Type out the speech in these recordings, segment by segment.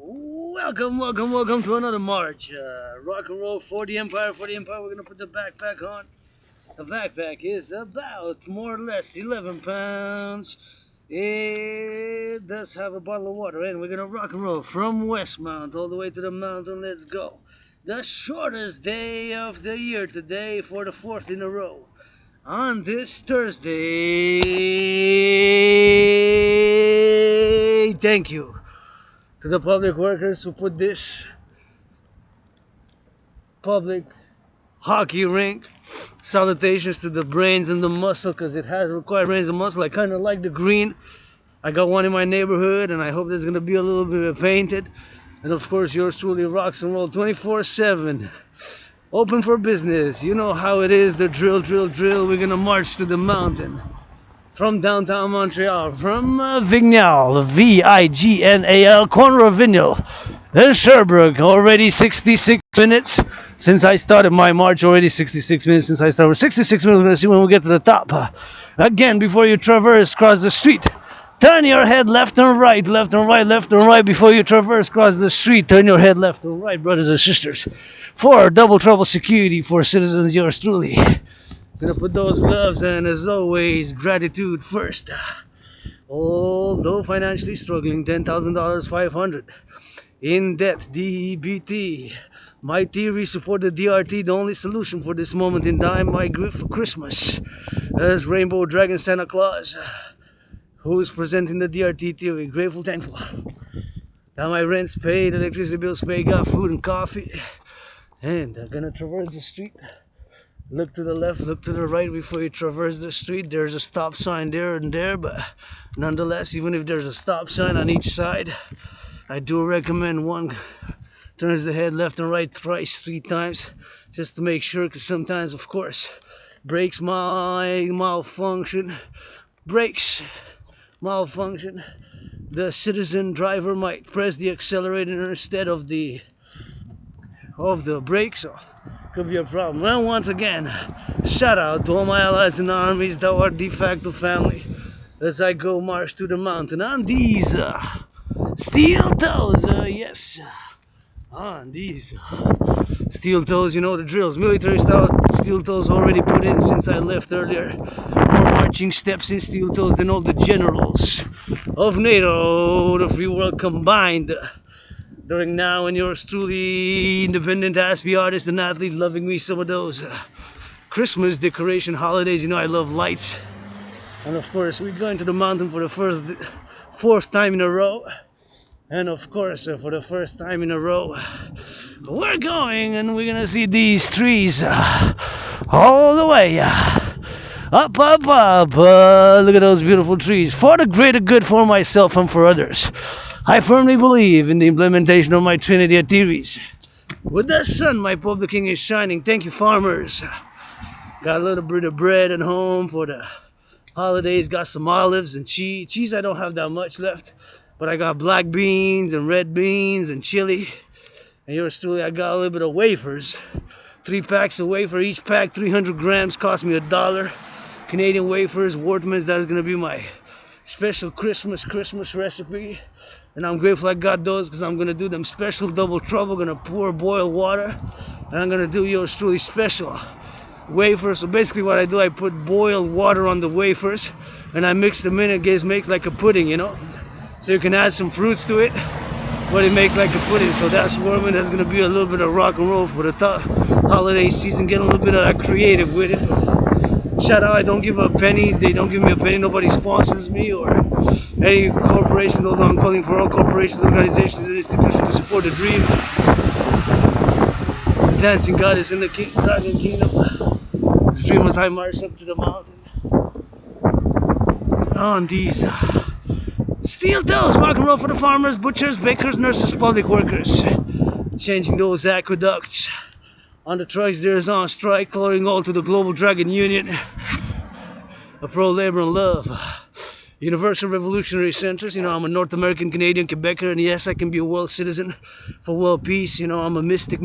Welcome to another march. Rock and roll for the Empire. We're gonna put the backpack on. The backpack is about more or less 11 pounds. It does have a bottle of water, and we're gonna rock and roll from Westmount all the way to the mountain. Let's go. The shortest day of the year today for the 4th in a row. On this Thursday, thank you to the public workers who put this public hockey rink. Salutations to the brains and the muscle, because it has required brains and muscle. I kind of like the green. I got one in my neighborhood, and I hope there's going to be a little bit painted. And of course, yours truly rocks and roll 24/7. Open for business. You know how it is, the drill. We're going to march to the mountain. From downtown Montreal, from Vignal, Vignal, corner of Vignal, and Sherbrooke. Already 66 minutes since I started my march. Already 66 minutes since I started. We're 66 minutes. We're going to see when we get to the top. Again, before you traverse, cross the street. Turn your head left and right, before you traverse, cross the street. Turn your head left and right, brothers and sisters. For double trouble security for citizens, yours truly. Gonna put those gloves on, as always, gratitude first. Although financially struggling, $10,000, $500 in debt, DEBT. My theory support the DRT, the only solution for this moment in time. My gift for Christmas as Rainbow Dragon Santa Claus, who is presenting the DRT theory. Grateful, thankful. Got my rents paid, electricity bills paid, got food and coffee, and I'm gonna traverse the street. Look to the left, look to the right before you traverse the street. There's a stop sign there and there, but nonetheless, even if there's a stop sign on each side, I do recommend one turns the head left and right thrice, 3 times, just to make sure, because sometimes, of course, brakes malfunction. The citizen driver might press the accelerator instead of the brake, so could be a problem. Well, once again, shout out to all my allies in the armies that are de facto family as I go march to the mountain on these steel toes. Yes, on these steel toes. You know the drills. Military style steel toes already put in since I left earlier. More marching steps in steel toes than all the generals of NATO, the free world combined. During now, and yours truly, independent Aspie artist and athlete, loving me some of those Christmas decoration holidays. You know I love lights. And of course, we're going to the mountain for the 4th time in a row. And of course, for the first time in a row, we're going and we're gonna see these trees all the way up. Look at those beautiful trees. For the greater good for myself and for others, I firmly believe in the implementation of my Trinity of theories. With the sun, my Pope the King is shining. Thank you, farmers. Got a little bit of bread at home for the holidays. Got some olives and cheese. Cheese, I don't have that much left, but I got black beans and red beans and chili. And yours truly, I got a little bit of wafers. 3 packs of wafer. Each pack, 300 grams, cost me $1. Canadian wafers, Wortman's. That is going to be my special Christmas recipe. And I'm grateful I got those, because I'm going to do them special double trouble. Going to pour boiled water, and I'm going to do yours truly special wafers. So basically what I do, I put boiled water on the wafers, and I mix them in. It makes like a pudding, you know. So you can add some fruits to it, but it makes like a pudding. So that's warming. That's going to be a little bit of rock and roll for the tough holiday season. Get a little bit of that creative with it. Shout out, I don't give a penny. They don't give me a penny. Nobody sponsors me or any corporations. Although I'm calling for all corporations, organizations, and institutions to support the dream. The dancing God is in the Dragon Kingdom. This dream as I march up to the mountain. On these steel toes, rock and roll for the farmers, butchers, bakers, nurses, public workers. Changing those aqueducts. On the trucks, there is on strike, calling all to the Global Dragon Union. A pro-labor and love. Universal Revolutionary Centers. You know, I'm a North American, Canadian, Quebecer, and yes, I can be a world citizen for world peace. You know, I'm a mystic.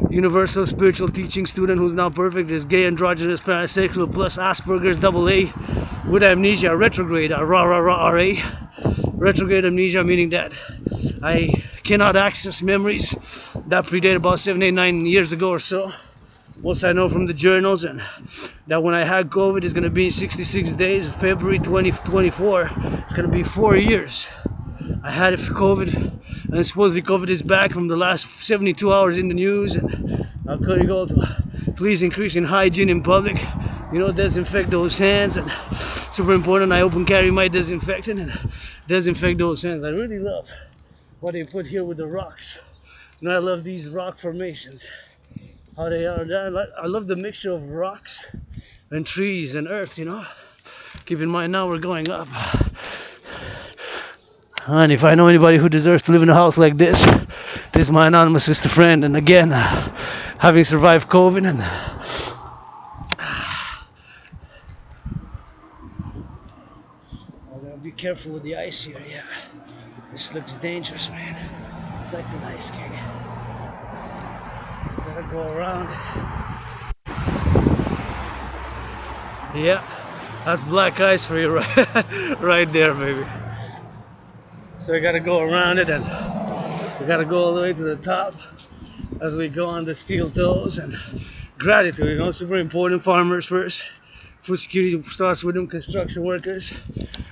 Universal spiritual teaching student who's not perfect, is gay, androgynous, pansexual, plus Asperger's AA, with amnesia, retrograde, RA. Retrograde amnesia, meaning that I cannot access memories that predate about 7, 8, 9 years ago or so. Most I know from the journals, and that when I had COVID, it's going to be 66 days, February 2024. It's going to be 4 years. I had it for COVID, and supposedly COVID is back from the last 72 hours in the news. And how could you go to please increase in hygiene in public? You know, disinfect those hands, and super important. I open carry my disinfectant and disinfect those hands. I really love what they put here with the rocks. You know, I love these rock formations. How they are. I love the mixture of rocks and trees and earth, you know. Keep in mind now we're going up. And if I know anybody who deserves to live in a house like this is my anonymous sister friend. And again, having survived COVID and I gotta be careful with the ice here, yeah. This looks dangerous, man. It's like an ice king. Gotta go around it. Yeah, that's black ice for you right there, baby. So we gotta go around it, and we gotta go all the way to the top as we go on the steel toes. And gratitude, you know, super important. Farmers first. Food security starts with them. Construction workers.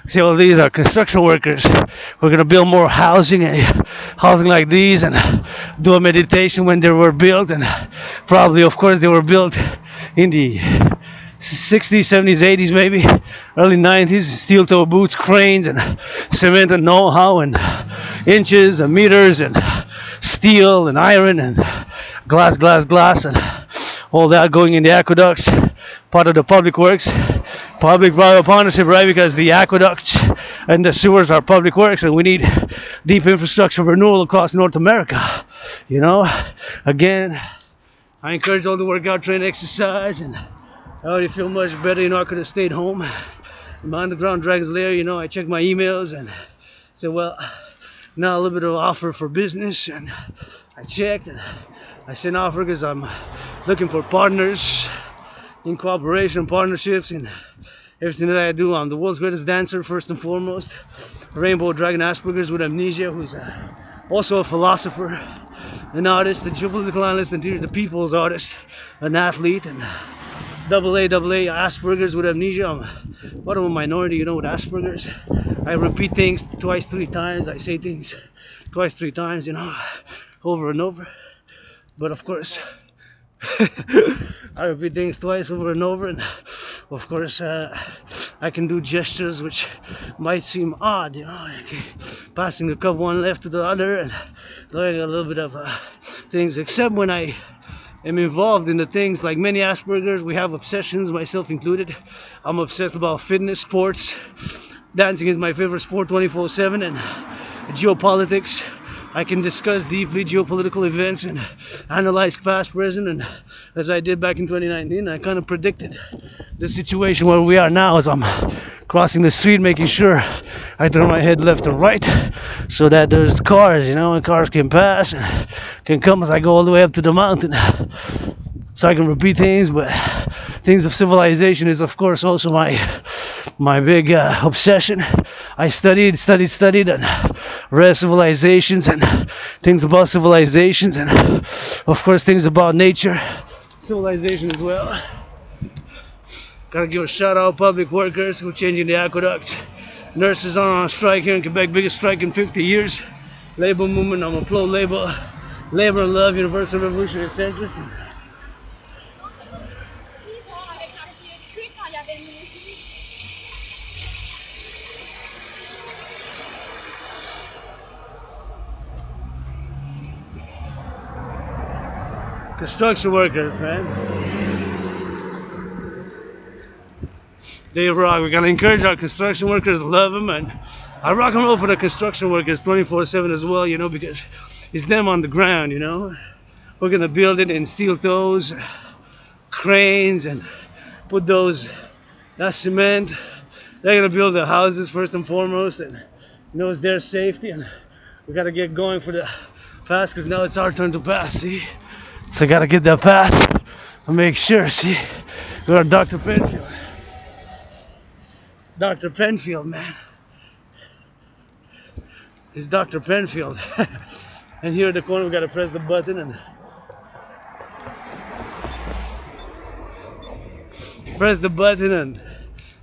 See, all these are construction workers. We're gonna build more housing like these, and do a meditation when they were built. And probably, of course, they were built in the 60s, 70s, 80s, maybe early 90s. Steel toe boots, cranes, and cement and know-how, and inches and meters, and steel and iron and glass, and all that going in the aqueducts. Part of the public works, public-private partnership, right? Because the aqueducts and the sewers are public works, and we need deep infrastructure renewal across North America. You know, again, I encourage all the workout, train, exercise, and I already feel much better. You know, I could have stayed home in my underground Dragon's Lair. You know, I checked my emails and said, well, now a little bit of offer for business, and I checked and I sent an offer because I'm looking for partners in cooperation, partnerships, and everything that I do. I'm the world's greatest dancer, first and foremost. Rainbow Dragon Asperger's with amnesia, who's also a philosopher, an artist, a geopolitical analyst, and the people's artist, an athlete, and AA Asperger's with amnesia. I'm part of a minority, you know, with Asperger's. I repeat things twice, 3 times. I say things twice, 3 times, you know, over and over. But of course, I repeat things twice over and over, and of course I can do gestures which might seem odd, you know, like passing the cup one left to the other, and doing a little bit of things, except when I am involved in the things. Like many Aspergers, we have obsessions, myself included. I'm obsessed about fitness, sports. Dancing is my favorite sport 24/7, and geopolitics. I can discuss deeply geopolitical events and analyze past, present, and as I did back in 2019, I kind of predicted the situation where we are now as I'm crossing the street, making sure I turn my head left and right so that there's cars, you know, and cars can pass and can come as I go all the way up to the mountain. So I can repeat things, but things of civilization is, of course, also my big obsession. I studied and read civilizations and things about civilizations, and of course things about nature, civilization as well. Gotta give a shout out public workers who are changing the aqueducts. Nurses are on strike here in Quebec, biggest strike in 50 years. Labor movement, I'm a pro labor and love, universal revolutionary centrist. Construction workers, man. They rock. We're gonna encourage our construction workers, love them, and I rock and roll for the construction workers 24/7 as well, you know, because it's them on the ground, you know. We're gonna build it in steel toes, cranes, and put that cement. They're gonna build the houses first and foremost, and you know, it's their safety, and we gotta get going for the pass because now it's our turn to pass, see? So I gotta get that pass and make sure, see? We got Dr. Penfield. Dr. Penfield, man. is Dr. Penfield. And here at the corner we gotta press the button and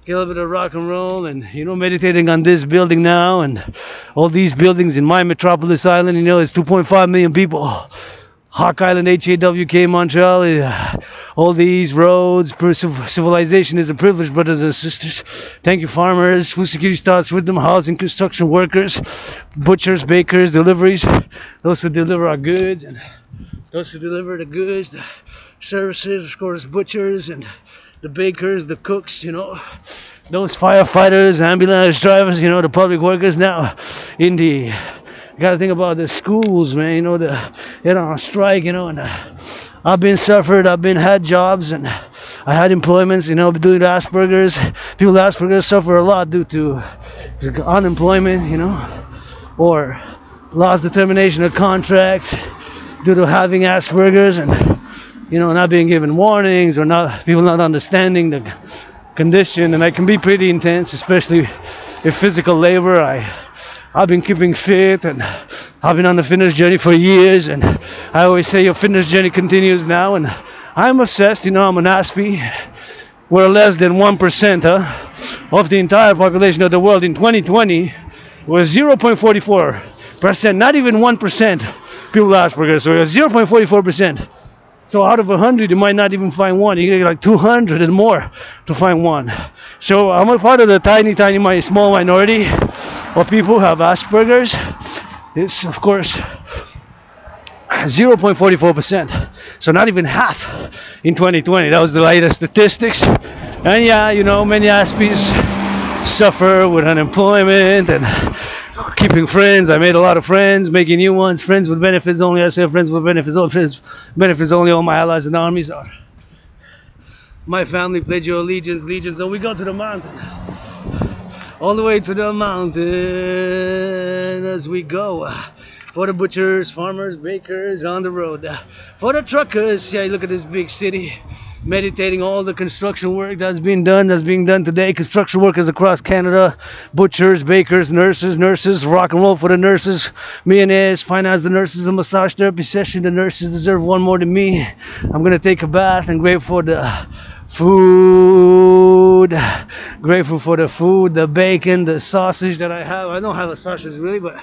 get a little bit of rock and roll, and meditating on this building now and all these buildings in my metropolis island. It's 2.5 million people. Hawk Island, HAWK, Montreal, all these roads. Civilization is a privilege, brothers and sisters. Thank you, farmers. Food security starts with them. Housing, construction workers, butchers, bakers, deliveries. Those who deliver our goods, and those who deliver the goods, the services, of course, butchers and the bakers, the cooks, those firefighters, ambulance drivers, the public workers. Now, you gotta think about the schools, man. They're on strike, and I've had jobs, and I had employments, doing Asperger's. People with Asperger's suffer a lot due to unemployment, or lost determination of contracts due to having Asperger's, and not being given warnings, or people not understanding the condition, and it can be pretty intense, especially if physical labor. I've been keeping fit, and I've been on the fitness journey for years, and I always say your fitness journey continues now, and I'm obsessed. I'm an ASPE. We're less than 1% of the entire population of the world. In 2020, we're 0.44%, not even 1% people with Asperger's, so we're 0.44%. So out of 100, you might not even find one. You get like 200 and more to find one. So I'm a part of the small minority of people who have Asperger's. It's, of course, 0.44%. So not even half in 2020. That was the latest statistics. And yeah, many Aspies suffer with unemployment and keeping friends. I made a lot of friends, making new ones. Friends with benefits only. I say friends with benefits. All friends, benefits only. All my allies and armies are my family. Pledge your allegiance. So we go to the mountain, all the way to the mountain as we go. For the butchers, farmers, bakers on the road. For the truckers, yeah, look at this big city. Meditating all the construction work that's being done today. Construction workers across Canada, butchers, bakers, nurses, rock and roll for the nurses. Millionaires, finance the nurses, a massage therapy session. The nurses deserve one more than me. I'm gonna take a bath and grateful for the food. Grateful for the food, the bacon, the sausage that I have. I don't have a sausage really, but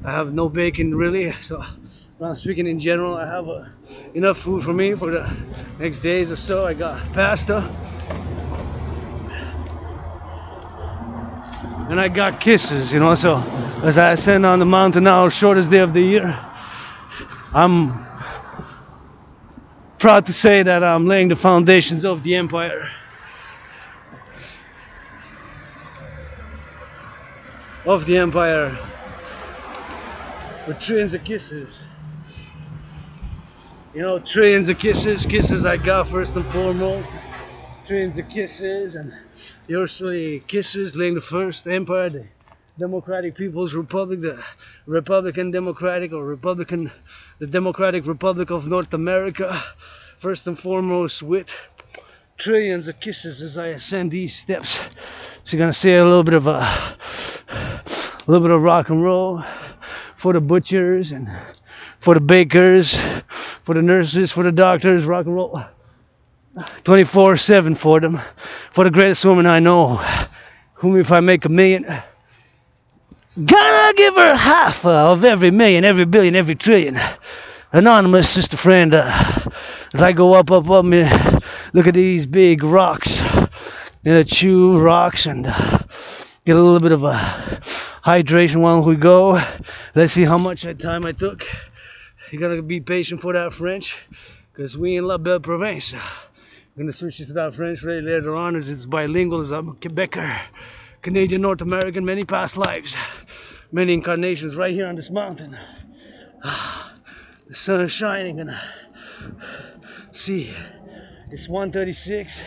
I have no bacon really. So I'm speaking in general, I have enough food for me for the next days or so. I got pasta, and I got kisses, so as I ascend on the mountain now, shortest day of the year, I'm proud to say that I'm laying the foundations of the empire. With trillions of kisses. Trillions of kisses I got first and foremost. Trillions of kisses, and yours truly kisses, laying the first empire, the Democratic People's Republic, the Republican Democratic, the Democratic Republic of North America. First and foremost, with trillions of kisses as I ascend these steps. So you're gonna see a little bit of rock and roll for the butchers and for the bakers, for the nurses, for the doctors, rock and roll 24/7 for them, for the greatest woman I know, whom if I make $1 million, gonna give her half of every million, every billion, every trillion. Anonymous, sister friend, as I go up, me, look at these big rocks, chew rocks, and get a little bit of a hydration while we go. Let's see how much time I took. You gotta be patient for that French, because we in La Belle Province. I'm gonna switch it to that French later on, as it's bilingual, as I'm a Quebecer, Canadian, North American, many past lives, many incarnations right here on this mountain. The sun is shining, and see, it's 1:36,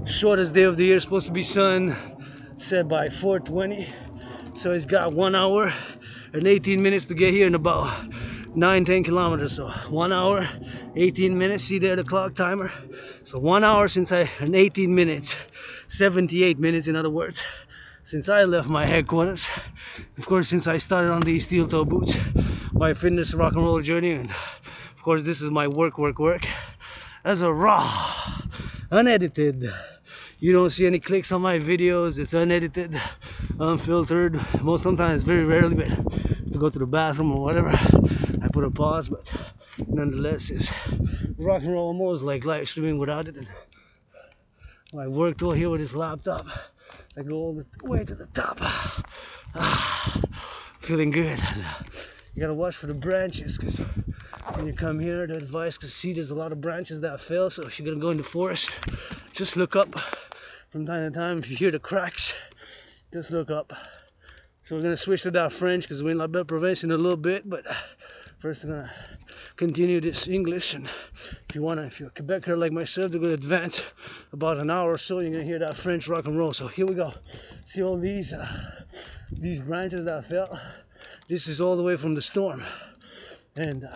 shortest day of the year, supposed to be sun set by 4:20, so it's got 1 hour and 18 minutes to get here in about 9-10 kilometers. So 1 hour 18 minutes, see there the clock timer, so 1 hour and 18 minutes, 78 minutes in other words, since I left my headquarters. Of course, since I started on these steel toe boots, my fitness rock and roll journey, and of course this is my work as a raw, unedited. You don't see any clicks on my videos. It's unedited, unfiltered. Sometimes, very rarely, but to go to the bathroom or whatever, I put a pause. But nonetheless, it's rock and roll almost like live streaming without it. And I worked all here with this laptop. I go all the way to the top. Feeling good. You gotta watch for the branches, because when you come here, the advice, because see there's a lot of branches that fell. So if you're gonna go in the forest, just look up from time to time. If you hear the cracks, just look up. So we're gonna switch to that French because we're in la belle province in a little bit, but first I'm gonna continue this English. And if you're a Quebecer like myself, they're gonna advance about an hour or so. You're gonna hear that French rock and roll. So here we go. See all these branches that fell. This is all the way from the storm, and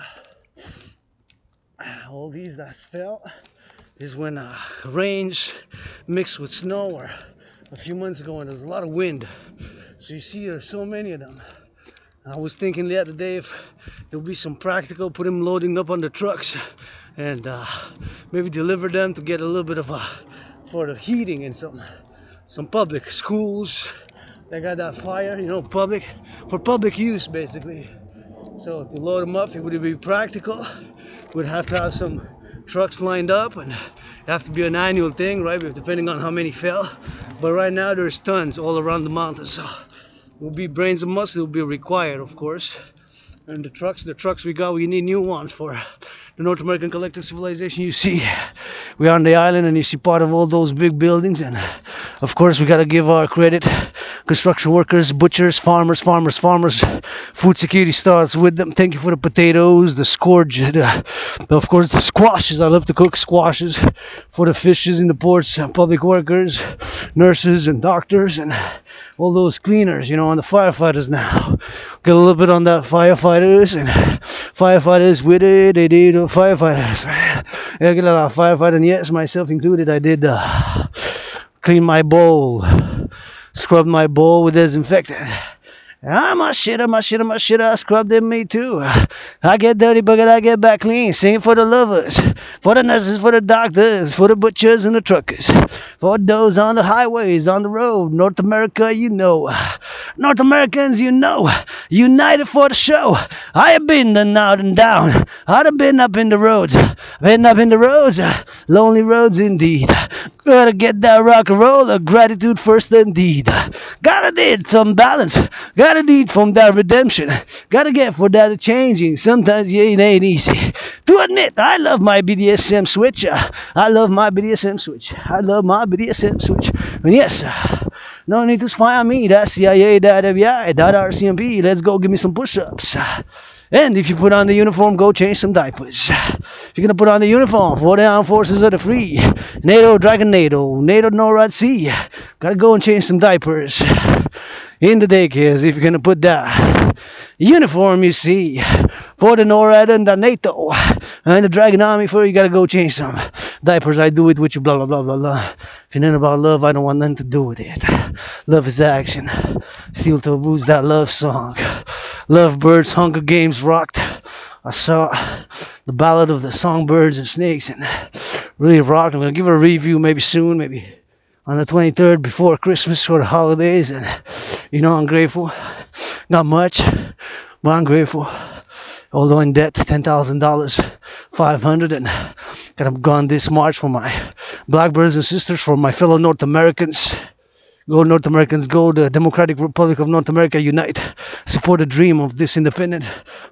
all these that fell is when rains mixed with snow, or a few months ago, and there's a lot of wind. So you see there's so many of them. I was thinking the other day if there would be some practical, put them loading up on the trucks and maybe deliver them to get a little bit of for the heating in some public schools. They got that fire, you know, for public use basically. So to load them up, it would be practical. We'd have to have some trucks lined up, and it have to be an annual thing, right? Depending on how many fell. But right now there's tons all around the mountains. So it will be brains and muscle, it will be required, of course. And the trucks we need new ones for the North American Collective Civilisation. You see, we're on the island, and you see part of all those big buildings. And of course, we got to give our credit. Construction workers, butchers, farmers. Food security starts with them. Thank you for the potatoes, the scourge, of course the squashes. I love to cook squashes. For the fishes in the ports, public workers, nurses and doctors, and all those cleaners, you know, and the firefighters now. Get a little bit on that firefighters, and firefighters with it, they did firefighters. Yeah, get a lot of firefighting, yes, myself included. I did clean my bowl, scrubbed my bowl with disinfectant. I'm a shitter, I scrub them me too. I get dirty, but I get back clean. Same for the lovers, for the nurses, for the doctors, for the butchers and the truckers, for those on the highways, on the road. North America, you know. North Americans, you know. United for the show. I have been out and down. I've been up in the roads. Lonely roads indeed. Gotta get that rock and roll, gratitude first indeed. Gotta need some balance. Gotta need from that redemption. Gotta get for that changing. Sometimes yeah, it ain't easy to admit. I love my BDSM switch. And yes, no need to spy on me. That CIA, that FBI, that RCMP. Let's go give me some push-ups. And if you put on the uniform, go change some diapers. If you're gonna put on the uniform for the armed forces of the free, NATO, Dragon NATO, NORAD Sea, gotta go and change some diapers in the daycares. If you're gonna put that uniform, you see, for the NORAD and the NATO and the Dragon Army, for you gotta go change some diapers. I do it with you, blah blah blah blah blah. If you're not about love, I don't want nothing to do with it. Love is action. Steel Toe Boots, that love song. Lovebirds, Hunger Games rocked. I saw the Ballad of the Songbirds and Snakes, and really rocked. I'm gonna give it a review maybe soon, maybe on the 23rd before Christmas for the holidays. And you know, I'm grateful. Not much, but I'm grateful. Although in debt, $10,000, $500, and kind of gone this March for my black brothers and sisters, for my fellow North Americans. Go North Americans, go. The Democratic Republic of North America, unite. Support the dream of this independent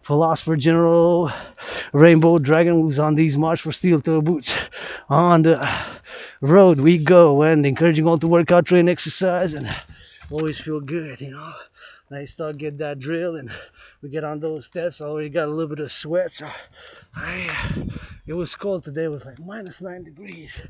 philosopher, General Rainbow Dragon, who's on these march for Steel Toe Boots. On the road we go, and encouraging all to work out, train, exercise, and always feel good, you know. And I start get that drill, and we get on those steps. I already got a little bit of sweat, so it was cold today. It was like -9 degrees.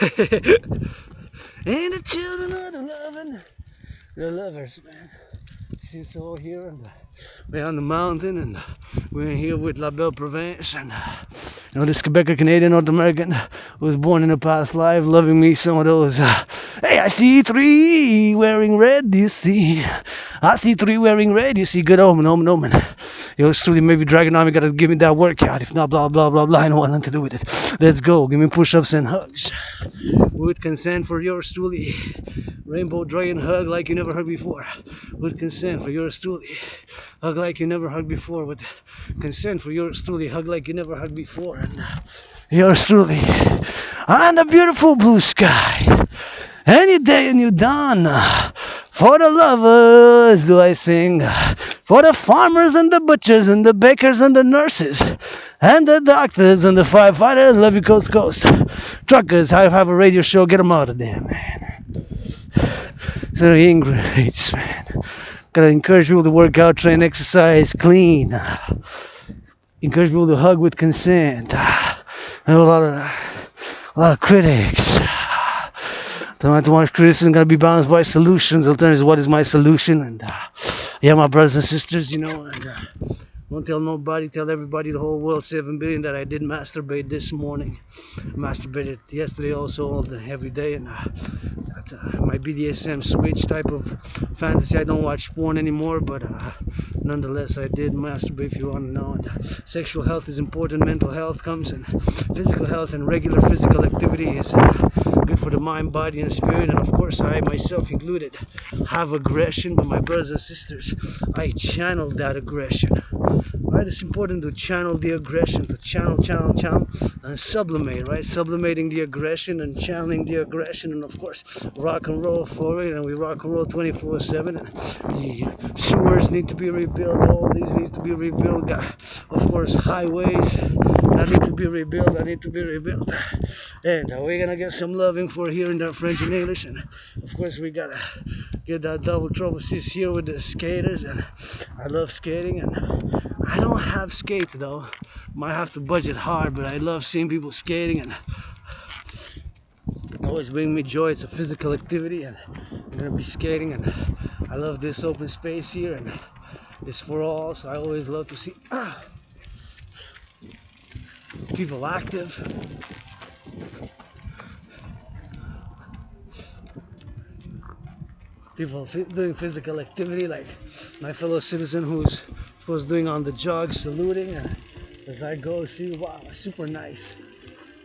And the children of the loving The lovers, man. She's all here and we're on the mountain and we're here with Labelle Provence and this Quebecer Canadian North American who was born in a past life, loving me some of those. Hey, I see three wearing red. Do you see? I see three wearing red. You see? Good omen, omen, omen. Yours truly, maybe dragging on me. Gotta give me that workout. If not, blah blah blah blah. I don't want nothing to do with it. Let's go. Give me push-ups and hugs. With consent for yours truly. Rainbow dragon hug like you never hugged before. With consent for yours truly. Hug like you never hugged before. With consent for yours truly. Hug like you never hugged before. And yours truly. On the beautiful blue sky. Any day and you dawn. For the lovers do I sing. For the farmers and the butchers and the bakers and the nurses. And the doctors and the firefighters. Love you coast to coast. Truckers, I have a radio show. Get them out of there, man. So the ingrates, man. Gotta encourage people to work out, train, exercise, clean. Encourage people to hug with consent. I know a lot of critics. Don't have too much criticism. Gotta be balanced by solutions. Alternatives. What is my solution? And yeah, my brothers and sisters, you know. And won't tell nobody. Tell everybody, the whole world, 7 billion, that I did masturbate this morning. Masturbated yesterday also, every day, and my BDSM switch type of fantasy. I don't watch porn anymore, but nonetheless I did masturbate, if you want to know. And sexual health is important. Mental health comes, and physical health and regular physical activity is good for the mind, body, and spirit. And of course, I myself included have aggression, but my brothers and sisters, I channel that aggression. Right, it's important to channel the aggression, to channel, and sublimate, right? Sublimating the aggression and channeling the aggression, and of course, rock and roll for it, and we rock and roll 24/7. And the sewers need to be rebuilt, all these needs to be rebuilt. Of course, highways that need to be rebuilt, And we're gonna get some loving for here in that French and English, and of course, we gotta get that double trouble sis here with the skaters, and I love skating, and I don't have skates though. Might have to budget hard, but I love seeing people skating, and it always brings me joy. It's a physical activity, and I'm gonna be skating, and I love this open space here, and it's for all. So I always love to see people active. People doing physical activity, like my fellow citizen who's of course doing on the jog, saluting, and as I go, see, wow, super nice.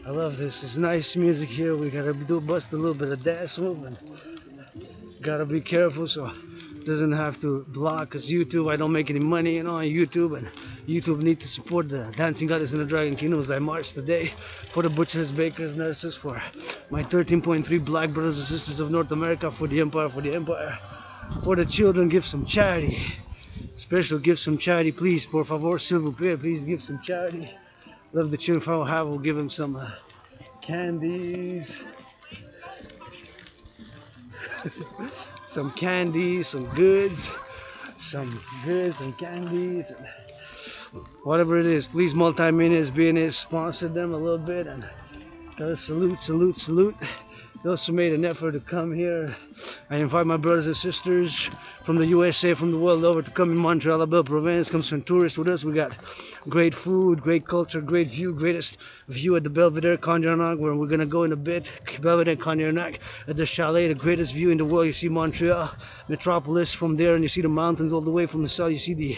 I love this. It's nice music here. We gotta bust a little bit of dance move, and gotta be careful so it doesn't have to block, because YouTube, I don't make any money, on YouTube, and YouTube need to support the dancing goddess in the Dragon Kingdom as I march today for the butchers, bakers, nurses, for my 13.3 black brothers and sisters of North America, for the empire, for the children. Give some charity, special give some charity, please, por favor, s'il vous plaît, please give some charity. Love the children. If I don't have, we'll give them some candies. Some candies, some goods and candies, and whatever it is. Please, multi-millionaires, B&S, sponsor them a little bit, and gotta salute. They also made an effort to come here. I invite my brothers and sisters from the USA, from the world over, to come in Montreal, Labelle Provence, come some tourists with us. We got great food, great culture, great view, greatest view at the Belvedere Cognac, where we're gonna go in a bit. Belvedere Cognac at the chalet, the greatest view in the world. You see Montreal metropolis from there, and you see the mountains all the way from the south. You see the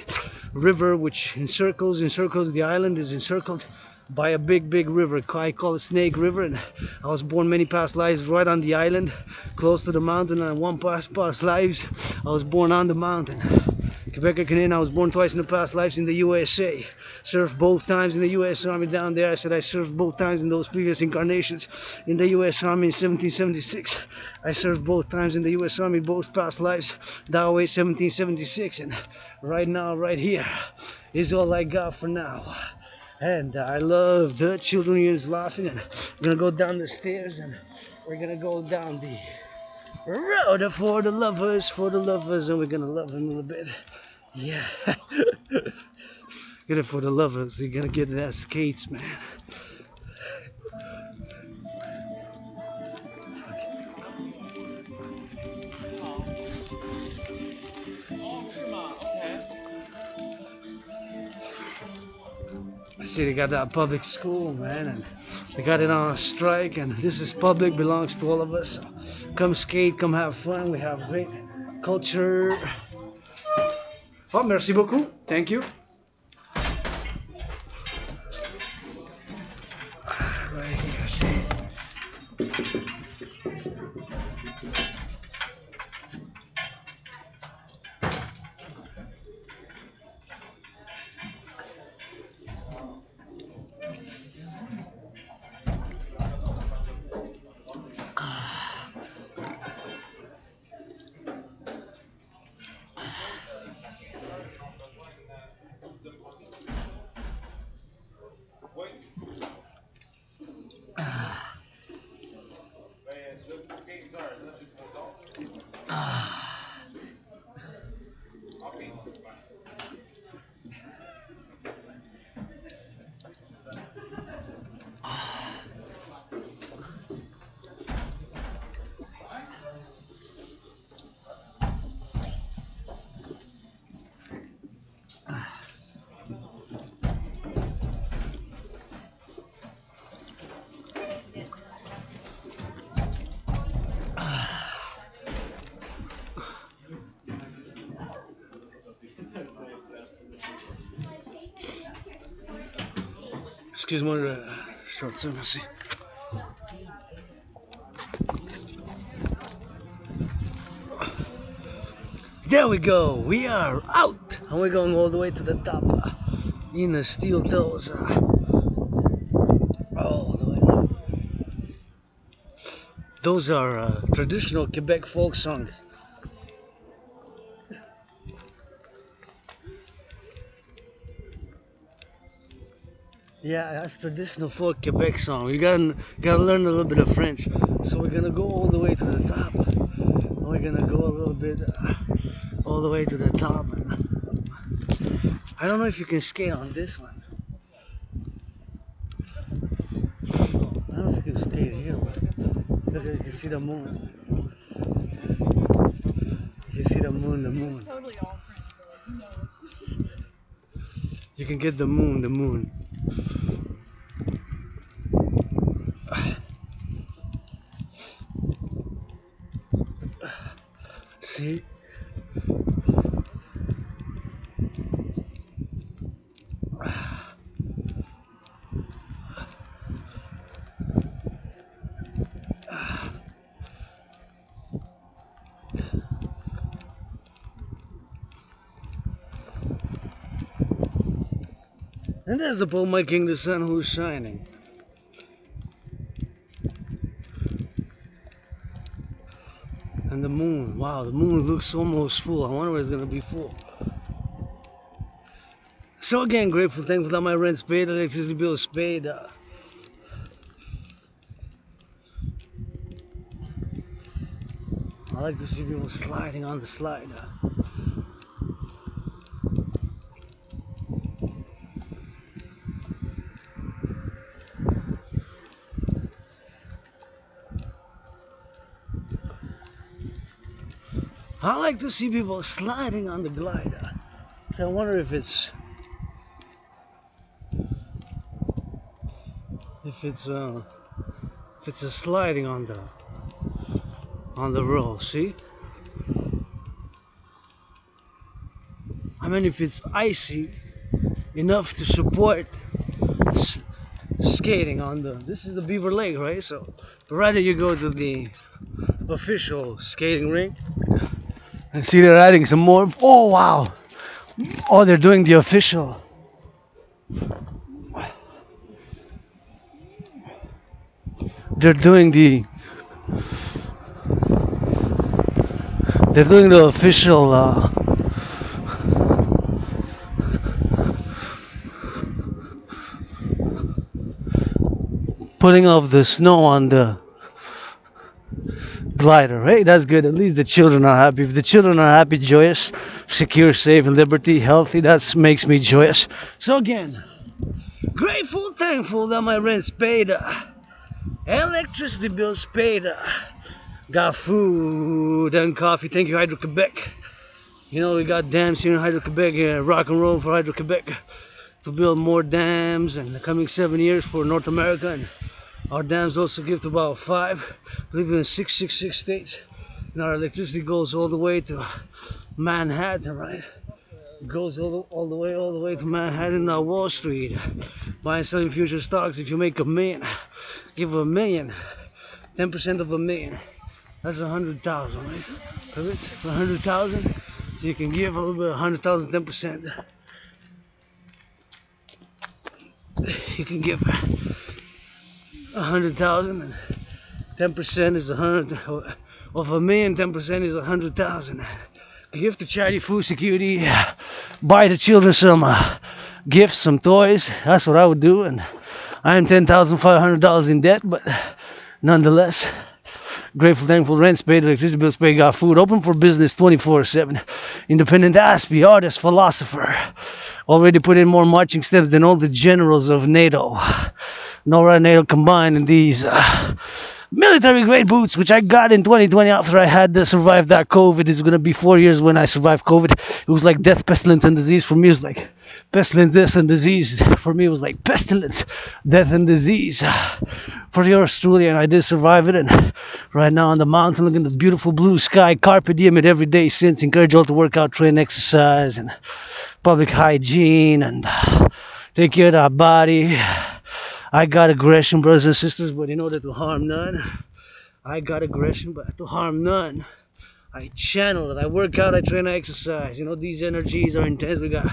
river, which encircles. The island is encircled by a big river. I call it Snake River, and I was born many past lives right on the island, close to the mountain, and one past lives I was born on the mountain. Quebecer Canadian, I was born twice in the past lives in the USA. Served both times in the US Army down there. I said I served both times in those previous incarnations in the US Army in 1776. I served both times in the US Army, both past lives, that way 1776, and right now, right here, is all I got for now. And I love the children who's laughing, and we're gonna go down the stairs, and we're gonna go down the road for the lovers, and we're gonna love them a little bit. Yeah. Get it for the lovers. You're gonna get that skates, man. See, they got that public school, man, and they got it on a strike, and this is public, belongs to all of us. Come skate, come have fun. We have great culture. Oh, merci beaucoup. Thank you. Right here, see. Excuse-moi, je sors ça, merci. There we go, we are out, and we're going all the way to the top in the steel toes. All the way up. Those are traditional Quebec folk songs. Yeah, that's traditional folk Quebec song. You gotta learn a little bit of French. So we're gonna go all the way to the top. We're gonna go a little bit all the way to the top. I don't know if you can skate on this one. I don't know if you can skate here, but look, you can see the moon. You can see the moon, the moon. Totally all French, you know. You can get the moon, the moon. See? And there's the pole making the sun who's shining. And the moon, wow, the moon looks almost full. I wonder when it's gonna be full. So again, grateful, thankful that my rent's paid, electricity bill is paid. I like to see people sliding on the slide. I like to see people sliding on the glider. So I wonder if it's a sliding on the roll. See? I mean, if it's icy enough to support skating on the. This is the Beaver Lake, right? So rather you go to the official skating rink. And see, they're adding some more. Oh, wow. Oh, they're doing the official. They're doing the official putting off the snow on the glider, right? That's good. At least the children are happy. If the children are happy, joyous, secure, safe, liberty, healthy, that makes me joyous. So again, grateful, thankful that my rent's paid, electricity bills paid, got food and coffee. Thank you, Hydro-Quebec. You know, we got dams here in Hydro-Quebec, rock and roll for Hydro-Quebec. to build more dams in the coming 7 years for North America, and our dams also give to about 5, I believe in 666 states. And our electricity goes all the way to Manhattan, right? It goes all the way to Manhattan, Wall Street. Buying and selling future stocks. If you make $1 million, give $1 million, 10% of $1 million. That's 100,000, right? 100,000. So you can give a little bit, 100,000, 10%. You can give 100,000, and 10% is 100 of $1 million. 10% is 100,000. Give to charity, food security, buy the children some gifts, some toys. That's what I would do. And I am $10,500 in debt, but nonetheless, grateful, thankful, rents paid, electricity bills paid, got food, open for business 24/7. Independent Aspie, artist, philosopher. Already put in more marching steps than all the generals of NATO. NORA and NATO combined in these military grade boots, which I got in 2020 after I had to survive that COVID. It's going to be 4 years when I survived COVID. It was like death, pestilence, and disease. For me, it was like pestilence, death, and disease. For me, it was like pestilence, death, and disease. For yours truly, and I did survive it. And right now on the mountain, looking at the beautiful blue sky, carpe diem it every day since. Encourage you all to work out, train, exercise, and public hygiene, and take care of our body. I got aggression, brothers and sisters, but in order to harm none. I got aggression, but to harm none. I channel it. I work out, I train, I exercise. You know, these energies are intense. We got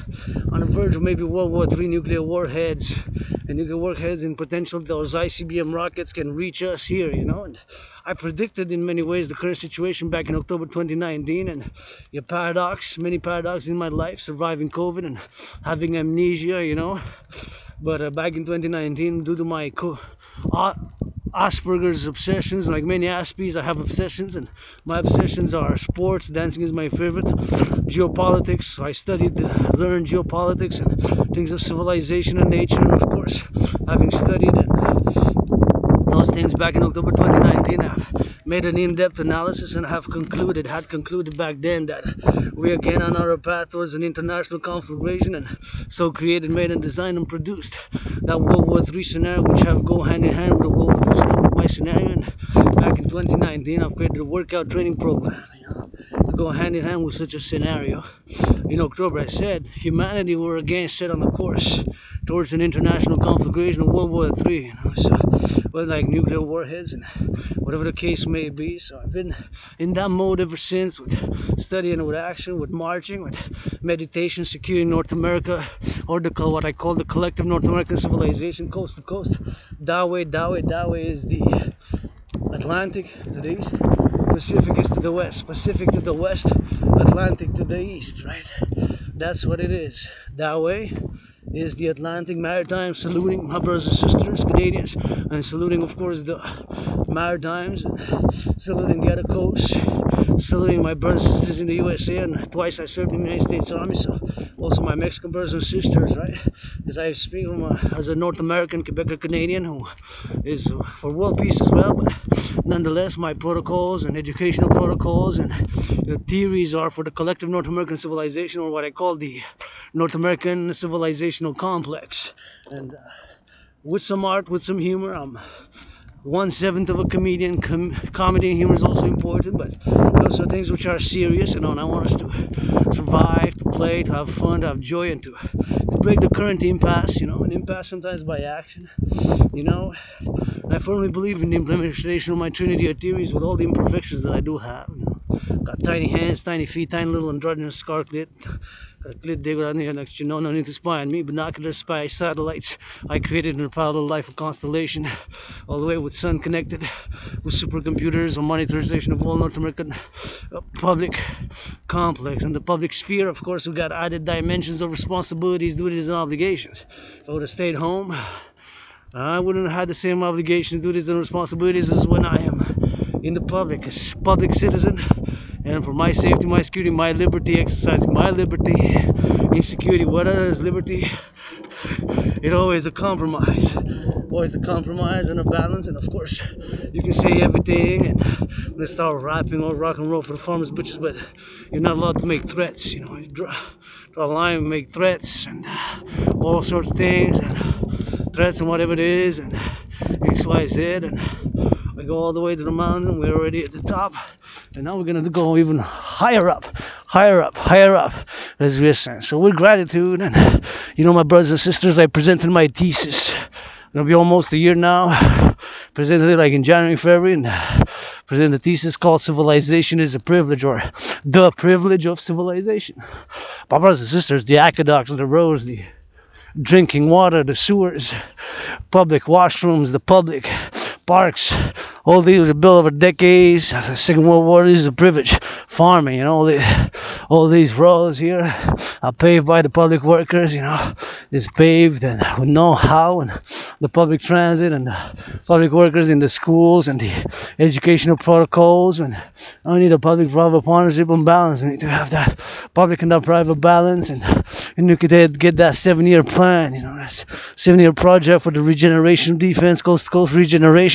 on the verge of maybe World War III nuclear warheads. And nuclear warheads in potential, those ICBM rockets can reach us here, you know. And I predicted in many ways the current situation back in October 2019. And your paradox, many paradoxes in my life, surviving COVID and having amnesia, you know. But back in 2019, due to my Asperger's obsessions, like many Aspies, I have obsessions, and my obsessions are sports. Dancing is my favorite. Geopolitics. I learned geopolitics and things of civilization and nature, and of course, having studied those things back in October 2019, I've made an in-depth analysis and had concluded back then that we again on our path towards an international conflagration, and so created, made, and designed and produced that World War III scenario, which have go hand in hand with the World War III scenario, with my scenario. And back in 2019, I've created a workout training program, you know, to go hand in hand with such a scenario. In October, I said humanity were again set on a course towards an international conflagration of World War III, you know, so with like nuclear warheads and whatever the case may be. So I've been in that mode ever since, with studying, with action, with marching, with meditation, securing North America, or what I call the collective North American civilization, coast to coast. Dawei is the Atlantic to the east, Pacific is to the west, Pacific to the west, Atlantic to the east, right? That's what it is. Dawei is the Atlantic Maritime, saluting my brothers and sisters, Canadians, and saluting, of course, the Maritimes, and saluting the other coast, saluting my brothers and sisters in the USA, and twice I served in the United States Army, so also my Mexican brothers and sisters, right? As I speak as a North American, Quebecer Canadian, who is for world peace as well, but nonetheless, my protocols and educational protocols and the theories are for the collective North American civilization, or what I call the North American civilizational complex. And with some art, with some humor, I'm 1/7 of a comedian. Comedy and humor is also important, but those are things which are serious, you know, and I want us to survive, to play, to have fun, to have joy, and to break the current impasse, you know, an impasse sometimes by action, you know. I firmly believe in the implementation of my Trinity of theories with all the imperfections that I do have, you know. Got tiny hands, tiny feet, tiny little androgynous scar clit. No need to spy on me. Binocular spy satellites I created in a parallel life of constellation, all the way with sun connected, with supercomputers on monitorization of all North American public complex. And the public sphere, of course, we got added dimensions of responsibilities, duties, and obligations. If I would have stayed home, I wouldn't have had the same obligations, duties, and responsibilities as when I am in the public, as public citizen. And for my safety, my security, my liberty, exercising my liberty, insecurity, what is liberty? It's always a compromise. Always a compromise and a balance. And of course, you can say everything and let's start rapping or rock and roll for the farmers, bitches, but you're not allowed to make threats. You know, you draw a line, make threats, and all sorts of things and threats and whatever it is and XYZ, and I go all the way to the mountain. We're already at the top, and now we're gonna go even higher up as we're saying. So with gratitude, and my brothers and sisters, I presented my thesis. It'll be almost a year now. Presented it like in January, February, and presented a thesis called "Civilization is a Privilege," or "The Privilege of Civilization." My brothers and sisters, the aqueducts, the roads, the drinking water, the sewers, public washrooms, the public parks, all these were built over decades. The Second World War, this is a privilege. Farming, all these roads here are paved by the public workers, it's paved and with know-how, and the public transit and the public workers in the schools and the educational protocols. And I need a public-private partnership and balance. We need to have that public and that private balance, and you could get that 7-year plan, that 7-year project for the regeneration of defense, coast-to-coast regeneration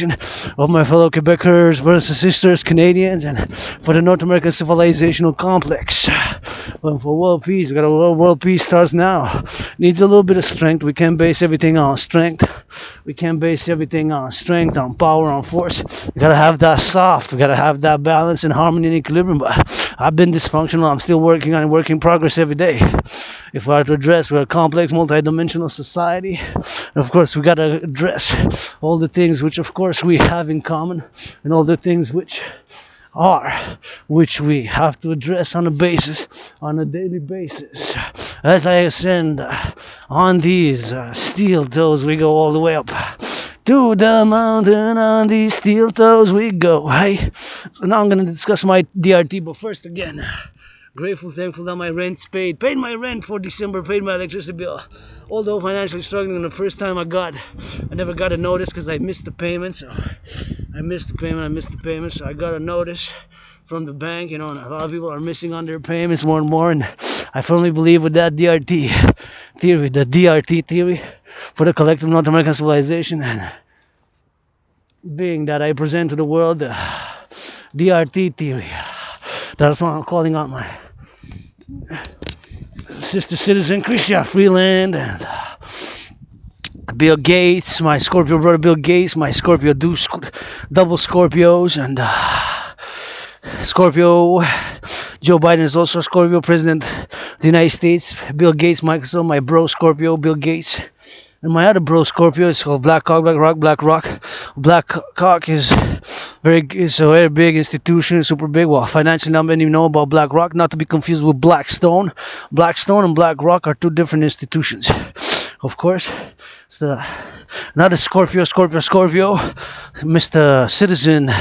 of my fellow Quebecers, brothers and sisters, Canadians, and for the North American civilizational complex. But for world peace, we got world peace starts now. Needs a little bit of strength. We can't base everything on strength. We can't base everything on strength, on power, on force. We gotta have that soft. We gotta have that balance and harmony and equilibrium. But I've been dysfunctional. I'm still working on work in progress every day. If we are to address, we're a complex, multidimensional society. And of course, we gotta address all the things which, of course, we have in common, and all the things which we have to address on a daily basis. As I ascend on these steel toes, we go all the way up to the mountain. On these steel toes we go. Hey, so now I'm gonna discuss my DRT, but first, again, grateful, thankful that my rent's paid my rent for December, paid my electricity bill. Although financially struggling, the first time I never got a notice because I missed the payment. So I missed the payment. So I got a notice from the bank, and a lot of people are missing on their payments more and more. And I firmly believe with that DRT theory, the DRT theory for the collective North American civilization, and being that I present to the world the DRT theory. That's why I'm calling out my sister citizen Christian Freeland and Bill Gates, my Scorpio brother Bill Gates, my Scorpio double Scorpios, and Scorpio Joe Biden is also Scorpio, President of the United States. Bill Gates, Microsoft, my bro Scorpio, Bill Gates. And my other bro Scorpio is called Black Cock, Black Rock. Black Cock is a very big institution, super big. Well, financially, not many know about Black Rock, not to be confused with Blackstone. Blackstone and Black Rock are two different institutions. Of course, it's not a Scorpio, Mr. Citizen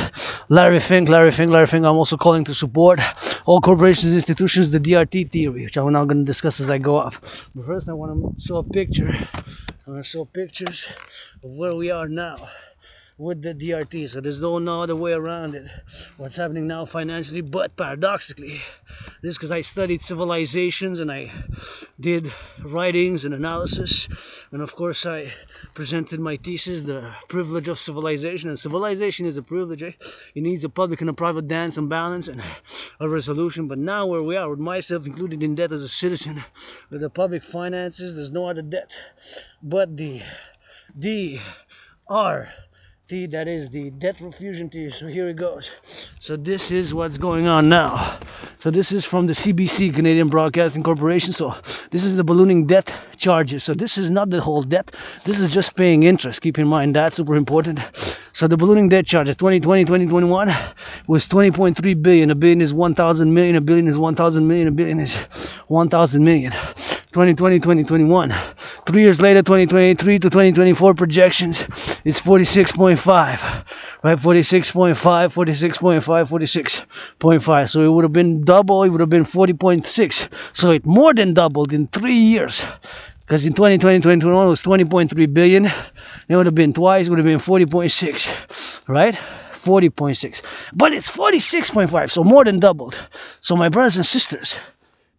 Larry Fink. I'm also calling to support all corporations, institutions, the DRT theory, which I'm now going to discuss as I go up. But first, I want to show a picture. I'm going to show pictures of where we are now with the DRT. So there's no other way around it. What's happening now financially, but paradoxically, this is because I studied civilizations and I did writings and analysis, and of course I presented my thesis, the privilege of civilization. And civilization is a privilege. It needs a public and a private dance and balance and a resolution. But now where we are, with myself included in debt as a citizen, with the public finances, there's no other debt but the DRT, that is the debt refusion theory. So here it goes. So this is what's going on now. So this is from the CBC, Canadian Broadcasting Corporation. So this is the ballooning debt charges. So this is not the whole debt. This is just paying interest. Keep in mind that, super important. So the ballooning debt charges 2020, 2021 was 20.3 billion. A billion is 1,000 million. A billion is 1,000 million. A billion is 1,000 million. 2020, 2021. 3 years later, 2023 to 2024 projections is 46.5, right? 46.5. So it would have been double. It would have been 40.6. So it more than doubled in 3 years. Because in 2020, 2021 it was 20.3 billion. It would have been twice. It would have been 40.6, right? 40.6. But it's 46.5, so more than doubled. So my brothers and sisters,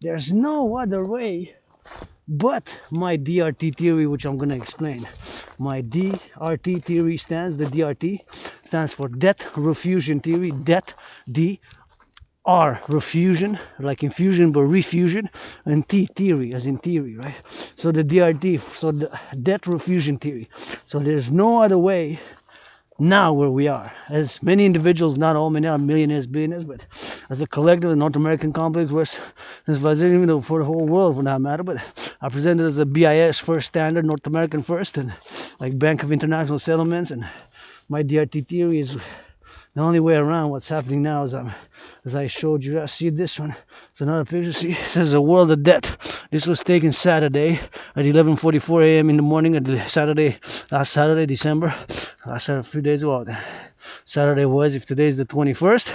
there's no other way but my DRT theory, which I'm going to explain. My DRT theory the DRT stands for debt refusion theory, debt, DRT, R, refusion, like infusion but refusion, and T, theory, as in theory, right? So the DRT, so the debt refusion theory. So there's no other way now where we are. As many individuals, not all many are millionaires, billionaires, but as a collective, the North American complex, West civilization, even though for the whole world for that matter, but I presented as a BIS first standard, North American first, and like Bank of International Settlements, and my DRT theory is the only way around what's happening now is as I showed you. See this one? It's another picture. See, it says a world of debt. This was taken Saturday at 11:44 a.m. in the morning at last Saturday, December. Last Saturday, a few days ago. Saturday was, if today is the 21st,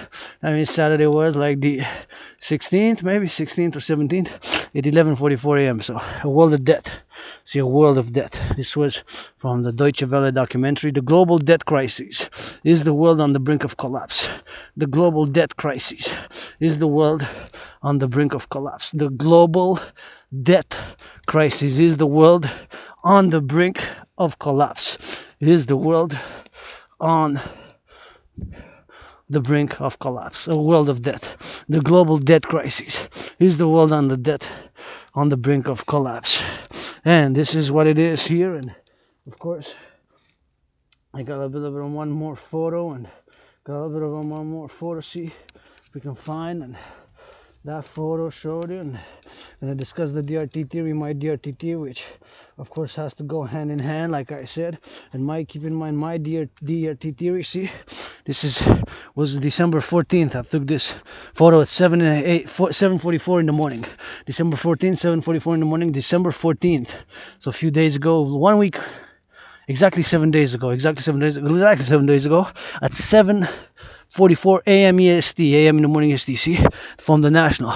I mean Saturday was like the 16th, maybe 16th or 17th at 11:44 a.m. So a world of debt. See, a world of debt. This was from the Deutsche Welle documentary. The global debt crisis is the world on the brink of collapse. The global debt crisis is the world on the brink of collapse. The global debt crisis is the world on the brink of collapse. Is the world on the brink of collapse. A world of debt. The global debt crisis is the world on the brink of collapse. And this is what it is here. And of course, I got a bit of one more photo, and got a bit of one more photo. See if we can find, and that photo showed you. And I discussed the DRT theory, my DRT theory, which of course has to go hand in hand, like I said. And keep in mind my DRT theory. See, this was December 14th. I took this photo at 7:44 in the morning. December 14th, 7:44 in the morning. December 14th. So a few days ago, 1 week, exactly 7 days ago. Exactly 7 days ago at 7:44 a.m. EST, a.m. in the morning EST, see, from the National.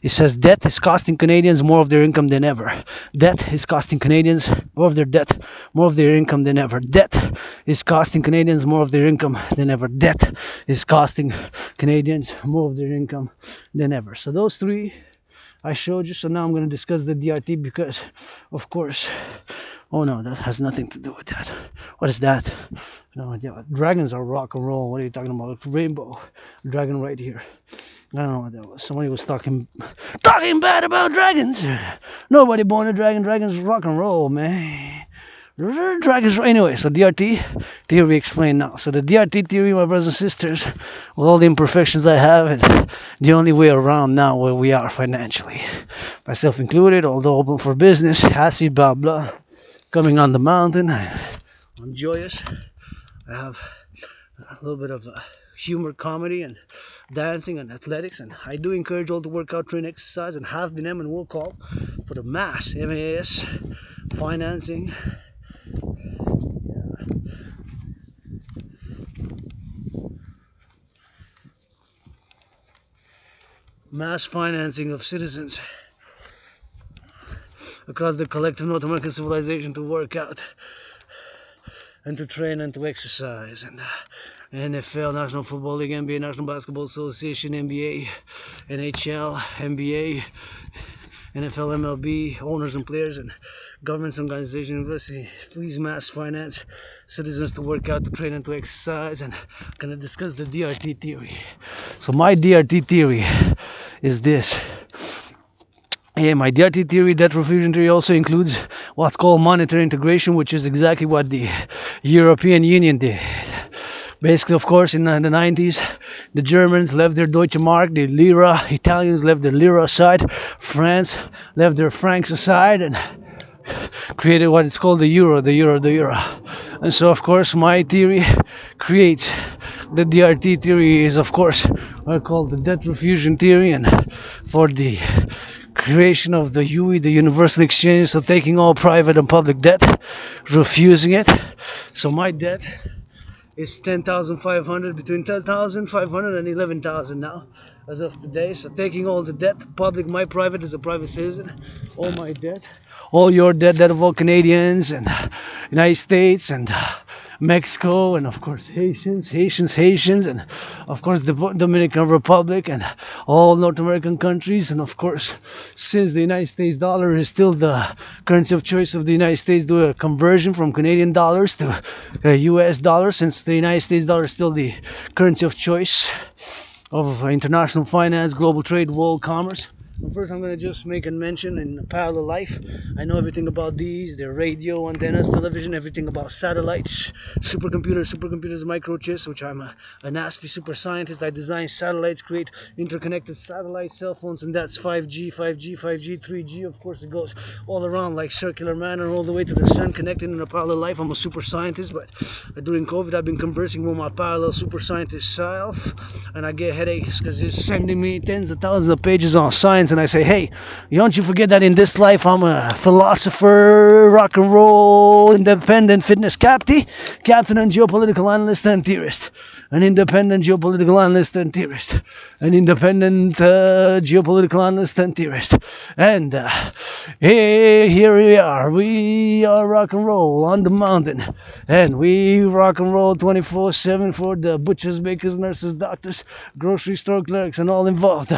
It says debt is costing Canadians more of their income than ever. Debt is costing Canadians more of their debt, more of their income than ever. Debt is costing Canadians more of their income than ever. Debt is costing Canadians more of their income than ever. So those three I showed you. So now I'm going to discuss the DRT because, of course, oh no, that has nothing to do with that. What is that? No idea. Dragons are rock and roll. What are you talking about? Rainbow dragon right here. I don't know what that was. Somebody was talking bad about dragons. Nobody born a dragon. Dragons rock and roll, man. Dragons. Anyway, so DRT theory explained now. So the DRT theory, my brothers and sisters, with all the imperfections I have, is the only way around now where we are financially. Myself included, although open for business, happy, blah, blah. Coming on the mountain, I'm joyous. I have a little bit of humor, comedy, and dancing and athletics, and I do encourage all to work out, train, exercise, and have been and will call for the mass MAS financing. Mass financing of citizens across the collective North American civilization to work out and to train and to exercise. And NFL, National Football League, NBA, National Basketball Association, NBA, NHL, NBA, NFL, MLB, owners and players, and governments, organizations, universities, please mass finance citizens to work out, to train and to exercise. And I'm going to discuss the DRT theory. So my DRT theory is this. Yeah, my DRT theory, debt refusion theory, also includes what's called monetary integration, which is exactly what the European Union did. Basically, of course, in the 90s, the Germans left their Deutsche Mark, the Lira, Italians left their Lira aside, France left their francs aside, and created what is called the Euro. And so, of course, my theory creates the DRT theory is, of course, what I call the debt refusion theory, and for the creation of the UE, the Universal Exchange, so taking all private and public debt, refusing it. So my debt is 10,500, between 10,500 and 11,000 now, as of today. So taking all the debt, public, my private as a private citizen, all my debt, all your debt of all Canadians and United States and Mexico, and of course Haitians, and of course the Dominican Republic and all North American countries. And of course, since the United States dollar is still the currency of choice of the United States, do a conversion from Canadian dollars to US dollars, since the United States dollar is still the currency of choice of international finance, global trade, world commerce. And first, I'm going to just make a mention in parallel life. I know everything about these, their radio, antennas, television, everything about satellites, supercomputers, microchips, which I'm an ASPE super scientist. I design satellites, create interconnected satellites, cell phones, and that's 5G, 3G. Of course, it goes all around like circular manner, all the way to the sun, connected in a parallel life. I'm a super scientist, but during COVID, I've been conversing with my parallel super scientist self, and I get headaches because it's sending me tens of thousands of pages on science. And I say, hey, don't you forget that in this life I'm a philosopher, rock and roll, independent fitness captain and geopolitical analyst and theorist. An independent geopolitical analyst and theorist. An independent geopolitical analyst and theorist. And hey, here we are. We are rock and roll on the mountain. And we rock and roll 24/7 for the butchers, bakers, nurses, doctors, grocery store clerks, and all involved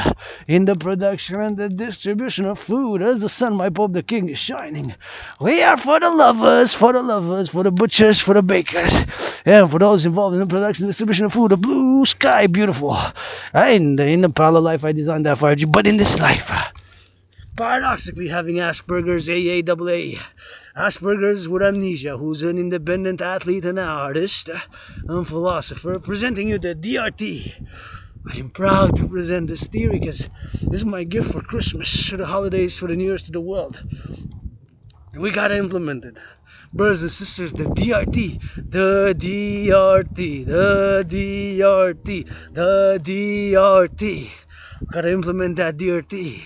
in the production and the distribution of food. As the sun, my Pope the King, is shining. We are for the lovers, for the butchers, for the bakers, and for those involved in the production and distribution of food. The blue sky, beautiful. And in the parallel life, I designed that 5G. But in this life, paradoxically, having Asperger's, AA, Asperger's with amnesia, who's an independent athlete and artist and philosopher, presenting you the DRT. I am proud to present this theory because this is my gift for Christmas, for the holidays, for the New Year's to the world. We gotta implement it. Brothers and sisters, the DRT, the DRT, the DRT, the DRT. Gotta implement that DRT.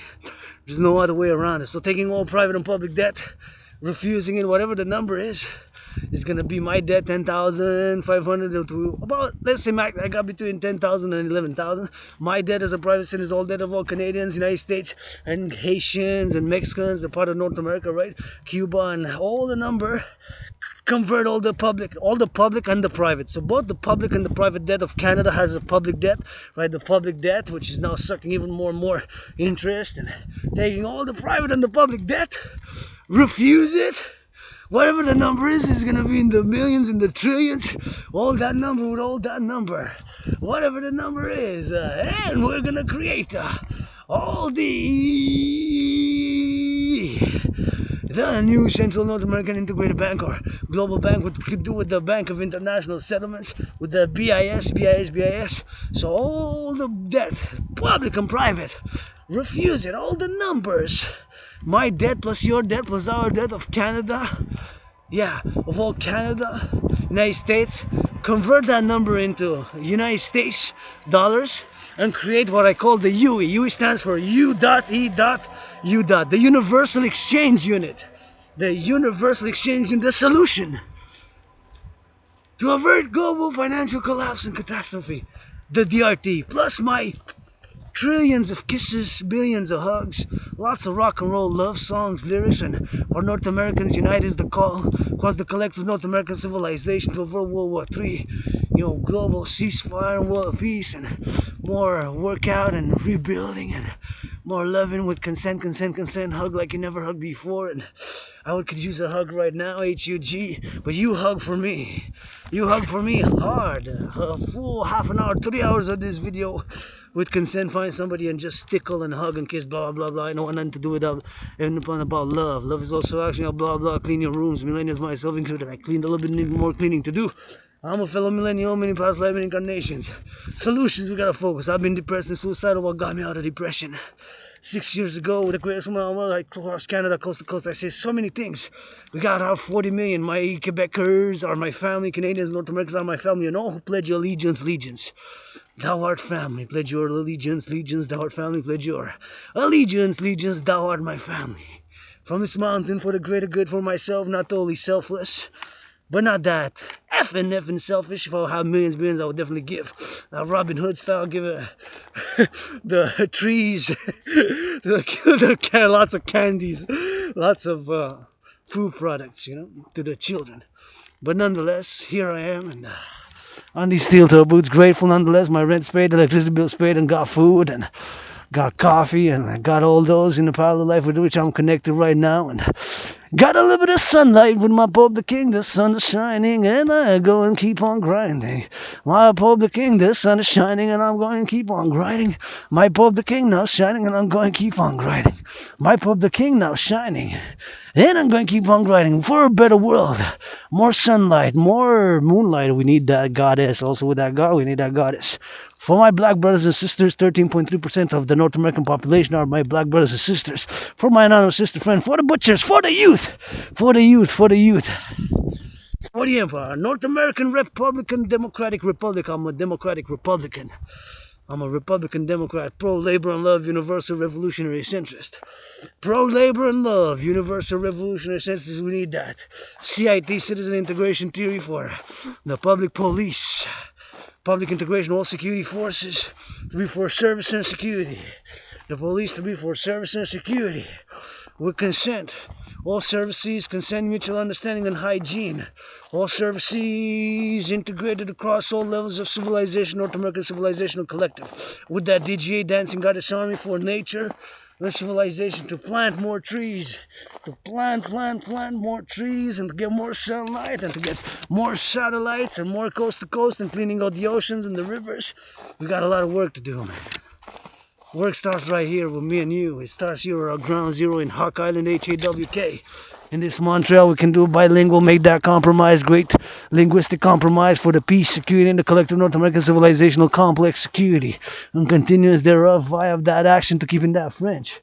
There's no other way around it. So taking all private and public debt, refusing it, whatever the number is gonna be my debt, 10,500 to about, let's say I got between 10,000 and 11,000. My debt as a private citizen is all debt of all Canadians, United States, and Haitians and Mexicans. They're part of North America, right? Cuba, and all the number. Convert all the public and the private. So both the public and the private debt of Canada has a public debt, right? The public debt, which is now sucking even more and more interest, and taking all the private and the public debt, refuse it. Whatever the number is going to be in the millions, in the trillions, all that number with all that number. Whatever the number is. And we're going to create all the new Central North American Integrated Bank, or Global Bank, what we could do with the Bank of International Settlements, with the BIS. So all the debt, public and private, refuse it, all the numbers. My debt plus your debt plus our debt of Canada, of all Canada, United States, convert that number into United States dollars and create what I call the UE. UE stands for U.E.U. The Universal Exchange Unit. The Universal Exchange Unit, the solution to avert global financial collapse and catastrophe. The DRT, plus my trillions of kisses, billions of hugs, lots of rock and roll love songs, lyrics, and for North Americans unite is the call across the collective North American civilization to avert World War III. Global ceasefire and world peace, and more workout and rebuilding, and more loving with consent, hug like you never hugged before. And I could use a hug right now, HUG, but you hug for me. You hug for me hard. A full half an hour, 3 hours of this video with consent. Find somebody and just tickle and hug and kiss, blah, blah, blah. I don't want nothing to do with that. Even about love. Love is also action, blah, blah. Clean your rooms. Millennials, myself included. I cleaned a little bit more cleaning to do. I'm a fellow millennial, many past life and incarnations. Solutions, we gotta focus. I've been depressed and suicidal. What got me out of depression? 6 years ago, with the greatest woman, I crossed Canada coast to coast. I say so many things. We got out 40 million. My Quebecers are my family. Canadians, North Americans are my family. And all who pledge your allegiance. Thou art family. Pledge your allegiance. Thou art family. Pledge your allegiance. Thou art my family. From this mountain for the greater good for myself, not only selfless, but not that effing selfish. If I have billions, I would definitely give. Now Robin Hood style, give the trees, lots of candies, lots of food products, to the children. But nonetheless, here I am, and on these steel-toe boots, grateful nonetheless. My rent's paid, electricity bill's paid, and got food, and got coffee, and I got all those in the parallel life with which I'm connected right now. And Got a little bit of sunlight with my Pope the King, the sun is shining, and I go and keep on grinding. My Pope the King, the sun is shining, and I'm going to keep on grinding. My Pope the King now shining, and I'm going to keep on grinding. My Pope the King now shining, and I'm going to keep on grinding for a better world. More sunlight, more moonlight. We need that goddess. Also with that God, we need that goddess. For my black brothers and sisters, 13.3% of the North American population are my black brothers and sisters. For my anonymous sister friend, for the butchers, for the youth, for the youth, for the youth. For the empire, North American Republican Democratic Republic. I'm a Democratic Republican. I'm a Republican Democrat, pro-labor and love, universal revolutionary centrist. Pro-labor and love, universal revolutionary centrist, we need that. CIT, citizen integration theory for the public police. Public integration, all security forces to be for service and security. The police to be for service and security. With consent. All services, consent, mutual understanding, and hygiene. All services integrated across all levels of civilization, North American civilization and collective. With that DGA dancing goddess army for nature, the civilization to plant more trees, to plant more trees, and to get more sunlight, and to get more satellites and more coast to coast, and cleaning out the oceans and the rivers. We got a lot of work to do, man. Work starts right here with me and you. It starts here at ground zero in Hawk Island, HAWK. In this Montreal, we can do bilingual, make that compromise, great linguistic compromise for the peace, security, and the collective North American civilizational complex security, and continuance thereof via that action to keeping that French.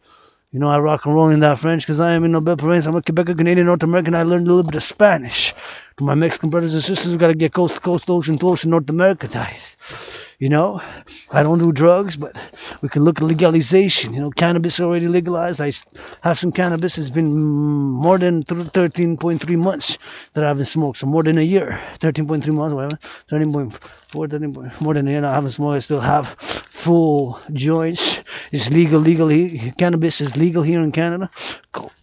You know, I rock and roll in that French because I am in Nobel Province. I'm a Quebecer, Canadian, North American. I learned a little bit of Spanish. To my Mexican brothers and sisters, we got to get coast to coast, ocean to ocean, North Americanized. You know, I don't do drugs, but we can look at legalization. You know, cannabis already legalized. I have some cannabis. It's been more than 13.3 months that I haven't smoked. So more than a year. 13.3 months, whatever. 13.4, more than a year. I haven't smoked. I still have full joints. It's legal here. Cannabis is legal here in Canada.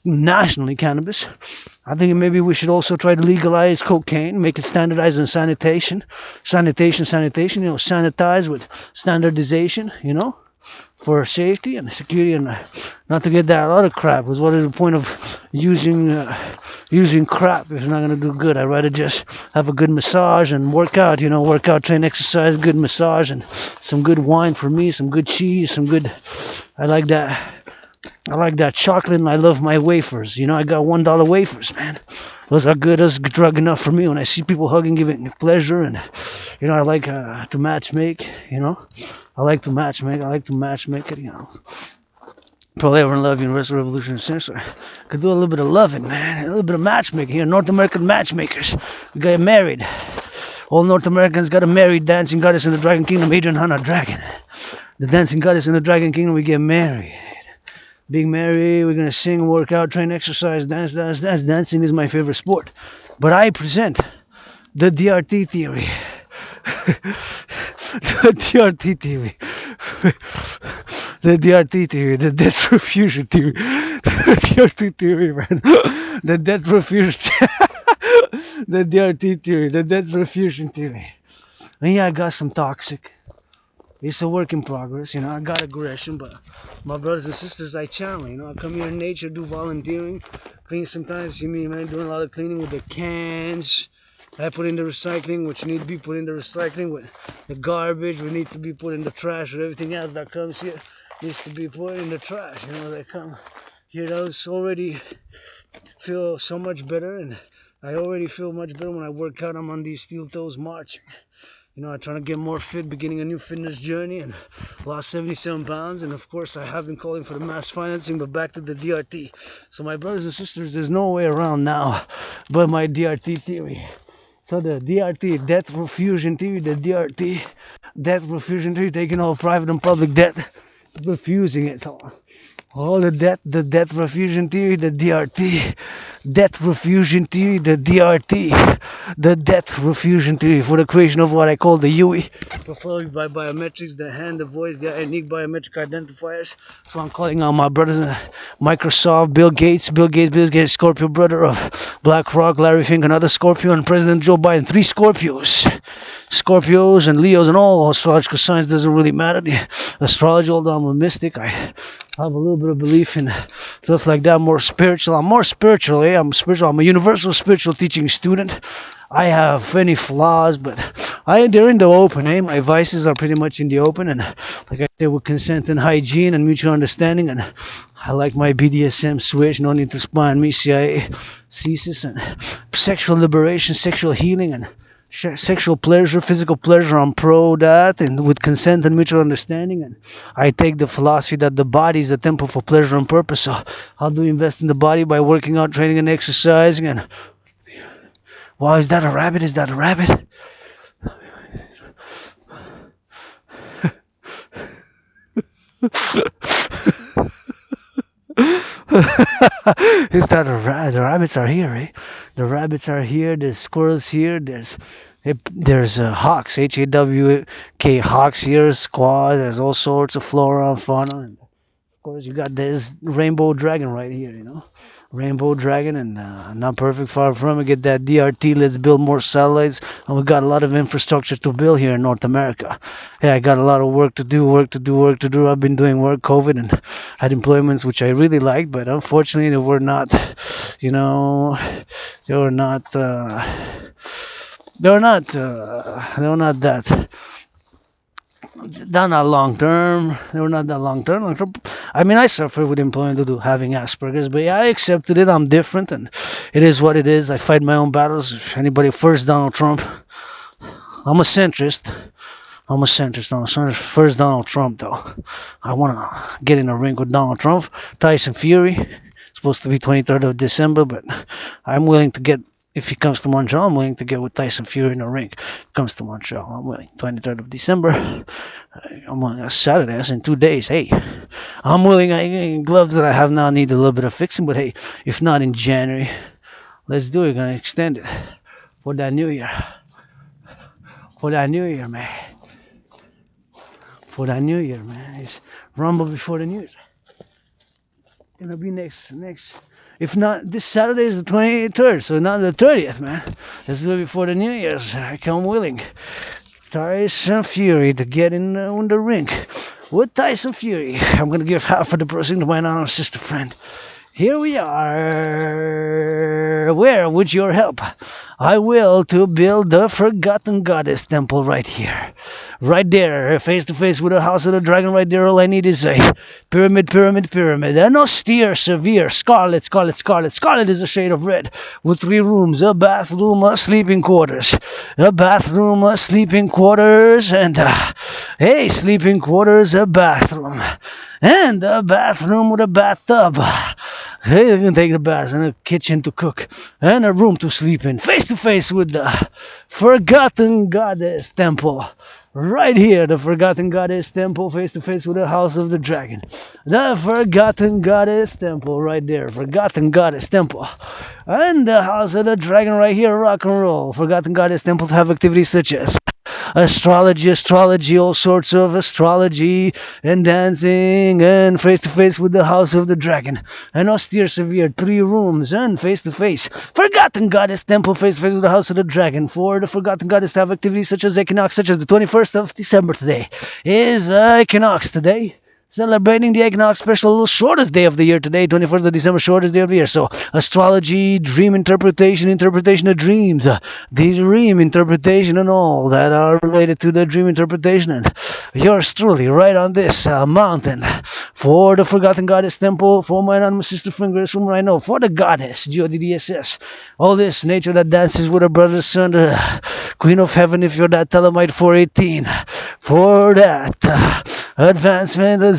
Nationally, cannabis. I think maybe we should also try to legalize cocaine, make it standardized in sanitation. Sanitation, you know, sanitize with standardization, you know, for safety and security, and not to get that other crap. Because what is the point of using crap if it's not going to do good? I'd rather just have a good massage and work out, you know, train, exercise, good massage, and some good wine for me, some good cheese, some good, I like that chocolate, and I love my wafers. You know, I got $1 wafers, man. Those are good. Those are drug enough for me. When I see people hugging, giving pleasure, and you know, I like to match make. You know, I like to match make it. You know, pro-labor and love, universal revolution, censor. Could do a little bit of loving, man. A little bit of matchmaking here. North American matchmakers. We got married. All North Americans got a married dancing goddess in the Dragon Kingdom. Adrian Hanna Dragon. The dancing goddess in the Dragon Kingdom. We get married. Being married, we're going to sing, work out, train, exercise, dance. Dancing is my favorite sport. But I present the DRT theory. The DRT theory. The DRT theory. The death refusion theory. The DRT theory, man. The death refusion. The DRT theory. The death refusion theory. And yeah, I got some toxic. It's a work in progress, you know. I got aggression, but my brothers and sisters, I channel, you know. I come here in nature, do volunteering, clean sometimes. You mean, man, doing a lot of cleaning with the cans. I put in the recycling, which need to be put in the recycling. With the garbage, we need to be put in the trash. With everything else that comes here needs to be put in the trash. You know, they come here. Those already feel so much better, and I already feel much better when I work out. I'm on these steel toes marching. You know, I'm trying to get more fit, beginning a new fitness journey, and lost 77 pounds. And of course, I have been calling for the mass financing, but back to the DRT. So my brothers and sisters, there's no way around now but my DRT theory. So the DRT, debt refusion theory, the DRT, debt refusion theory, taking all private and public debt, refusing it all. All the debt refusion theory, the DRT, debt refusion theory, the DRT, the debt refusion theory for the creation of what I call the UE, performed by biometrics, the hand, the voice, the unique biometric identifiers. So I'm calling on my brothers, Microsoft, Bill Gates, Scorpio brother of BlackRock, Larry Fink, another Scorpio, and President Joe Biden, 3 Scorpios and Leos, and all astrological signs. Doesn't really matter. The astrology, although I'm a mystic, I I have a little bit of belief in stuff like that, more spiritual. I'm more spiritual, eh? I'm spiritual. I'm a universal spiritual teaching student. I have many flaws, but they're in the open, eh? My vices are pretty much in the open, and like I said, with consent and hygiene and mutual understanding, and I like my BDSM switch, no need to spy on me, CIA, CSIS, and sexual liberation, sexual healing, and sexual pleasure, physical pleasure. I'm pro that, and with consent and mutual understanding. And I take the philosophy that the body is a temple for pleasure and purpose. So how do we invest in the body? By working out, training, and exercising. And wow, is that a rabbit? Is that a rabbit? Is that a rabbit? The rabbits are here, eh? The rabbits are here. There's squirrels here. There's hawks, HAWK hawks here, squaw. There's all sorts of flora and fauna. And of course, you got this rainbow dragon right here, you know. Rainbow dragon, and not perfect, far from it. Get that DRT. Let's build more satellites, and we got a lot of infrastructure to build here in North America. Yeah, I got a lot of work to do. I've been doing work, COVID, and had employments which I really liked, but unfortunately they were not, you know, they were not, that. They're not long term. They were not that long term. I mean, I suffer with employment due to having Asperger's, but yeah, I accepted it. I'm different, and it is what it is. I fight my own battles. If anybody first Donald Trump, I'm a centrist. I'm first Donald Trump, though. I want to get in a ring with Donald Trump. Tyson Fury, supposed to be 23rd of December, but I'm willing to get. If he comes to Montreal, I'm willing to get with Tyson Fury in a ring. If he comes to Montreal, I'm willing. 23rd of December. I'm on Saturday. That's in 2 days. Hey, I'm willing. Gloves that I have now need a little bit of fixing, but hey, if not in January, let's do it. Gonna extend it for that New Year. For that New Year, man. For that New Year, man. It's Rumble before the New Year. Gonna be next. If not, this Saturday is the 23rd, so not the 30th, man. Let's do it before the New Year's. I come willing. Tyson Fury to get in the ring with Tyson Fury. I'm gonna give half of the person to my non-sister friend. Here we are. Where, with your help, I will to build the forgotten goddess temple right here. Right there, face to face with the house of the dragon right there. All I need is a pyramid. An austere, severe, scarlet. Scarlet is a shade of red with 3 rooms, a bathroom, a sleeping quarters. And hey, sleeping quarters, a bathroom. And a bathroom with a bathtub. Hey, you can take the bath, and a kitchen to cook, and a room to sleep in. Face to face with the forgotten goddess temple. Right here, the forgotten goddess temple, face to face with the house of the dragon. The forgotten goddess temple, right there. Forgotten goddess temple. And the house of the dragon right here, rock and roll. Forgotten goddess temple to have activities such as astrology, all sorts of astrology and dancing, and face to face with the house of the dragon. An austere, severe 3 rooms, and face to face. Forgotten goddess temple, face to face with the house of the dragon. For the forgotten goddess to have activities such as equinox, such as the 21st of December today is equinox today. Celebrating the equinox special, little shortest day of the year today, 21st of December, shortest day of the year. So, astrology, dream interpretation of dreams, the dream interpretation and all that are related to the dream interpretation. And yours truly, right on this mountain, for the Forgotten Goddess Temple, for my anonymous sister friend, Grace, from right now, for the Goddess, GODDSS. All this nature that dances with her brother, son, the Queen of Heaven, if you're that Telemite 418, for that advancement, and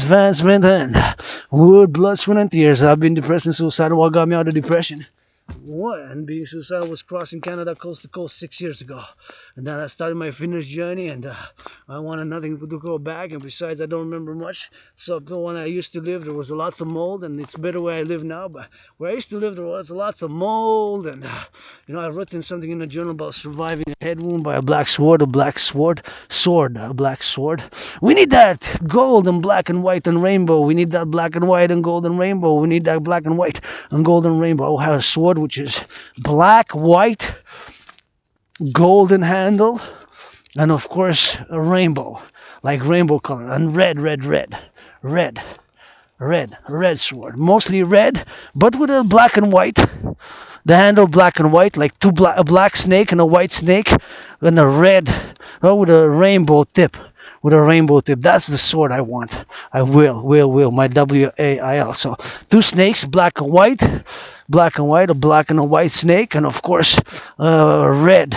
wood, blood, sweat, and tears. I've been depressed and suicidal. What got me out of depression? One, being suicidal, was crossing Canada coast to coast 6 years ago. And then I started my fitness journey, and I wanted nothing to go back. And besides, I don't remember much. So when I used to live, there was lots of mold, and it's better where I live now. But where I used to live, there was lots of mold. And, I've written something in the journal about surviving a head wound by a black sword. We need that gold and black and white and rainbow. We need that black and white and golden rainbow. We need that black and white and golden rainbow. I have a sword which is black, white, golden handle, and of course a rainbow, like rainbow color, and red. red sword, mostly red, but with a black and white. The handle black and white, like a black snake and a white snake, and a red, with a rainbow tip. With a rainbow tip. That's the sword I want. I will. My WAIL. So two snakes, black and white, a black and a white snake, and of course, red,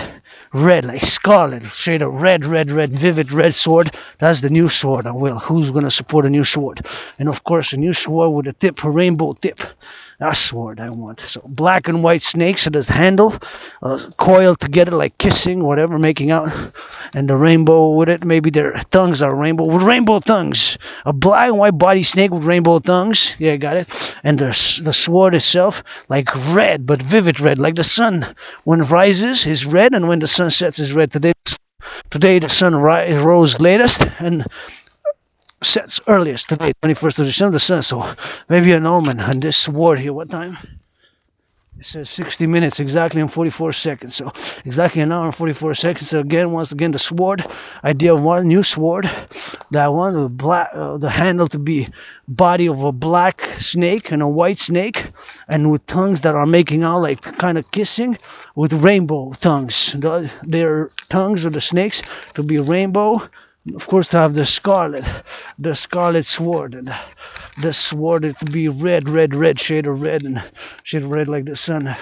like scarlet, shade of red, vivid red sword. That's the new sword I will. Who's gonna support a new sword? And of course, a new sword with a tip, a rainbow tip. That sword I want. So black and white snakes, so this handle coiled together like kissing, whatever, making out, and the rainbow with it. Maybe their tongues are rainbow with rainbow tongues. A black and white body snake with rainbow tongues. Yeah, got it. And the sword itself like red, but vivid red, like the sun when it rises is red, and when the sun sets is red. Today the sun rose latest and sets earliest today, 21st of December, the sun. So maybe a Norman on this sword here. What time? It says 60 minutes exactly and 44 seconds. So exactly an hour and 44 seconds. So again, once again, the sword idea of one new sword. That one, the handle to be body of a black snake and a white snake, and with tongues that are making out like kind of kissing, with rainbow tongues. Their tongues of the snakes to be rainbow. Of course, to have the scarlet sword, and the sword is to be red, shade of red, and shade of red like the sun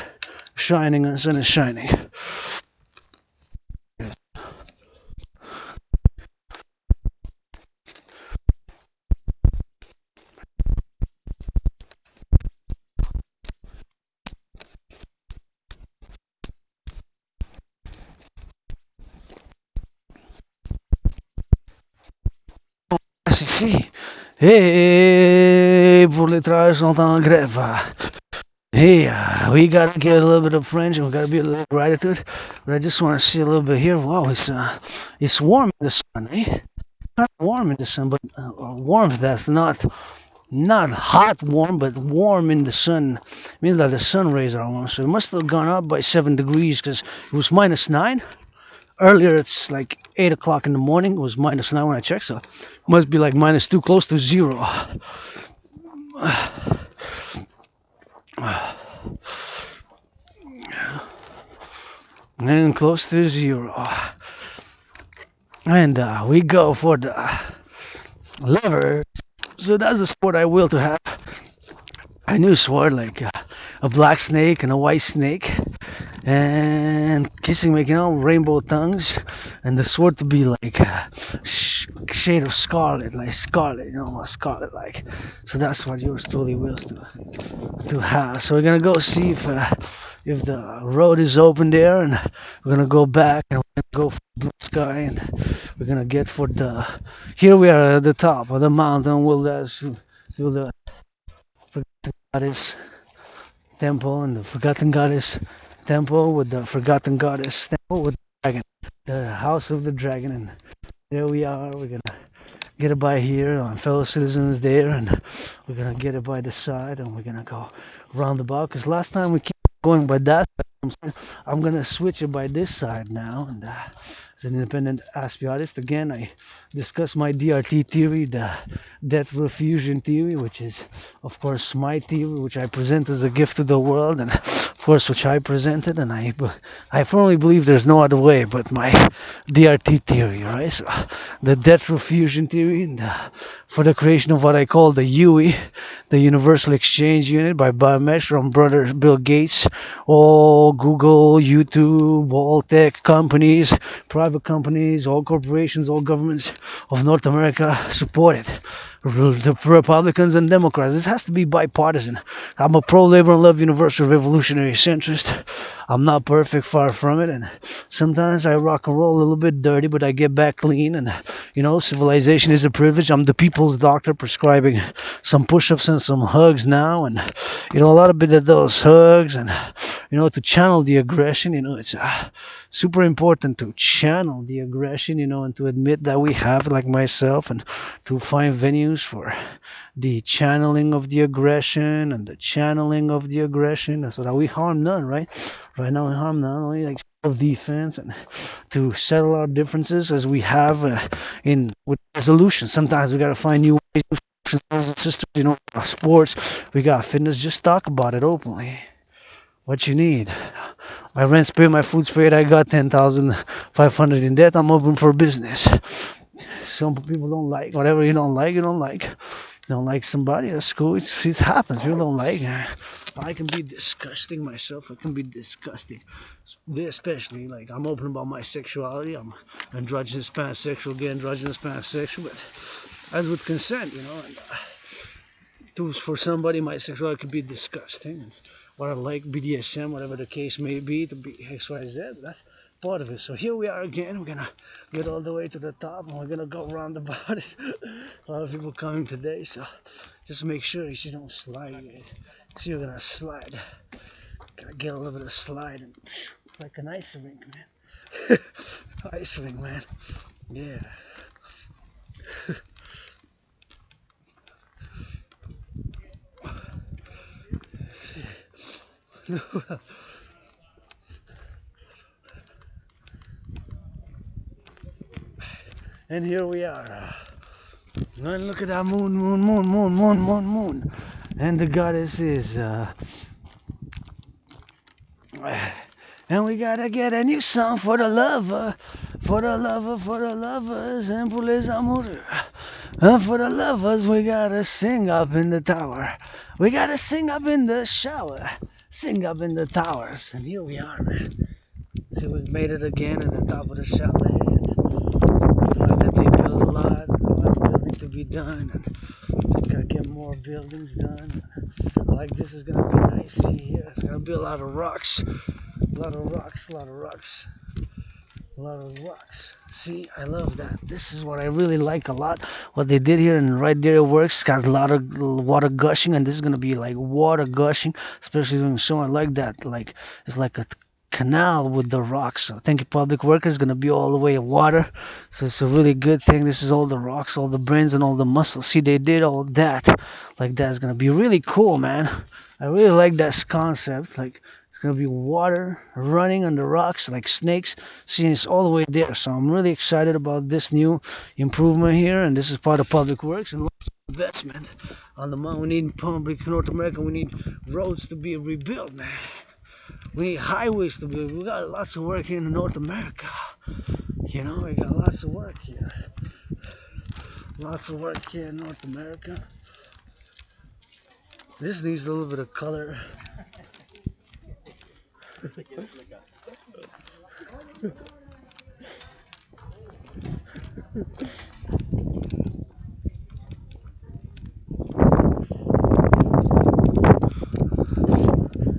shining, and the sun is shining. Ici. Hey, pour les travailleurs sont en grève. Hey, we gotta get a little bit of French, and we gotta be a little gratitude. But I just want to see a little bit here. Wow, it's warm in the sun, eh? Kind of warm in the sun, but warm that's not hot warm, but warm in the sun. It means that the sun rays are warm. So it must have gone up by 7 degrees because it was -9. Earlier, it's like 8 o'clock in the morning. It was -9 when I checked, so it must be like -2, close to zero. And close to zero. And we go for the lever. So that's the sport I will to have. A new sword, like a black snake and a white snake, and kissing, making out rainbow tongues, and the sword to be like shade of scarlet, like scarlet, scarlet like. So that's what yours truly wills to have. So we're gonna go see if the road is open there, and we're gonna go back and we're gonna go for blue sky, and we're gonna get for the. Here we are at the top of the mountain. We'll do the goddess temple, and the forgotten goddess temple with the forgotten goddess temple with the dragon, the house of the dragon. And there we are. We're gonna get it by here, on fellow citizens there, and we're gonna get it by the side, and we're gonna go roundabout, because last time we keep going by that side. I'm gonna switch it by this side now, and as an independent aspiarist, again I discuss my DRT theory, the death refusion theory, which is of course my theory, which I present as a gift to the world, and of course which I presented, and I firmly believe there's no other way but my DRT theory, right? So the death refusion theory, and for the creation of what I call the UE, the Universal Exchange Unit by biomesh from brother Bill Gates. All Google, YouTube, all tech companies, private companies, all corporations, all governments of North America support it. The Republicans and Democrats. This has to be bipartisan. I'm a pro-labor and love universal revolutionary centrist. I'm not perfect, far from it, and sometimes I rock and roll a little bit dirty, but I get back clean. And civilization is a privilege. I'm the people's doctor, prescribing some push-ups and some hugs now, and a lot of bit of those hugs, and to channel the aggression. It's super important to channel the aggression, and to admit that we have, like myself, and to find venues for the channeling of the aggression and the channeling of the aggression, so that we harm none, right? Right now we harm none, only like self-defense, and to settle our differences as we have with resolution. Sometimes we gotta find new ways brothers and sisters, you know, sports, we got fitness. Just talk about it openly. What you need. My rent's paid, my food's paid. I got 10,500 in debt. I'm open for business. Some people don't like whatever you don't like. You don't like. You don't like somebody. That's cool. It happens. People don't like. I can be disgusting myself. I can be disgusting, especially like I'm open about my sexuality. I'm androgynous, pansexual, gay, androgynous, pansexual, but as with consent, you know. And, for somebody, my sexuality could be disgusting. And what I like, BDSM, whatever the case may be, to be XYZ, that's part of it. So here we are again. We're gonna get all the way to the top, and we're gonna go round about it. A lot of people coming today, so just make sure you don't slide. So you're gonna slide. Gotta get a little bit of slide, and like an ice rink, man. Ice rink, man. Yeah. And here we are. And look at that moon. And the goddess is. And we gotta get a new song for the lover. For the lovers. And pour les amoureux. And for the lovers, we gotta sing up in the tower. We gotta sing up in the shower. Sing up in the towers. And here we are, man. See, we've made it again at the top of the chalet. Like that they build a lot of building to be done, and we gotta get more buildings done. Like this is gonna be nice. See here, it's gonna be a lot of rocks. See, I love that. This is what I really like a lot. What they did here, and right there it works. It's got a lot of water gushing, and this is gonna be like water gushing, especially during the summer. I like that. Like it's like a canal with the rocks. So thank you, public workers. Gonna be all the way in water, so it's a really good thing. This is all the rocks, all the brains, and all the muscles. See, they did all that. Like that's gonna be really cool, man. I really like that concept. Like it's gonna be water running on the rocks like snakes. See, it's all the way there. So I'm really excited about this new improvement here, and this is part of public works and lots of investment on the money. We need public North America. We need roads to be rebuilt, man. We need highways to build. We got lots of work here in North America. You know, we got lots of work here. Lots of work here in North America. This needs a little bit of color.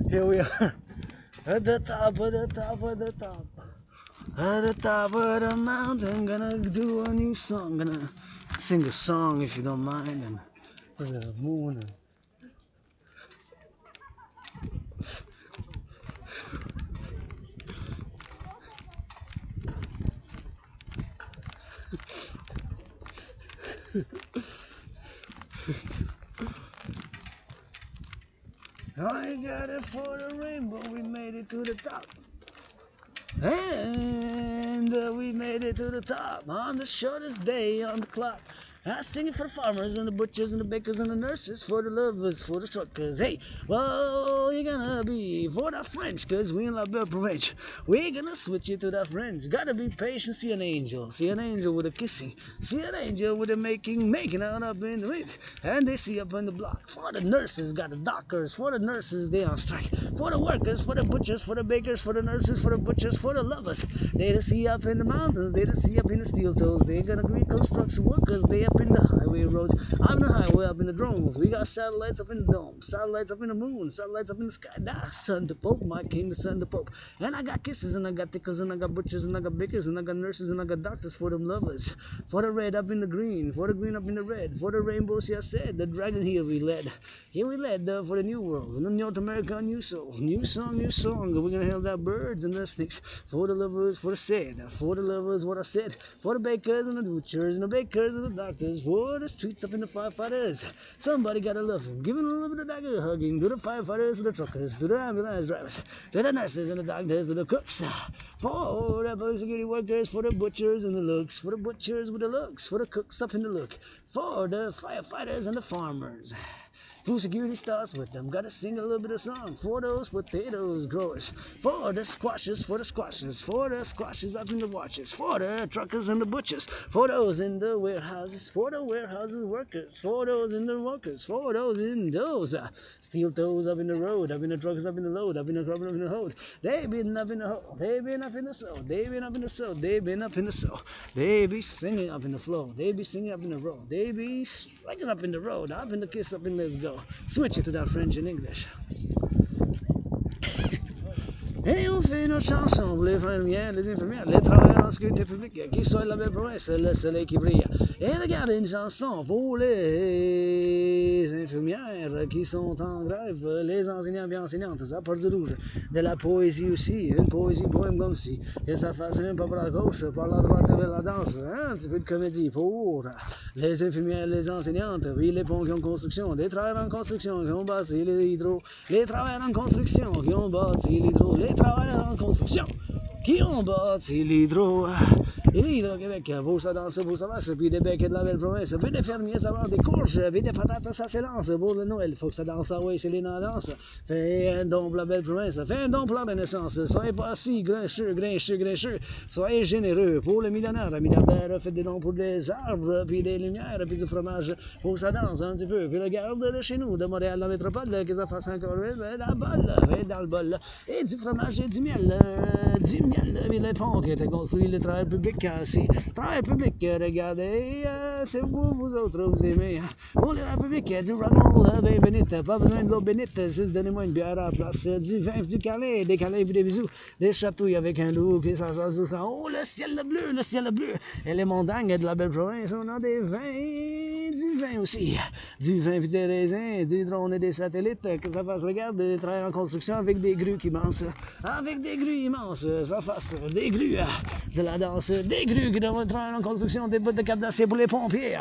Here we are. At the top of the top of the top. At the top of the mountain, gonna do a new song. Gonna sing a song if you don't mind. And for the moon. I got it for the rainbow, we made it to the top. And we made it to the top on the shortest day on the clock. I sing it for the farmers and the butchers and the bakers and the nurses, for the lovers, for the truckers. Hey, well, you're gonna be for the French, cause we in La Belle Province. We're gonna switch it to the French. Gotta be patient, see an angel with a kissing. See an angel with a making out up in the mid. And they see up on the block. For the nurses, got the doctors. For the nurses, they on strike. For the workers, for the butchers, for the bakers, for the nurses, for the butchers, for the lovers. They to see up in the mountains, they to see up in the steel toes. They gonna be construction workers, they up in the highway roads. I'm the highway up in the drones. We got satellites up in the dome, satellites up in the moon, satellites up in the sky. Son the Pope, my king, the son the Pope. And I got kisses, and I got tickles, and I got butchers, and I got bakers, and I got nurses, and I got doctors for them lovers. For the red up in the green, for the green up in the red, for the rainbow, see I said, the dragon here we led. Here we led for the new world, and the North America, new soul, new song, we're gonna hail that birds and the snakes. For the lovers, for the said, for the lovers, what I said, for the bakers and the butchers and the bakers and the doctors, for the streets up in the firefighters. Somebody gotta love him. Give him a little bit of dagger hugging. To the firefighters, to the truckers, to the ambulance drivers, to the nurses and the doctors, to the cooks. For the public security workers, for the butchers and the looks, for the butchers with the looks, for the cooks up in the look, for the firefighters and the farmers. Food security starts with them. Gotta sing a little bit of song for those potatoes growers, for the squashes, for the squashes, for the squashes up in the watches, for the truckers and the butchers, for those in the warehouses, for the warehouses workers, for those in the workers, for those in those steel toes up in the road, up in the truckers up in the load, up in the club up in the hold. They been up in the hole, they been up in the soul, they been up in the soul, they been up in the soul. They be singing up in the flow, they be singing up in the road, they be striking up in the road, up in the kiss, up in let's go. Switch it to that French and English. Et on fait nos chansons, les infirmières, les infirmières, les travailleurs en sécurité publique, qui soient la belle promesse, le soleil qui brille. Et regardez une chanson pour les infirmières qui sont en grève, les enseignants et enseignantes, ça porte du rouge. De la poésie aussi, une poésie poème comme si, que ça fasse un peu par la gauche, par la droite vers la danse, un petit peu de comédie pour les infirmières, les enseignantes, oui, les ponts qui ont construction, des travailleurs en construction qui ont bâti les hydros, les travailleurs en construction qui ont bâti l'hydro, les travailleurs en construction qui ont bâti l'hydro. Et l'Hydro-Québec, pour ça danse, pour ça vache, puis des becs et de la belle province, puis des fermiers, ça va des courges, puis des patates, ça s'élance pour le Noël. Faut que ça danse, ah ouais, c'est les danse. Fais un don pour la belle province, fais un don pour la Renaissance. Soyez pas si grincheux, soyez généreux pour le millionnaire, faites des dons pour des arbres, puis des lumières, puis du fromage. Faut que ça danse un petit peu, puis regarde de chez nous, de Montréal, la métropole, que ça fasse encore dans le bol, et du fromage et du miel, puis les ponts qui étaient construits, le travail public. Si travail public, regardez, c'est vous autres, vous aimez. Pour les républiques, du rock'n'roll, ben bénite, pas besoin de l'eau bénite, juste donnez-moi une bière à la place, du vin, du câlin, des câlins puis des bisous, des chatouilles avec un loup, qui ça douce. Oh, le ciel bleu, et les montagnes de la belle province, on a des vins, du vin aussi, du vin puis des raisins, des drones et des satellites, que ça fasse, regarde, travailler en construction avec des grues immenses, ça fasse des grues, de la danse, des grues qui devraient travailler en construction, des bottes de cap d'acier pour les pompiers,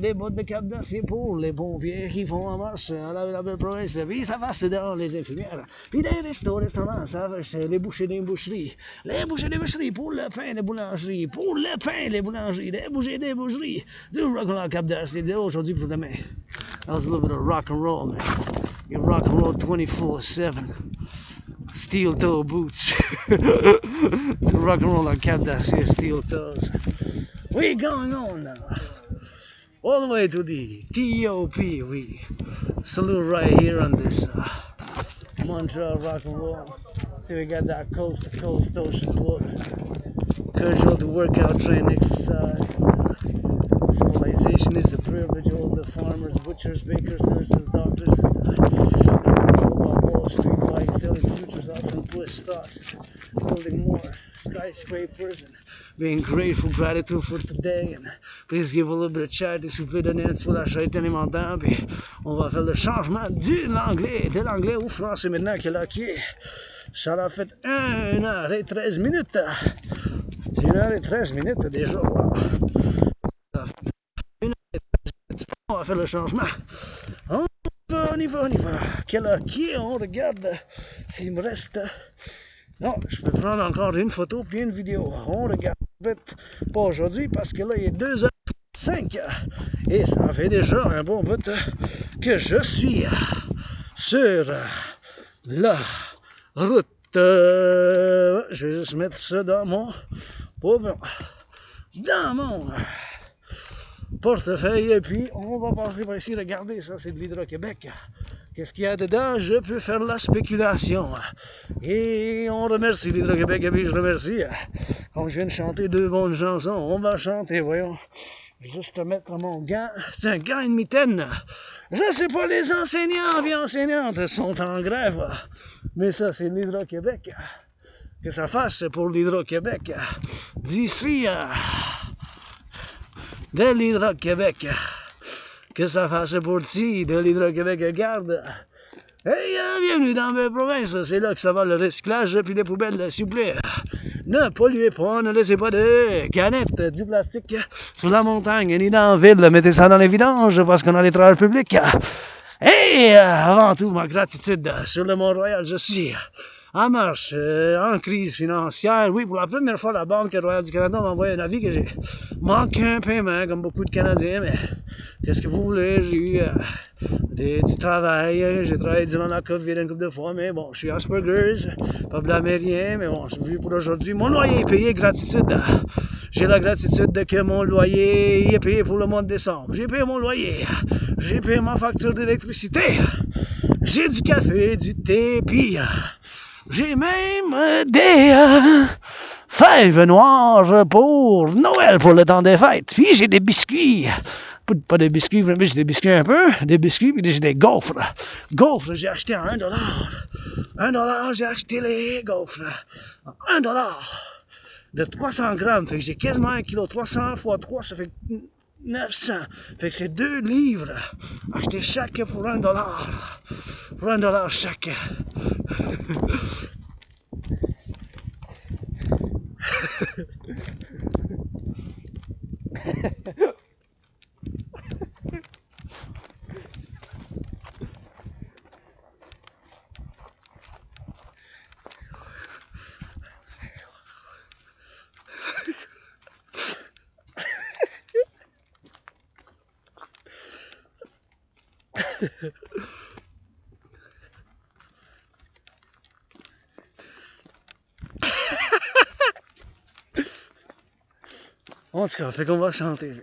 des bottes de cap d'acier pour les pompiers qui font en marche à la belle province, puis ça passe dans les infirmières, puis des restaurants, ça va chez les bouchers des boucheries, pour le pain, les boulangeries, les bouchers des boucheries, du rock'n'roll cap d'acier d'aujourd'hui pour demain. That was a little bit of rock and roll, man. You rock and roll 24/7. Steel toe boots. It's a rock and roll like cat that says steel toes. We're going on now. All the way to the TOP. We salute right here on this Montreal rock and roll. So we got that coast to coast ocean look. Encourage you all to work out, train, exercise. Civilization is a privilege. All the farmers, butchers, bakers, nurses, doctors, Wall Street buying, selling futures, often push stocks, building more skyscrapers, and being grateful, gratitude for today. And please give a little bit of charity si vous pouvez donner un petit peu de la charite alimentaire. Puis on va faire le changement de l'anglais au français maintenant que là qui est. Ça a fait 1h13 minutes. C'est 1h13 minutes déjà. Wow. Ça fait 1h13 minutes. On va faire le changement. On y va. Quelle heure qui est? On regarde s'il me reste. Non, je peux prendre encore une photo puis une vidéo. On regarde. Pas aujourd'hui parce que là il est 2h35 et ça fait déjà un bon bout que je suis sur la route. Je vais juste mettre ça dans mon portefeuille et puis on va passer par ici. Regardez, ça c'est de l'Hydro-Québec. Qu'est-ce qu'il y a dedans? Je peux faire la spéculation. Et on remercie l'Hydro-Québec et puis je remercie. Comme je viens de chanter 2 bonnes chansons, on va chanter, voyons. Juste mettre mon gant. C'est un gant et une mitaine. Je sais pas, les enseignants et enseignantes sont en grève. Mais ça, c'est l'Hydro-Québec. Que ça fasse pour l'Hydro-Québec. D'ici de l'Hydro-Québec. Que ça fasse partie de l'Hydro-Québec. Regarde. Hey, bienvenue dans ma province. C'est là que ça va le recyclage puis les poubelles, s'il vous plaît. Ne polluez pas, ne laissez pas de canettes, du plastique sur la montagne, ni dans la ville. Mettez ça dans les vidanges parce qu'on a les travailleurs publics. Et avant tout, ma gratitude sur le Mont-Royal, je suis en marche, en crise financière. Oui, pour la première fois, la Banque Royale du Canada m'a envoyé un avis que j'ai manqué un paiement, comme beaucoup de Canadiens, mais qu'est-ce que vous voulez, j'ai eu du travail, j'ai travaillé durant la COVID une couple de fois, mais bon, je suis Asperger's, pas blâmer rien, mais bon, c'est vu pour aujourd'hui. Mon loyer est payé, gratitude. J'ai la gratitude de que mon loyer est payé pour le mois de décembre. J'ai payé mon loyer, j'ai payé ma facture d'électricité, j'ai du café, du thé, puis j'ai même des fèves noires pour Noël, pour le temps des fêtes. Puis j'ai des biscuits. Pas des biscuits, mais j'ai des biscuits un peu. Des biscuits, puis j'ai des gaufres. Gaufres, j'ai acheté à $1. $1, j'ai acheté les gaufres. $1 de 300 grammes. Fait que j'ai quasiment 1 kg. 300 x 3, ça fait 900. Fait que c'est 2 livres. Acheté chaque pour $1. Pour $1 chaque. En tout cas, fait qu'on va chanter.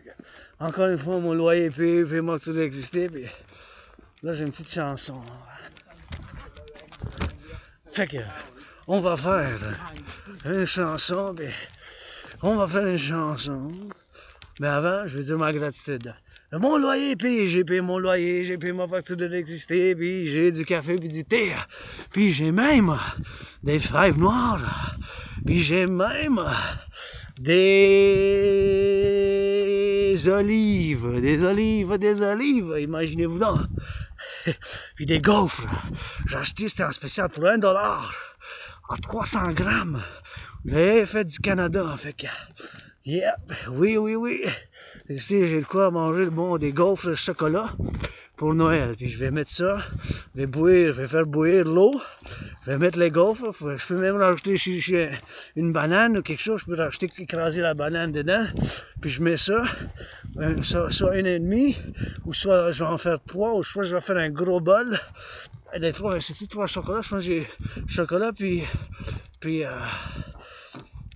Encore une fois, mon loyer est payé, puis moi, tout existé, puis là, j'ai une petite chanson. Fait que, on va faire une chanson, puis on va faire une chanson. Mais avant, je vais dire ma gratitude. Mon loyer est payé, j'ai payé mon loyer, j'ai payé ma facture d'électricité, puis j'ai du café puis du thé, puis j'ai même des fèves noires, puis j'ai même des olives, imaginez-vous donc. Puis des gaufres. J'ai acheté, c'était en spécial pour $1 à 300 grammes. J'ai fait du Canada, fait que, yep, oui. Ici, j'ai de quoi manger des gaufres de chocolat pour Noël. Puis je vais mettre ça, je vais faire bouillir l'eau, je vais mettre les gaufres. Je peux même rajouter une banane ou quelque chose, je peux rajouter, écraser la banane dedans. Puis je mets ça, soit une et demie, ou soit je vais en faire 3, ou soit je vais faire un gros bol. Les 3, c'est-tu 3 chocolats? Je pense que j'ai chocolat puis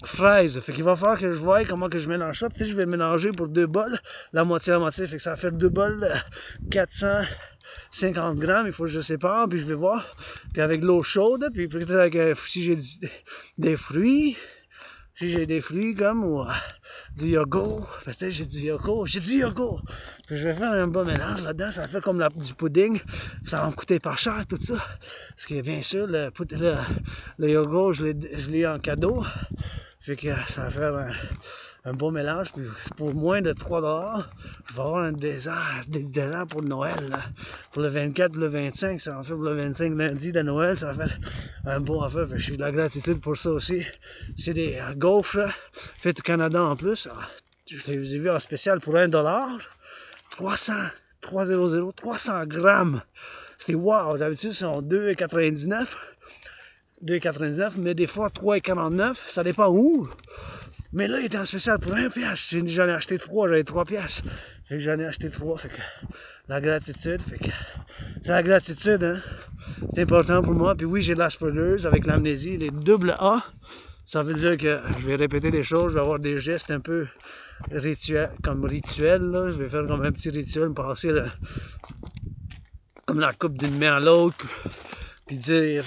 fraise. Fait qu'il va falloir que je voie comment que je mélange ça. Peut-être que je vais mélanger pour 2 bols, la moitié. Fait que ça va faire 2 bols de 450 grammes. Il faut que je sépare, puis je vais voir. Puis avec de l'eau chaude, puis peut-être avec, si j'ai des fruits. Si j'ai des fruits comme ou du yogourt, peut-être j'ai du yogourt. Puis je vais faire un bon mélange là-dedans, ça fait comme du pudding. Ça va me coûter pas cher tout ça. Parce que bien sûr, le yogourt, je l'ai en cadeau. Fait que ça va faire un bon mélange. Puis pour moins de 3 $, je vais avoir des desserts pour Noël. Là. Pour le 24, le 25, ça va faire pour le 25 lundi de Noël. Ça va faire un bon affaire. Puis j'ai de la gratitude pour ça aussi. C'est des gaufres faites au Canada en plus. Alors, je les ai vus en spécial pour $1. 300 grammes. C'est wow. D'habitude, c'est en 2,99. 2,99, mais des fois 3,49, ça dépend où. Mais là, il était en spécial pour 1$. J'en ai acheté 3, j'avais 3$. Fait que j'en ai acheté 3, fait que la gratitude, fait que c'est la gratitude, hein. C'est important pour moi. Puis oui, j'ai de l'Asperger's avec l'amnésie, les double A. Ça veut dire que je vais répéter les choses, je vais avoir des gestes un peu rituels, là. Je vais faire comme un petit rituel, passer comme la coupe d'une main à l'autre, puis dire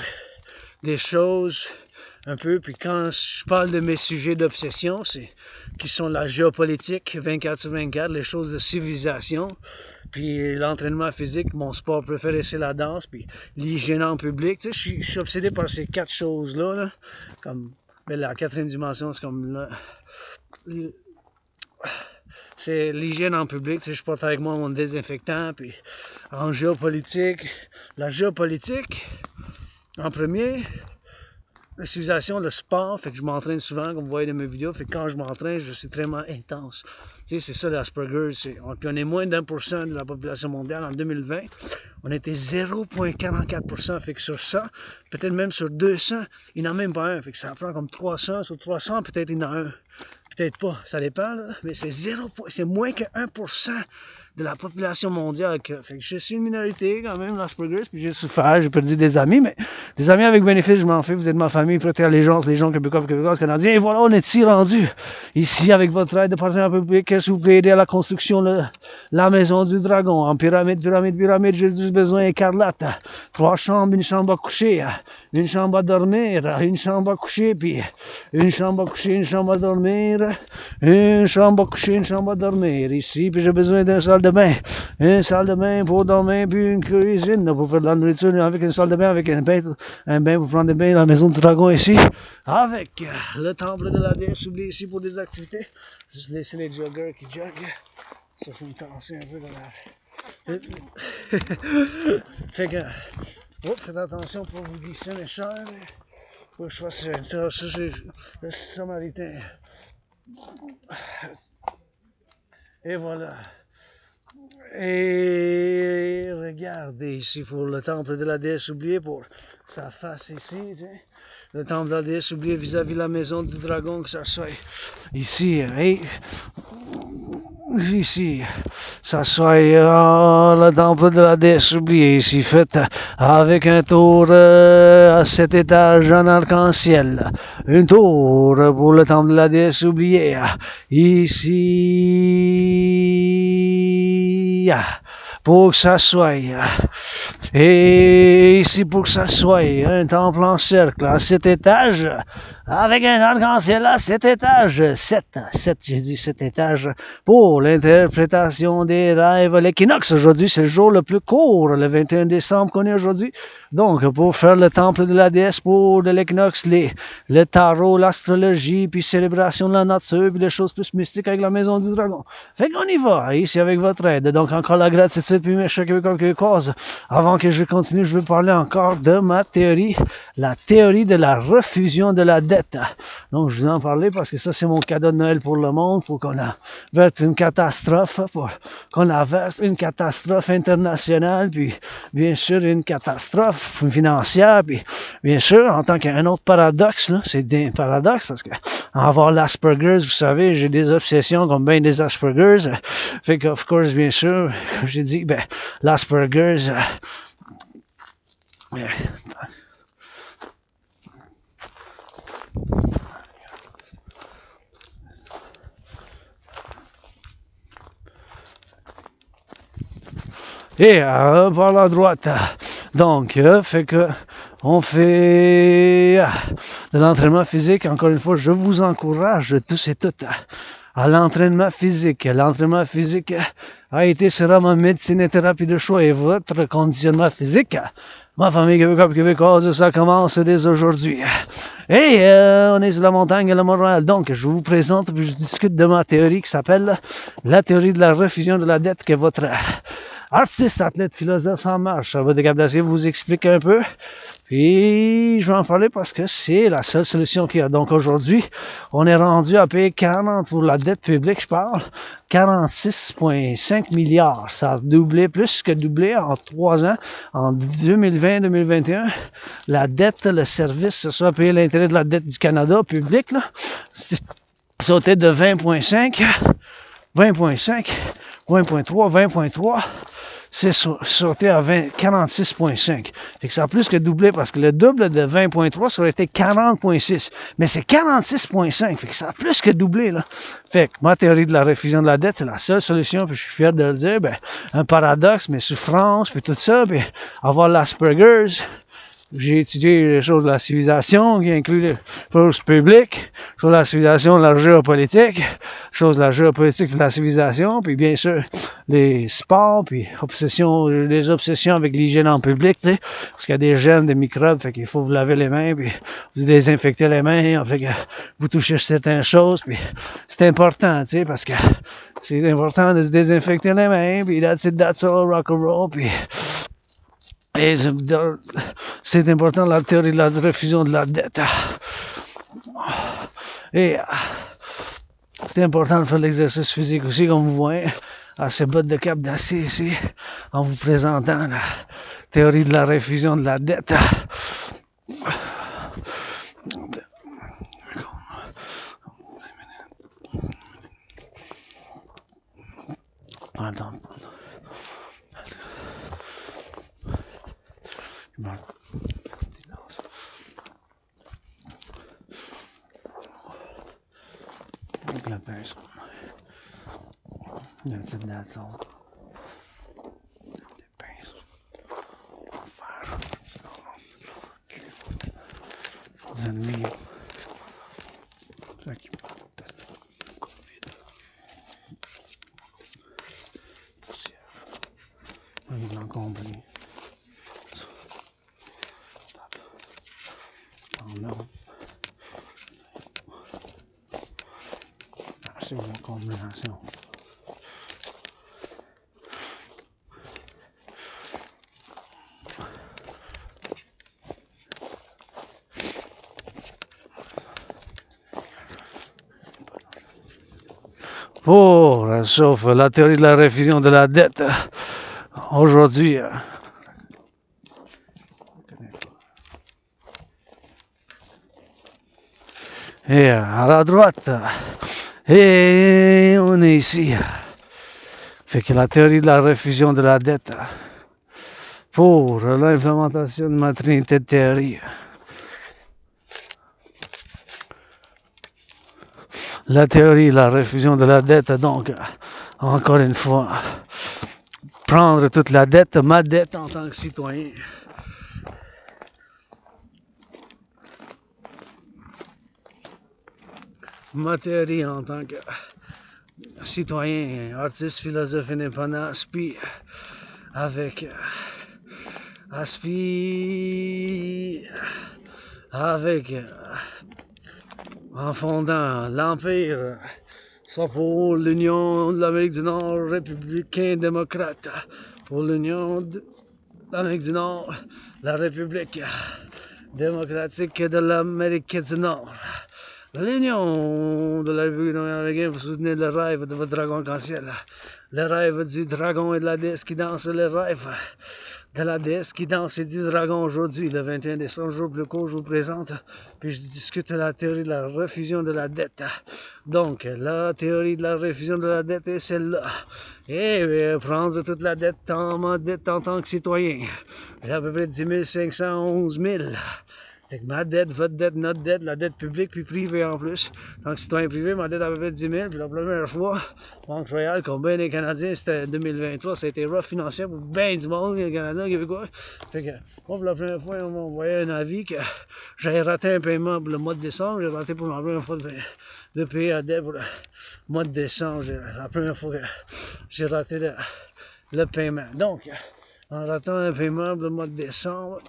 des choses un peu, puis quand je parle de mes sujets d'obsession, qui sont la géopolitique 24/24, les choses de civilisation, puis l'entraînement physique, mon sport préféré c'est la danse, puis l'hygiène en public, tu sais, je suis obsédé par ces 4 choses-là, là, comme la 4e dimension, c'est comme c'est l'hygiène en public, tu sais, je porte avec moi mon désinfectant, puis en géopolitique, la géopolitique, en premier, la civilisation, le sport, fait que je m'entraîne souvent, comme vous voyez dans mes vidéos, fait que quand je m'entraîne, je suis très intense. Tu sais, c'est ça l'Asperger, puis on est moins d'1% de la population mondiale en 2020. On était 0,44%, fait que sur ça, peut-être même sur 200, il n'y en a même pas un, fait que ça prend comme 300, sur 300, peut-être il y en a un. Peut-être pas, ça dépend, là, mais c'est moins que 1% de la population mondiale. Fait que je suis une minorité quand même, l'Asperger, puis j'ai souffert, j'ai perdu des amis, mais des amis avec bénéfice, je m'en fais, vous êtes ma famille, prêtez allégeance, les gens québécois, canadiens, et voilà, on est ici rendu, ici avec votre aide de partenaire public, qu'est-ce que vous pouvez aider à la construction de la maison du dragon, en pyramide, j'ai juste besoin écarlate, 3 chambres, une chambre à coucher, une chambre à dormir, une chambre à coucher, puis une chambre à coucher, une chambre à dormir, une chambre à coucher, une chambre à dormir, ici, puis j'ai besoin d'un salle de bain, une salle de bain pour dormir, puis une cuisine pour faire de la nourriture, avec une salle de bain, avec un bain pour prendre des bains dans la maison du dragon ici, avec le temple de la déesse oublié ici pour des activités. Juste laisser les joggers qui joguent. Ça fait me tasser un peu dans la... Fait que, faites attention pour vous glisser mes chers. Faut que je fasse le Samaritain. Et voilà. Et regardez ici pour le temple de la déesse oubliée, pour sa face ici, tu sais. Le temple de la déesse oubliée vis-à-vis la maison du dragon, que ça soit ici, et ici, ça soit le temple de la déesse oubliée ici, fait avec un tour à 7 étages en arc-en-ciel. Une tour pour le temple de la déesse oubliée. Ici, pour que ça soit. Et ici, pour que ça soit un temple en cercle à 7 étages, avec un arc-en-ciel à 7 étages. 7, j'ai dit 7 étages, pour l'interprétation des rêves. L'équinoxe, aujourd'hui, c'est le jour le plus court, le 21 décembre qu'on est aujourd'hui. Donc, pour faire le temple de la déesse, pour de l'équinoxe, le tarot, l'astrologie, puis célébration de la nature, puis des choses plus mystiques avec la maison du dragon. Fait qu'on y va, ici, avec votre aide. Donc, encore la gratitude, puis mes chers québécois. Avant que je continue, je veux parler encore de ma théorie, la théorie de la refusion de la dette. Donc, je vais en parler parce que ça, c'est mon cadeau de Noël pour le monde, pour qu'on averse une catastrophe, pour qu'on averse une catastrophe internationale, puis bien sûr une catastrophe financière, puis bien sûr, en tant qu'un autre paradoxe, là, c'est des paradoxes parce que avoir l'Asperger, vous savez, j'ai des obsessions comme bien des Aspergers, fait que, of course, bien sûr, j'ai dit, ben, l'Asperger, et par la droite. Donc, fait que on fait de l'entraînement physique. Encore une fois, je vous encourage tous et toutes à l'entraînement physique. L'entraînement physique a été, sera ma médecine et thérapie de choix et votre conditionnement physique. Ma famille québécoise, ça commence dès aujourd'hui. Et on est sur la montagne à la Montréal. Donc, je vous présente, puis je discute de ma théorie qui s'appelle la théorie de la refusion de la dette, que votre artiste, athlète, philosophe en marche, ça va décaper, vous explique un peu. Puis, je vais en parler parce que c'est la seule solution qu'il y a. Donc, aujourd'hui, on est rendu à payer 40 pour la dette publique, je parle, 46,5 milliards. Ça a doublé, plus que doublé en 3 ans. En 2020-2021, la dette, le service, ce soit payer l'intérêt de la dette du Canada public, là, c'est sauté de 20,5, 20,3, 20,3. C'est sauté à 46,5. Fait que ça a plus que doublé parce que le double de 20,3, ça aurait été 40,6. Mais c'est 46,5. Fait que ça a plus que doublé, là. Fait que ma théorie de la refusion de la dette, c'est la seule solution, puis je suis fier de le dire. Ben, un paradoxe, mais souffrance, puis tout ça, puis avoir l'Asperger's. J'ai étudié les choses de la civilisation, qui inclut les choses publiques, choses de la civilisation, de la géopolitique, choses de la géopolitique de la civilisation, puis bien sûr, les sports, puis les obsessions avec l'hygiène en public, tu sais, parce qu'il y a des germes, des microbes, fait qu'il faut vous laver les mains, puis vous désinfecter les mains, fait que vous touchez certaines choses, puis c'est important, tu sais, parce que c'est important de se désinfecter les mains, puis that's it, that's all, rock and roll, puis Et c'est important la théorie de la réfusion de la dette. Et c'est important de faire l'exercice physique aussi, comme vous voyez, à ces bottes de cap d'acier ici, en vous présentant la théorie de la réfusion de la dette. Attends. Avec la pince. That's all. Des pinces. En fer. Des ennemis. Ça qui teste. Covid. Poussière. Un encombré. En or. C'est une combinaison. Pour sauf la théorie de la réfusion de la dette, aujourd'hui, et à la droite, et on est ici. Fait que la théorie de la réfusion de la dette pour l'implémentation de ma trinité de théorie. La théorie de la réfusion de la dette, donc, encore une fois, prendre toute la dette, ma dette en tant que citoyen. Ma théorie en tant que citoyen, artiste, philosophe indépendant, avec en fondant l'Empire, soit pour l'Union de l'Amérique du Nord, républicain démocrate, pour l'Union de l'Amérique du Nord, la République démocratique de l'Amérique du Nord. L'Union de la République américaine pour soutenir le rêve de votre dragon arc-en-ciel. Le rêve du dragon et de la déesse qui danse, le rêve de la déesse qui danse et du dragon aujourd'hui, le 21 décembre, jour plus court, je vous présente, puis je discute la théorie de la refusion de la dette. Donc, la théorie de la refusion de la dette est celle-là. Et prendre toute la dette en tant que citoyen. J'ai à peu près 10 511 000. Fait que ma dette, votre dette, notre dette, la dette publique puis privée en plus. En tant que citoyen privé, ma dette à peu près 10 000. Puis la première fois, Banque Royale, comme bien les Canadiens, c'était 2023, ça a été rough financier pour bien du monde, les Canadiens, Québécois. Fait que moi, pour la première fois, on m'a envoyé un avis que j'avais raté un paiement pour le mois de décembre. J'ai raté pour la première fois de payer la dette pour le mois de décembre. La première fois que j'ai raté le paiement. Donc, en ratant un paiement pour le mois de décembre,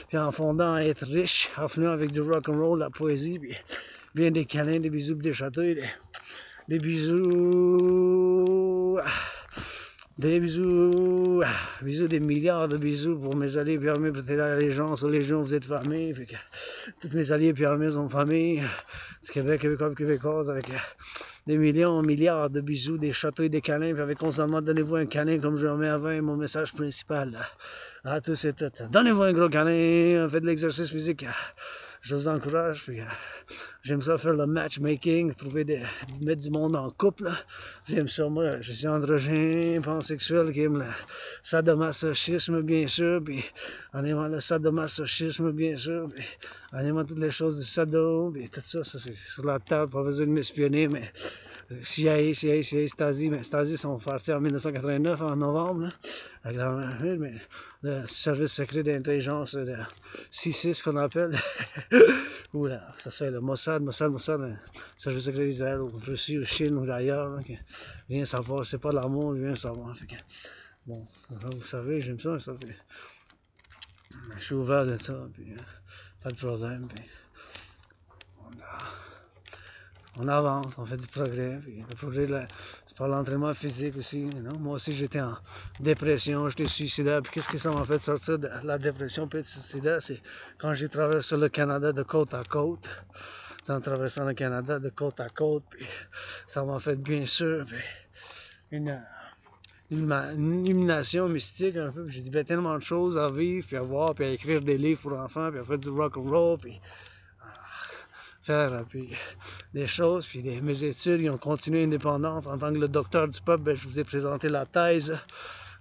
puis en fondant à être riche, en finissant avec du rock'n'roll, la poésie, puis bien des câlins, des bisous, des chatouilles, des bisous, bisous, des milliards de bisous pour mes alliés puis armés, peut-être les gens sur les gens, vous êtes famille, fait que tous mes alliés puis armés sont famille, du Québec, Québécois, Québécoises, avec des millions, milliards de bisous, des châteaux et des câlins, puis avec constamment donnez-vous un câlin comme je remets avant mon message principal à tous et toutes. Donnez-vous un gros câlin, faites de l'exercice physique. Je vous encourage, puis j'aime ça faire le matchmaking, mettre du monde en couple. J'aime ça, moi, je suis androgyne, pansexuel, qui aime le sadomasochisme, bien sûr, puis en aimant le sadomasochisme, bien sûr, puis en aimant toutes les choses du sado, puis tout ça, ça c'est sur la table, pas besoin de m'espionner, mais CIA, Stasi, mais Stasi sont partis en 1989, en novembre, là, avec la mais le service secret d'intelligence de 6-6 qu'on appelle, ou là, ça soit le Mossad, le service secret d'Israël, ou Russie, ou Chine, ou d'ailleurs, qui vient savoir, c'est pas de l'amour, il vient savoir. Fait que, bon, vous savez, j'aime ça, fait, je suis ouvert de ça, puis pas de problème, puis, on avance, on fait du progrès. Puis le progrès, c'est par l'entraînement physique aussi. You know? Moi aussi, j'étais en dépression, j'étais suicidaire. Puis qu'est-ce que ça m'a fait sortir de la dépression puis être suicidaire? C'est quand j'ai traversé le Canada de côte à côte. En traversant le Canada de côte à côte. Puis ça m'a fait bien sûr une illumination mystique un peu. Puis j'ai dit, ben, tellement de choses à vivre, puis à voir, puis à écrire des livres pour enfants, puis à faire du rock and roll, puis faire puis, des choses, puis mes études qui ont continué indépendantes. En tant que le docteur du peuple, ben, je vous ai présenté la thèse.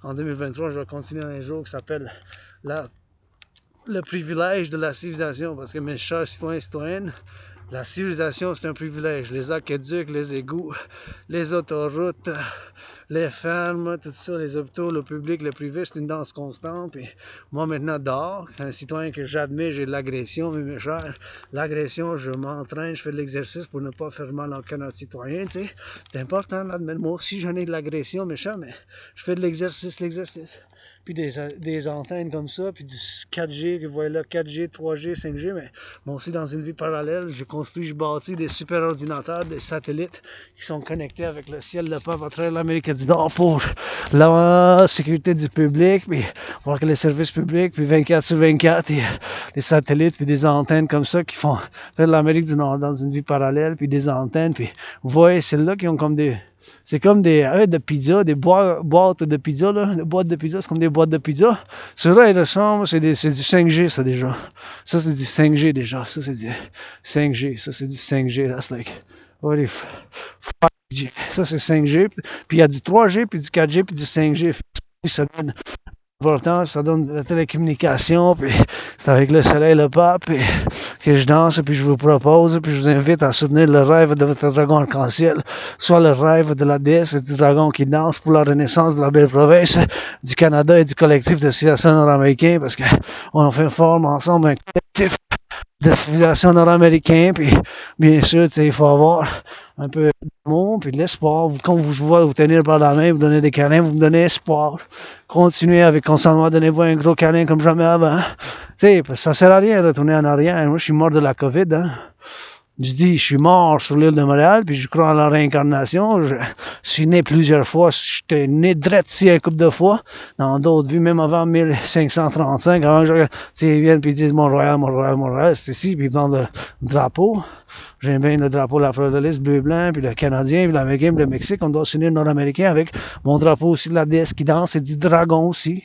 En 2023, je vais continuer un jour qui s'appelle le privilège de la civilisation, parce que mes chers citoyens et citoyennes, la civilisation, c'est un privilège. Les aqueducs, les égouts, les autoroutes, les fermes, tout ça, les hôpitaux, le public, le privé, c'est une danse constante. Puis moi, maintenant, dehors, un citoyen que j'admets, j'ai de l'agression, mais mes chers, l'agression, je m'entraîne, je fais de l'exercice pour ne pas faire mal à aucun autre citoyen, tu sais. C'est important d'admettre. Moi aussi, j'en ai de l'agression, mes chers, mais je fais de l'exercice. Puis des antennes comme ça, puis du 4G, que vous voyez là, 4G, 3G, 5G, mais moi aussi, dans une vie parallèle, je bâtis des super ordinateurs, des satellites qui sont connectés avec le ciel de peuple à travers l'Amérique du Nord pour la sécurité du public, puis voir que les services publics, puis 24 sur 24, et des satellites, puis des antennes comme ça qui font faire l'Amérique du Nord dans une vie parallèle, puis des antennes, puis vous voyez, celles-là qui ont comme des... C'est comme des arrêts de pizza, des boîtes de pizza, là. Les boîtes de pizza, c'est comme des boîtes de pizza. Ceux-là, ils ressemblent, c'est du 5G, ça, déjà. Ça, c'est du 5G, déjà. Ça, c'est du 5G. Ça, c'est du 5G. That's like, what if 5G. Ça, c'est 5G. Puis il y a du 3G, puis du 4G, puis du 5G. Ça donne important, ça donne de la télécommunication, puis c'est avec le soleil, le pape, puis que je danse, puis je vous propose, puis je vous invite à soutenir le rêve de votre dragon arc-en-ciel, soit le rêve de la déesse et du dragon qui danse pour la renaissance de la belle province du Canada et du collectif de civilisation nord-américain, parce qu'on fait forme ensemble un collectif de civilisation nord-américain, puis bien sûr, il faut avoir un peu d'amour, puis de l'espoir. Quand je vous vois vous tenir par la main, vous donnez des câlins, vous me donnez espoir. Continuez avec constamment, donnez-vous un gros câlin comme jamais avant. Tu sais, ça sert à rien de retourner en arrière. Moi, je suis mort de la COVID, hein. Je dis, je suis mort sur l'île de Montréal, puis je crois en la réincarnation. Je suis né plusieurs fois. J'étais né drette ici un couple de fois, dans d'autres vies, même avant 1535. Avant que ils viennent puis ils disent Mont-Royal, c'est ici, puis ils vendent le drapeau. J'aime bien le drapeau de la fleur de lys, bleu-blanc, puis le Canadien, puis l'Américain, puis le Mexique. On doit s'unir nord-américain avec mon drapeau aussi de la déesse qui danse, et du dragon aussi.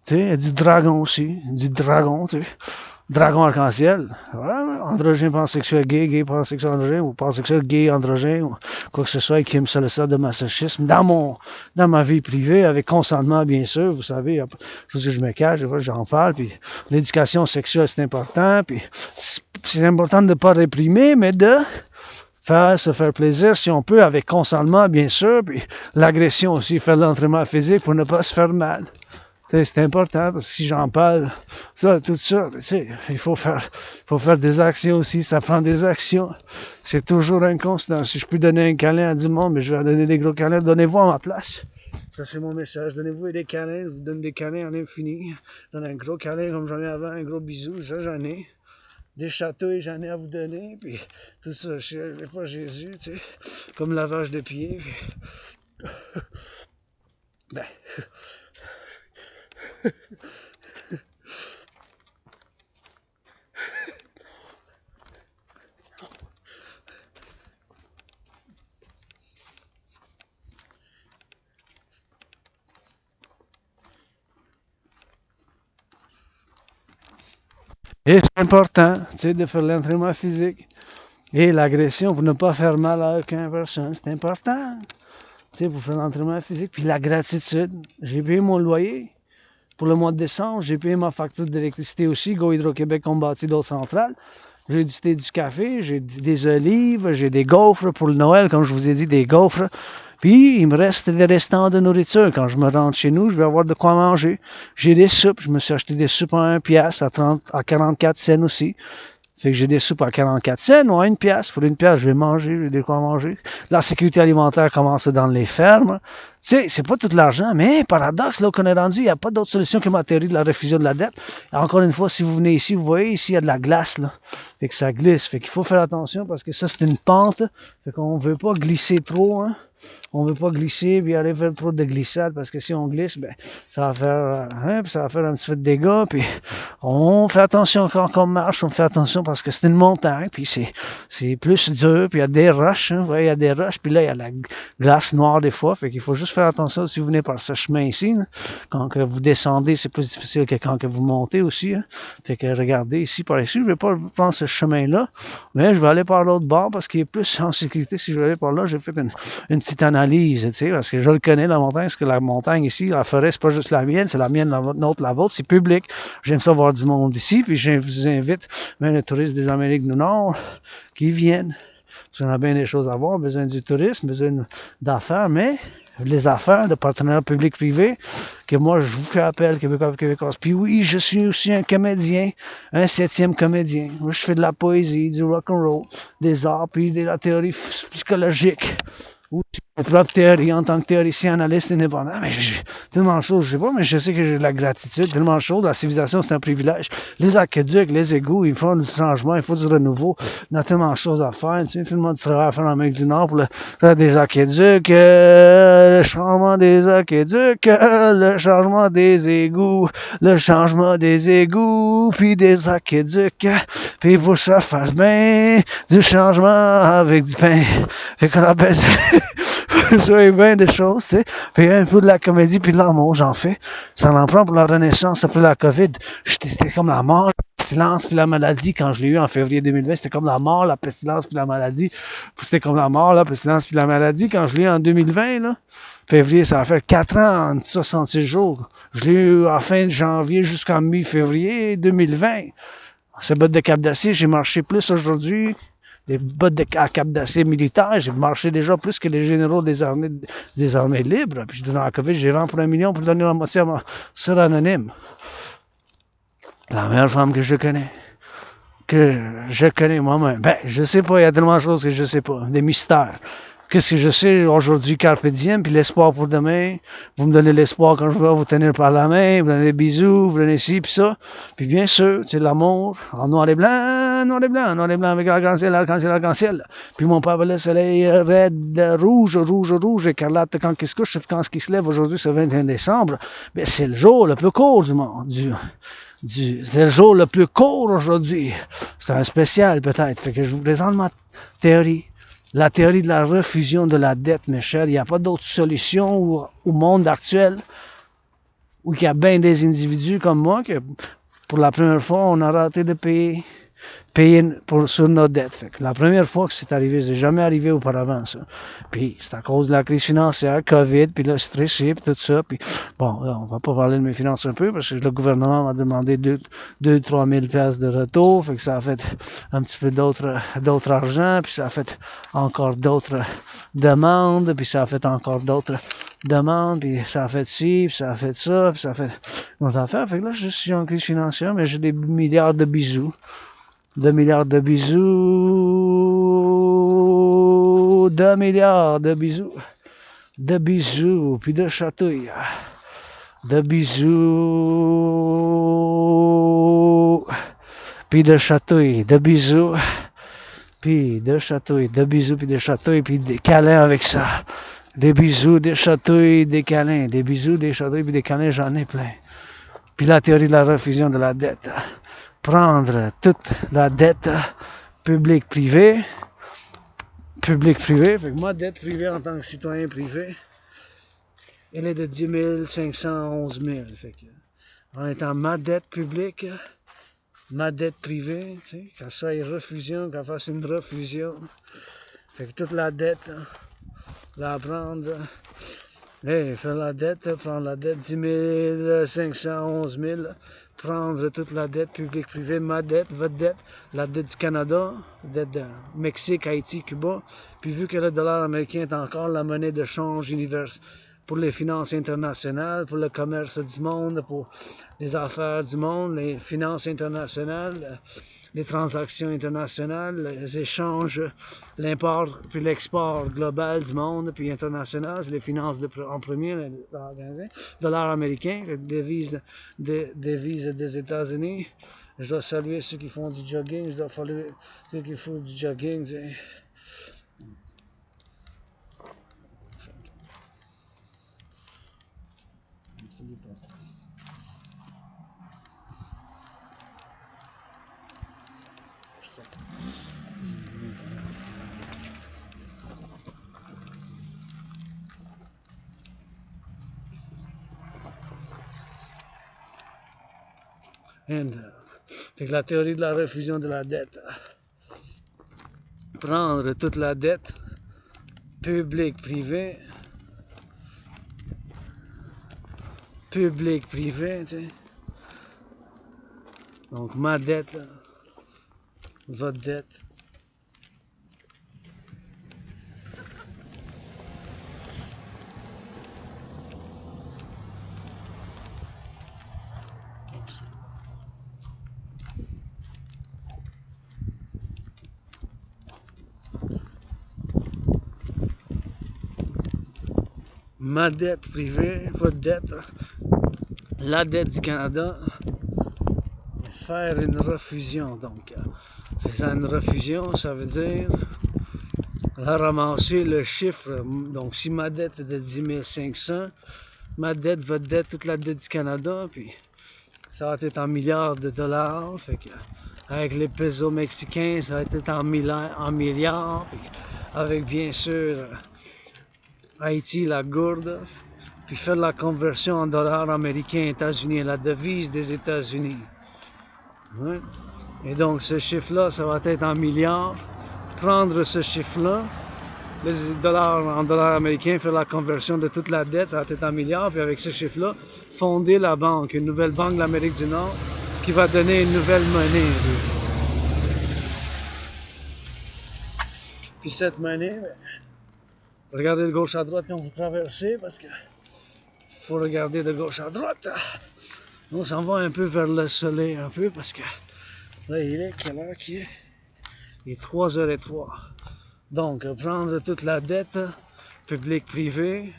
Tu sais, du dragon aussi. Du dragon, tu sais. Dragon arc-en-ciel, ouais, androgyne, pansexuel, gay, pansexuel, androgyne, ou pansexuel, gay, androgyne, ou quoi que ce soit qui aime ça le stade de masochisme, dans ma vie privée, avec consentement, bien sûr, vous savez, je me cache, j'en parle, puis l'éducation sexuelle, c'est important, puis c'est important de ne pas réprimer, mais de se faire plaisir, si on peut, avec consentement, bien sûr, puis l'agression aussi, faire de l'entraînement physique pour ne pas se faire mal. C'est important parce que si j'en parle, tout ça, il faut faire des actions aussi, ça prend des actions. C'est toujours inconstant. Si je peux donner un câlin à du monde, mais je vais donner des gros câlins, donnez-vous à ma place. Ça, c'est mon message. Donnez-vous des câlins, je vous donne des câlins à l'infini. Je donne un gros câlin comme j'en ai avant, un gros bisou, ça j'en ai. Des chatouilles, j'en ai à vous donner, puis tout ça, je n'ai pas Jésus, tu sais, comme lavage de pieds, puis... ben... Et c'est important, de faire l'entraînement physique et l'agression pour ne pas faire mal à aucune personne. C'est important, pour faire l'entraînement physique. Puis la gratitude. J'ai payé mon loyer pour le mois de décembre. J'ai payé ma facture d'électricité aussi. Go Hydro-Québec ont bâti d'autres centrales. J'ai du thé, du café, j'ai des olives, j'ai des gaufres pour le Noël, comme je vous ai dit, des gaufres. Puis, il me reste des restants de nourriture. Quand je me rentre chez nous, je vais avoir de quoi manger. J'ai des soupes. Je me suis acheté des soupes à 1 piastre, à 44 cents aussi. Fait que j'ai des soupes à 44 cents ou à 1 pièce. Pour 1 pièce, je vais manger, j'ai des quoi manger. La sécurité alimentaire commence dans les fermes. Tu sais, c'est pas tout l'argent, mais paradoxe, là où on est rendu, il n'y a pas d'autre solution que ma théorie de la réfusion de la dette. Et encore une fois, si vous venez ici, vous voyez ici, il y a de la glace, là. Fait que ça glisse. Fait qu'il faut faire attention parce que ça, c'est une pente. Fait qu'on veut pas glisser trop, hein. On veut pas glisser puis aller faire trop de glissade parce que si on glisse, ben ça va faire, puis ça va faire un petit peu de dégâts. Puis on fait attention quand on marche, on fait attention parce que c'est une montagne, puis c'est plus dur, puis il y a des roches, hein, vous voyez, il y a des roches, puis là il y a la glace noire des fois, fait qu'il faut juste faire attention si vous venez par ce chemin ici. Là. Quand que vous descendez, c'est plus difficile que quand que vous montez aussi. Hein. Fait que regardez ici par ici, je vais pas prendre ce chemin-là, mais je vais aller par l'autre bord parce qu'il est plus en sécurité. Si je vais aller par là, j'ai fait une petite analyse, tu sais, parce que je le connais, la montagne, parce que la montagne ici, la forêt, c'est pas juste la mienne, c'est la mienne, la vôtre, c'est public. J'aime ça voir du monde ici, puis je vous invite, même les touristes des Amériques du Nord, qui viennent. Parce qu'on a bien des choses à voir, besoin du tourisme, besoin d'affaires, mais les affaires de partenariat public-privé, que moi, je vous fais appel, Québécois. Puis oui, je suis aussi un comédien, un 7e comédien. Moi, je fais de la poésie, du rock'n'roll, des arts, puis de la théorie psychologique. Ou ma propre théorie en tant que théoricien, analyste indépendant. Mais j'ai tellement de choses, je sais pas, mais je sais que j'ai de la gratitude, tellement de choses. La civilisation, c'est un privilège. Les aqueducs, les égouts, il faut du changement, il faut du renouveau. On a tellement de choses à faire, tu sais, tellement de travail à faire en Amérique du Nord pour faire des aqueducs, le changement des aqueducs, le changement des égouts, le changement des égouts, puis des aqueducs, puis pour ça, faire bien du changement avec du pain. Fait qu'on appelle ça, ça bien des choses, tu sais. Puis un peu de la comédie puis de l'amour, j'en fais. Ça en prend pour la renaissance après la COVID. C'était comme la mort, la pestilence puis la maladie quand je l'ai eu en février 2020. C'était comme la mort, la pestilence puis la maladie. C'était comme la mort, la pestilence puis la maladie quand je l'ai eu en 2020, là. Février, ça va faire 4 ans en 66 jours. Je l'ai eu à fin de janvier jusqu'en mi-février 2020. Ces bottes de cap d'acier, j'ai marché plus aujourd'hui. Les bottes à cap d'acier militaires, j'ai marché déjà plus que les généraux des armées libres. Puis dans la COVID, j'ai vendu pour 1 million pour donner la moitié à ma soeur anonyme. La meilleure femme que je connais. Que je connais moi-même. Ben, je sais pas, il y a tellement de choses que je sais pas. Des mystères. Qu'est-ce que je sais aujourd'hui, carpe diem, puis l'espoir pour demain. Vous me donnez l'espoir quand je vais vous tenir par la main, vous donnez des bisous, vous donnez ci, puis ça. Puis bien sûr, c'est l'amour en noir et blanc, noir et blanc, noir et blanc, avec l'arc-en-ciel, l'arc-en-ciel, l'arc-en-ciel. Puis mon père, le soleil raide, rouge, rouge, rouge, écarlate quand il se couche, quand il se lève aujourd'hui, c'est le 21 décembre. Ben, c'est le jour le plus court du monde, c'est le jour le plus court aujourd'hui. C'est un spécial peut-être. Fait que je vous présente ma théorie. La théorie de la refusion de la dette, mes chers. Il n'y a pas d'autre solution au monde actuel où il y a bien des individus comme moi que pour la première fois, on a raté de payer sur nos dettes. Fait que la première fois que c'est arrivé, c'est jamais arrivé auparavant, ça. Puis c'est à cause de la crise financière, COVID, puis le stress, puis tout ça. Puis bon, là, on va pas parler de mes finances un peu, parce que le gouvernement m'a demandé 2-3 000 piastres de retour. Fait que ça a fait un petit peu d'autres argent, puis ça a fait encore d'autres demandes, puis ça a fait encore d'autres demandes, puis ça a fait ci, puis ça a fait ça, puis ça a fait une autre affaire. Fait que là, je suis en crise financière, mais j'ai des milliards de bisous. 2 milliards de bisous, 2 milliards de bisous, puis de chatouilles, de bisous, puis de chatouilles, de bisous, puis de chatouilles, de bisous, puis de chatouilles, puis des câlins avec ça. Des bisous, des chatouilles, des câlins, des bisous, des chatouilles, puis des câlins, j'en ai plein. Puis la théorie de la refusion de la dette. Prendre toute la dette publique-privée. Publique-privée. Fait que moi, dette privée en tant que citoyen privé, elle est de 10 511 000. Fait que, en étant ma dette publique, ma dette privée, tu sais, qu'elle soit une refusion, qu'elle fasse une refusion. Fait que toute la dette, la prendre. Faire la dette, prendre la dette 10 511 000. Prendre toute la dette publique-privée, ma dette, votre dette, la dette du Canada, la dette de Mexique, Haïti, Cuba. Puis vu que le dollar américain est encore la monnaie de change pour les finances internationales, pour le commerce du monde, pour les affaires du monde, les finances internationales, les transactions internationales, les échanges, l'import puis l'export global du monde puis international, c'est les finances en premier, dollar américain, devise des États-Unis. Je dois saluer ceux qui font du jogging, je dois saluer ceux qui font du jogging. Fait que la théorie de la refusion de la dette. Prendre toute la dette, publique, privée, tu sais. Donc ma dette, là, votre dette. Ma dette privée, votre dette, la dette du Canada, faire une refusion. Donc, faisant une refusion, ça veut dire ramasser le chiffre. Donc, si ma dette est de 10 500, ma dette, votre dette, toute la dette du Canada, puis ça va être en milliards de dollars. Fait que, avec les pesos mexicains, ça va être en milliards. Puis avec, bien sûr, Haïti, la gourde, puis faire la conversion en dollars américains, États-Unis, la devise des États-Unis. Ouais. Et donc, ce chiffre-là, ça va être en milliards. Prendre ce chiffre-là, les dollars en dollars américains, faire la conversion de toute la dette, ça va être en milliards, puis avec ce chiffre-là, fonder la banque, une nouvelle banque de l'Amérique du Nord, qui va donner une nouvelle monnaie. Puis cette monnaie, regardez de gauche à droite quand vous traversez, parce que faut regarder de gauche à droite. On s'en va un peu vers le soleil, un peu, parce que là, il est quelle heure qu'il est? Il est 3h03. Donc, prendre toute la dette, publique-privée,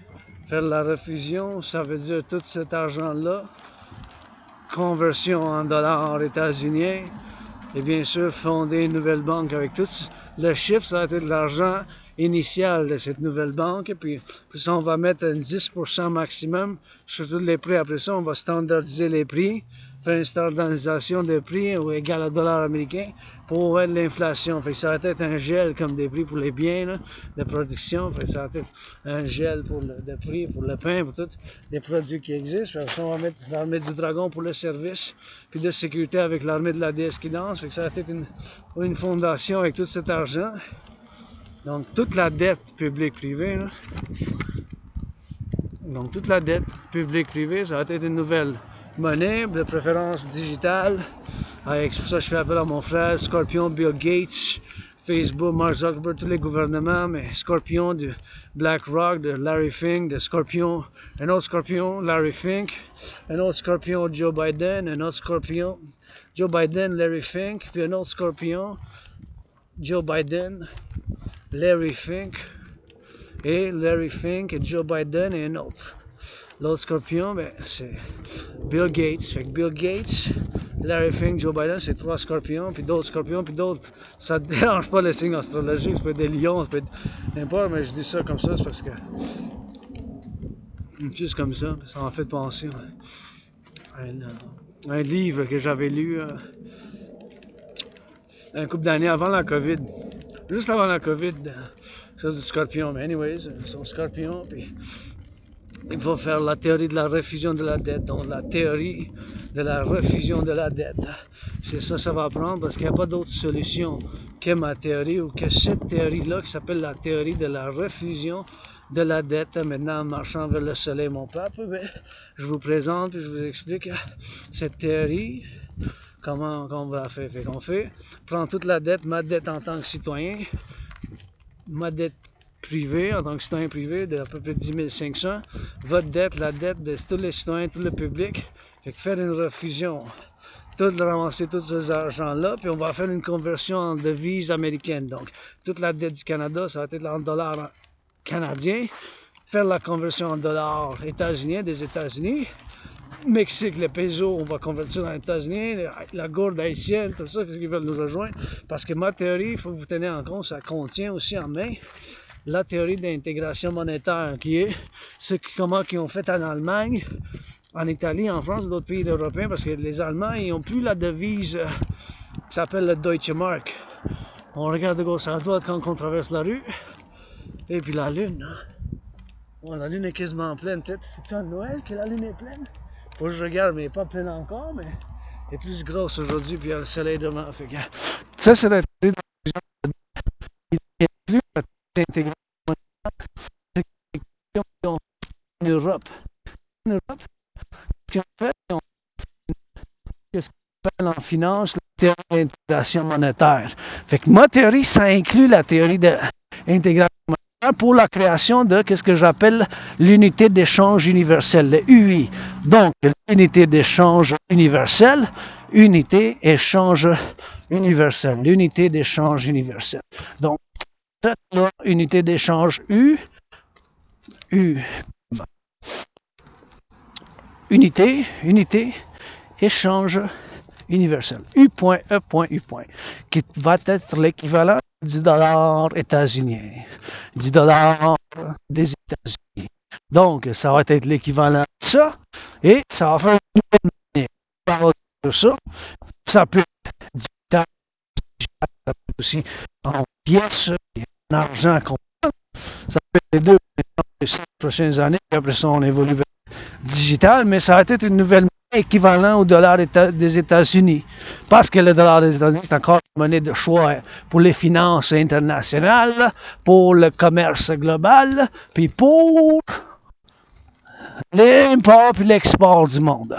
faire la refusion, ça veut dire tout cet argent-là, conversion en dollars états-uniens, et bien sûr, fonder une nouvelle banque avec tout. Le chiffre, ça va être l'argent initial de cette nouvelle banque, puis ça, on va mettre un 10% maximum sur tous les prix. Après ça, on va standardiser les prix, faire une standardisation des prix ou égal à dollar américain pour être l'inflation. Fait que ça va être un gel comme des prix pour les biens là, de production. Fait que ça va être un gel pour le prix, pour le pain, pour tous les produits qui existent. Fait que ça, on va mettre l'armée du dragon pour le service, puis de sécurité avec l'armée de la déesse qui danse. Fait que ça va être une fondation avec tout cet argent. Donc, toute la dette publique-privée, donc toute la dette publique-privée, ça va être une nouvelle monnaie, de préférence digitale. C'est pour ça que je fais appel à mon frère, Scorpion, Bill Gates, Facebook, Mark Zuckerberg, tous les gouvernements, mais Scorpion de BlackRock, de Larry Fink, de Scorpion, un autre Scorpion, Larry Fink, un autre Scorpion, Joe Biden, un autre Scorpion, Joe Biden, Larry Fink, puis un autre Scorpion, Joe Biden, Larry Fink, et Larry Fink et Joe Biden et un autre. L'autre scorpion, ben, c'est Bill Gates. Fait que Bill Gates, Larry Fink, Joe Biden, c'est 3 scorpions, puis d'autres scorpions, puis d'autres. Ça ne dérange pas les signes astrologiques, ça peut être des lions, ça peut être n'importe, mais je dis ça comme ça, c'est parce que. Juste comme ça m'a fait penser à un livre que j'avais lu un couple d'années avant la COVID. Juste avant la COVID, ça c'est du scorpion, mais anyways, c'est un scorpion, puis il faut faire la théorie de la refusion de la dette, donc la théorie de la refusion de la dette. C'est ça, ça va prendre, parce qu'il n'y a pas d'autre solution que ma théorie, ou que cette théorie-là, qui s'appelle la théorie de la refusion de la dette. Maintenant, en marchant vers le soleil, mon pape, ben, je vous présente, puis je vous explique cette théorie. Comment on va faire? Fait qu'on fait, prendre toute la dette, ma dette en tant que citoyen, ma dette privé, en tant que citoyen privé, d'à peu près 10 500. Votre dette, la dette de tous les citoyens, tout le public. Fait que faire une refusion, ramasser tout cet argent-là, puis on va faire une conversion en devise américaine. Donc, toute la dette du Canada, ça va être en dollars canadiens. Faire la conversion en dollars états-uniens des États-Unis. Mexique, le peso, on va convertir dans les États-Unis, la gourde haïtienne, tout ça, qu'ils veulent nous rejoindre. Parce que ma théorie, il faut que vous tenir en compte, ça contient aussi en main la théorie d'intégration monétaire, qui est comment ils ont fait en Allemagne, en Italie, en France, d'autres pays européens, parce que les Allemands, ils n'ont plus la devise qui s'appelle le Deutsche Mark. On regarde de gauche à droite quand on traverse la rue, et puis la lune. Hein? Bon, la lune est quasiment pleine, peut-être. C'est-tu à Noël que la lune est pleine? Faut que je regarde, mais elle n'est pas pleine encore, mais elle est plus grosse aujourd'hui, puis il y a le soleil demain. Fait que, ça, c'est la théorie de l'intégration en Europe. En Europe, ce qu'on fait, qu'est-ce qu'on appelle en finance la théorie d'intégration monétaire. Fait que ma théorie, ça inclut la théorie d'intégration monétaire pour la création de ce que j'appelle l'unité d'échange universelle, le UI. Donc, l'unité d'échange universelle, unité échange universelle, l'unité d'échange universelle. Donc, cette là, unité d'échange unité, échange universel, U.E.U. qui va être l'équivalent du dollar états-unien, du dollar des États-Unis. Donc, ça va être l'équivalent de ça, et ça va faire une nouvelle monnaie. Par ça, ça peut être digital, ça peut être aussi en pièces, en argent comptant. Ça peut être les deux dans les 5 prochaines années, puis après ça, on évolue vers digital, mais ça va être une nouvelle monnaie équivalent au dollar des États-Unis. Parce que le dollar des États-Unis, c'est encore une monnaie de choix pour les finances internationales, pour le commerce global, puis pour l'import et l'export du monde.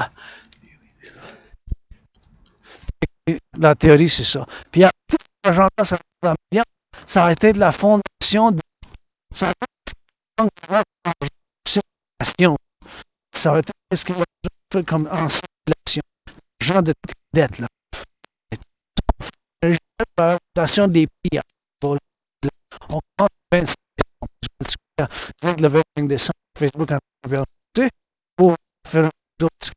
La théorie, c'est ça. Puis à tout l'argent, ça va être de la fondation de ça va être circulation. Ça va être ce qu'il y a comme en circulation. Genre de dette là. La relation des pays. On compte 25 avec le 25 décembre Facebook en pour faire un autre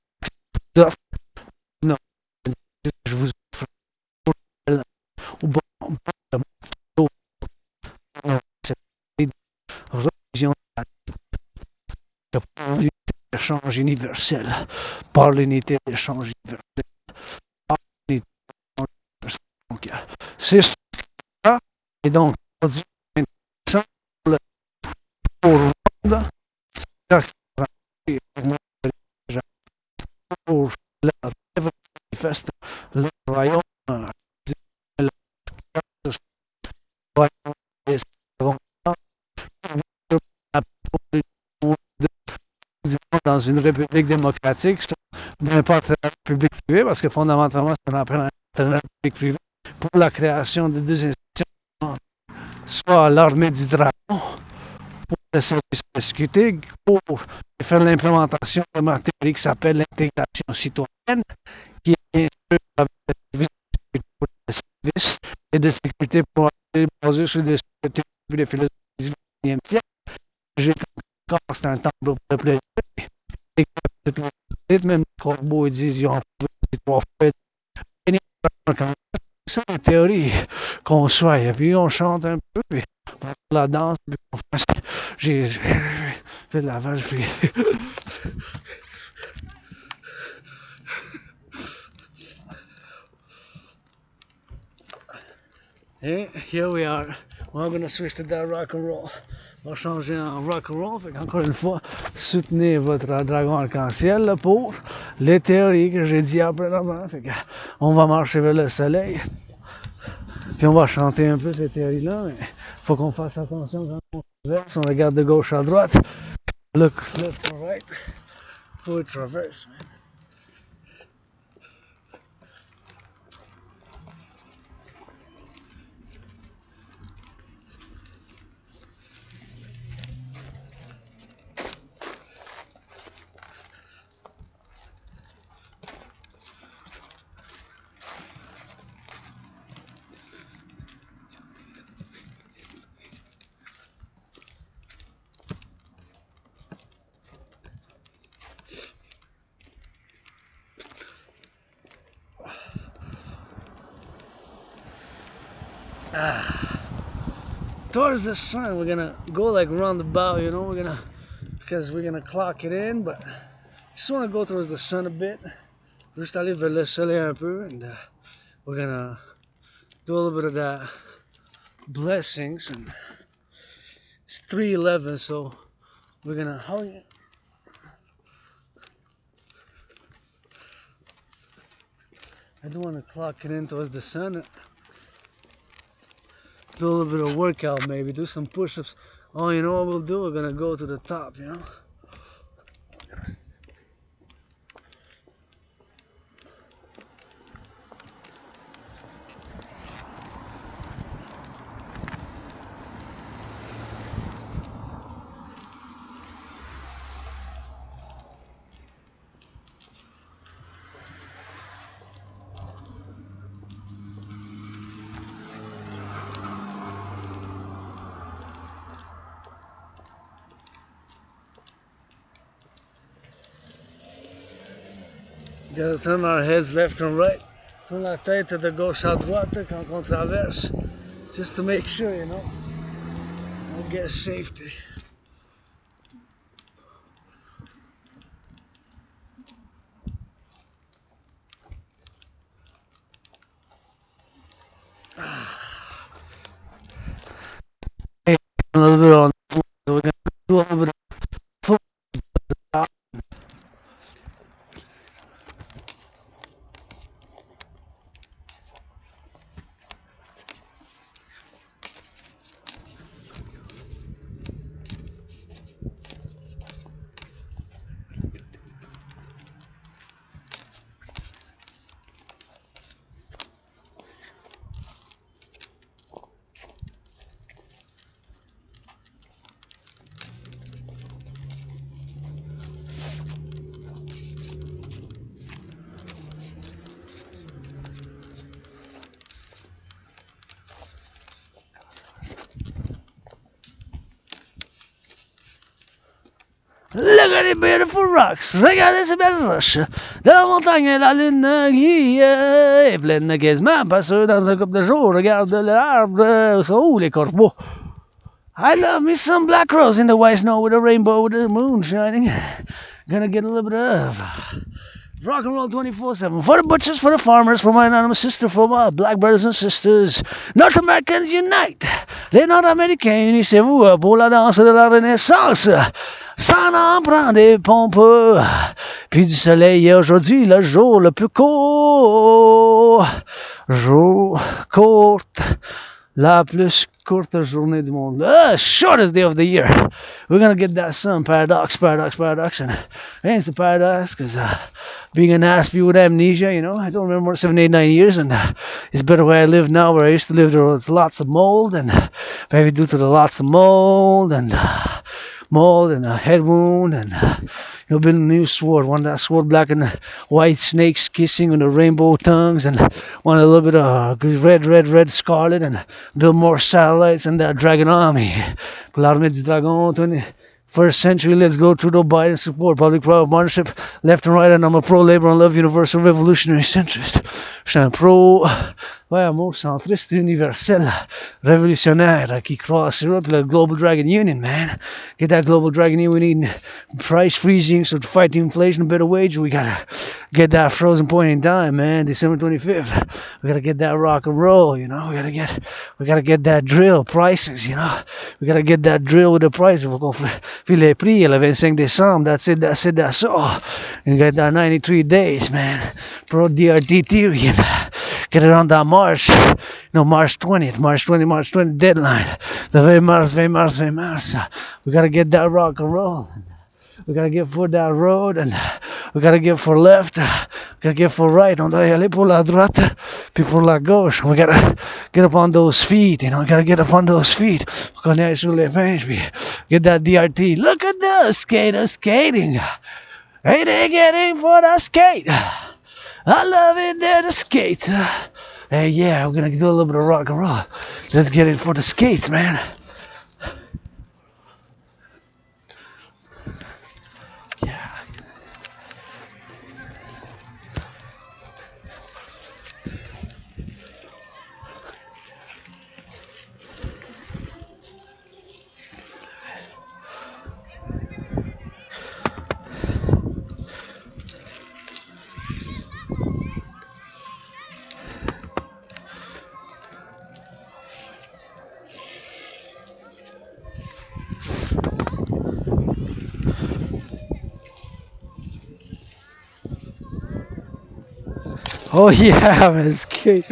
d'offres. Non, je vous offre au bon cette religion par l'unité d'échange universel. Par l'unité d'échange universel. Par l'unité d'échange universel. Donc, c'est ça. Et donc, produit intéressant pour le monde. Pour la manifeste le royaume dans une république démocratique, d'un partenariat public-privé, parce que fondamentalement, c'est un partenariat public-privé pour la création de deux institutions, soit l'armée du dragon, pour le service de sécurité, pour faire l'implémentation de ma théorie qui s'appelle l'intégration citoyenne, qui est bien sûr avec le service et de sécurité pour basé sur des théories de philosophie du XXe siècle. J'ai encore c'est un temps pour le plaisir. Et même les corbeaux disent qu'ils ont trois fois. C'est une théorie qu'on soit, et puis on chante un peu, puis on fait la danse, puis on fait. J'ai fait de la vache, puis. Et here we are. We're going to switch to that rock and roll. On va changer en rock and roll. Fait encore une fois, soutenez votre dragon arc-en-ciel pour les théories que j'ai dit après-avant. Fait que on va marcher vers le soleil. Puis on va chanter un peu ces théories-là. Mais faut qu'on fasse attention quand on traverse. On regarde de gauche à droite. Look left to right. Faut traverse, man. towards the sun. We're gonna go like roundabout, you know. Because we're gonna clock it in, but just wanna go towards the sun a bit. Juste aller vers le soleil un peu, and we're gonna do a little bit of that blessings. And it's 3:11, so we're gonna I don't want to clock it in towards the sun. Do a little bit of workout, maybe do some push-ups. Oh, you know what we'll do? We're gonna go to the top, you know. Gotta turn our heads left and right. Tourne la tête de gauche à droite quand on traverse. Just to make sure, you know, we'll get safety. A little bit on the floor, so we're gonna do a little bit of foot. Look at the beautiful rocks. Regardez ces belles roches. De la montagne, la lune qui est pleine quasiment passeux dans un couple de jours. Regarde l'arbre. Sont où les corbeaux? I love me some black rose in the white snow with a rainbow with the moon shining. Gonna get a little bit of rock and roll 24/7. For the butchers, for the farmers, for my anonymous sister, for my black brothers and sisters. North Americans unite. Les Nord-Américains, unissez-vous pour la danse de la Renaissance. Ça en prend des pompes. Puis du soleil aujourd'hui, le jour le plus court. Jour courte. La plus courte journée du monde. The shortest day of the year. We're gonna get that sun. Paradox. And it ain't a paradox because being an aspie with amnesia, you know, I don't remember 7, 8, 9 years, and it's better where I live now. Where I used to live, there was lots of mold, and maybe due to the lots of mold and a head wound, and you'll build a new sword. One that sword black and white snakes kissing with the rainbow tongues, and one a little bit of red scarlet, and build more satellites and that dragon army. Pour l'armée du dragon, 21st century, let's go. Trudeau, Biden, support public-private partnership, left and right, and I'm a pro-labor and love universal revolutionary centrist. Je suis un centriste universel, révolutionnaire qui croise Europe, le Global Dragon Union, man. Get that Global Dragon Union. We need price freezing so to fight inflation, better wage. We gotta get that frozen point in time, man. December 25th. We gotta get that rock and roll, you know. We gotta get that drill prices, you know. We gotta get that drill with the prices. Faut qu'on fait les prix le 25 décembre. That's it. And get that 93 days, man. Pro DRT theory. And get it on that March. March 20th deadline. The 20 mars. We gotta get that rock and roll. We gotta get for that road, and we gotta get for left. We gotta get for right. On doit y aller pour la droite, puis pour la gauche. We gotta get up on those feet, you know. We gotta get up on those feet. Qu'on aille sur les pinches, puis get that DRT. Look at those skaters skating. Hey, they getting for the skate. I love it, they're the skates. Hey, yeah, we're gonna do a little bit of rock and roll. Let's get it for the skates, man. Oh yeah, man, skate.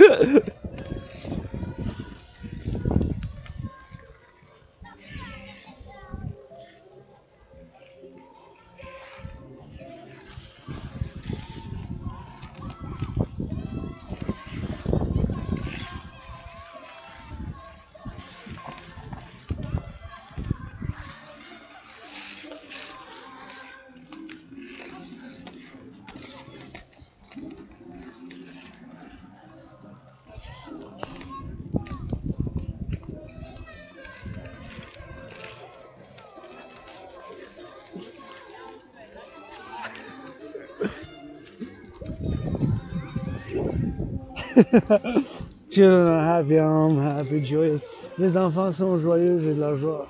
Children are happy, I'm happy, joyous. Les enfants sont joyeux, j'ai de la joie.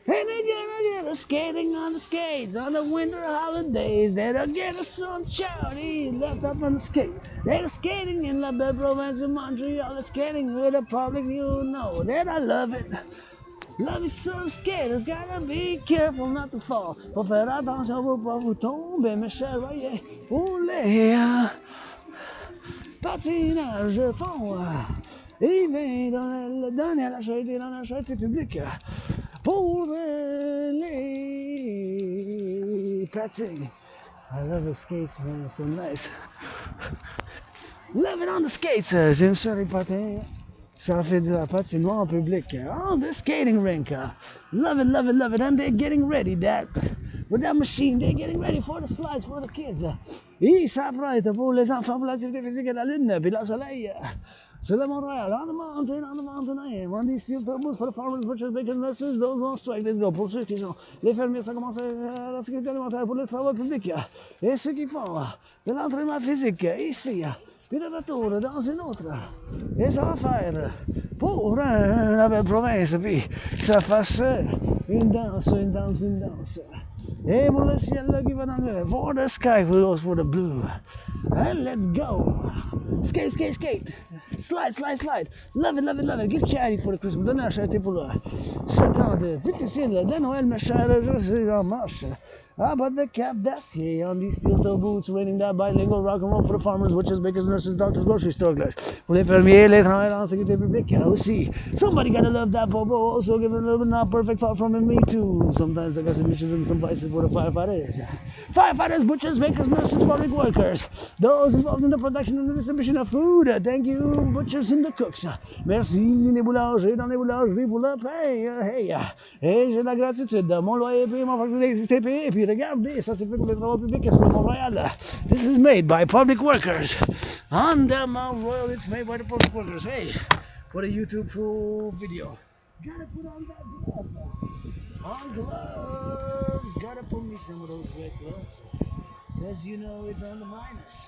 And they're gonna get a skating on the skates on the winter holidays. They'll get a some charity left up on the skates. They're skating in La Belle Province in Montreal. They're skating with the public, you know that I love it. Love is some skaters, gotta be careful not to fall. Faut faire attention pour pas vous tomber, mes chers voyez. Oulé, patinage de fond. Il vient donner à la charité publique. Pour les patins. I love the skates, man, it's so nice. Love it on the skates, j'aime ça les patins. Ça fait de la patinoire en public. Oh, the skating rink. Love it, love it, love it. And they're getting ready with that machine. They're getting ready for the slides for the kids. Ils s'apprêtent pour les enfants pour l'activité physique à la lune, puis le soleil. C'est le Montréal, on the mountain I am. On these steel turbos for the farmers, butchers, bakers, nurses, those on strike, let's go. Pour ceux qui sont les fermiers, ça commence à la sécurité alimentaire pour les travaux publics. Et ceux qui font de l'entraînement physique ici. Puis de retour dans une autre. Et ça va faire pour la belle province, puis que ça fasse une danse. Et pour le ciel qui va dans le for the sky goes for the blue. And let's go. Skate, skate, skate. Slide, slide, slide. Love it, love it, love it. Give charity for the Christmas. Donnez la charité pour ce temps difficile de Noël, mes chers, je suis en marche. Ah, but the cap d'acier on these steel toe boots, raining that bilingual rock and roll for the farmers, butchers, bakers, nurses, doctors, grocery store clerks. Pour les fermiers, les travailleurs en sécurité publique aussi. Somebody gotta love that bobo, also give it a little bit not perfect, far from it, me too. Sometimes I got some issues and some vices for the firefighters. Firefighters, butchers, bakers, nurses, public workers. Those involved in the production and the distribution of food. Thank you, butchers and the cooks. Merci les boulangers dans les boulangeries pour le pain. Hey, et j'ai la gratitude. Mon loyer payé, mon facture d'électricité payée, puis regardez, ça c'est fait pour les travaux publics sur Montréal. This is made by public workers. On the Mount Royal, it's made by the public workers. Hey, what a YouTube full video. Gotta put on that glove. On gloves. Gotta put me some of those red gloves. Cause you know it's on the minus.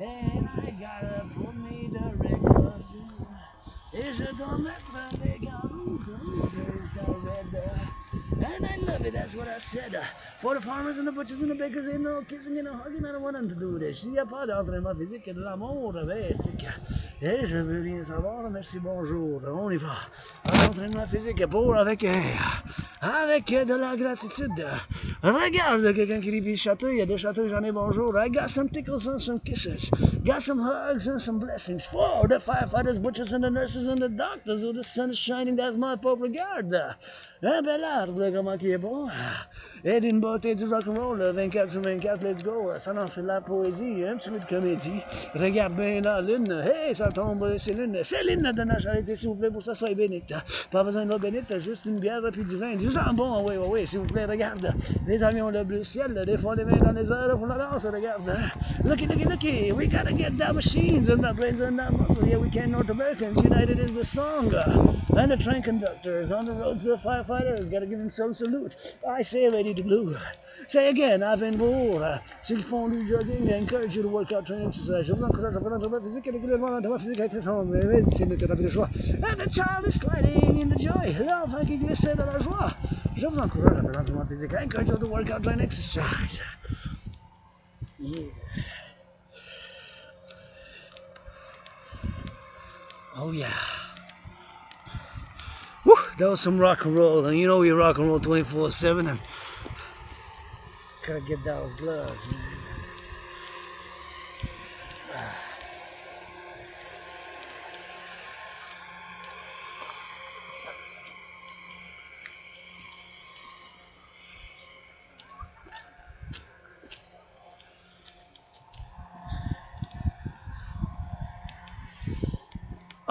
And I gotta put me the red gloves in. Et je dois mettre les gants rouges, the red. And I love it, that's what I said. For the farmers and the butchers and the bakers, ain't no kissing and no hugging, I don't want them to do this. Il n'y a pas d'entraînement physique et de l'amour basique. Et je veux rien savoir, merci, bonjour, on y va. Un entraînement physique pour avec de la gratitude. Regarde quelqu'un qui dit chatouille, il y a des chatouilles, j'en ai bonjour. I got some tickles and some kisses. Got some hugs and some blessings for the firefighters, butchers and the nurses and the doctors. Oh, the sun is shining, that's my Pope regard. Un bel arbre, comment qui est bon. Et d'une beauté du rock'n'roll, 24 sur 24, let's go. Ça en fait de la poésie, un petit peu de comédie. Regarde bien la lune, hey, ça tombe, c'est lune. C'est lune de la charité, s'il vous plaît, pour que ça soit bénite. Pas besoin d'eau bénite, juste une bière et puis du vin. Du sang bon, oui, s'il vous plaît, regarde. Les avions, le bleu ciel, des fois des mains dans les airs pour la danse, regarde. Looky, we gotta get the machines and the brains and the muscle. Yeah, we can, North Americans, united is the song. And the train conductors on the road to the firefighters, gotta give them some salute. I say ready to glue. Say again, I've been bored. Ceux qui font du jogging, I encourage you to work out, train exercise. Je vous encourage à faire l'entraînement physique et régulièrement l'entraînement physique est très fort, mais c'est ne pas le choix. And the child is sliding in the joy. L'enfant qui glissait dans la joie. Je vous encourage à faire l'entraînement physique. I encourage you to work out, train exercise. Yeah. Oh yeah. Woo, that was some rock and roll, and you know we rock and roll 24/7, and gotta get those gloves, man.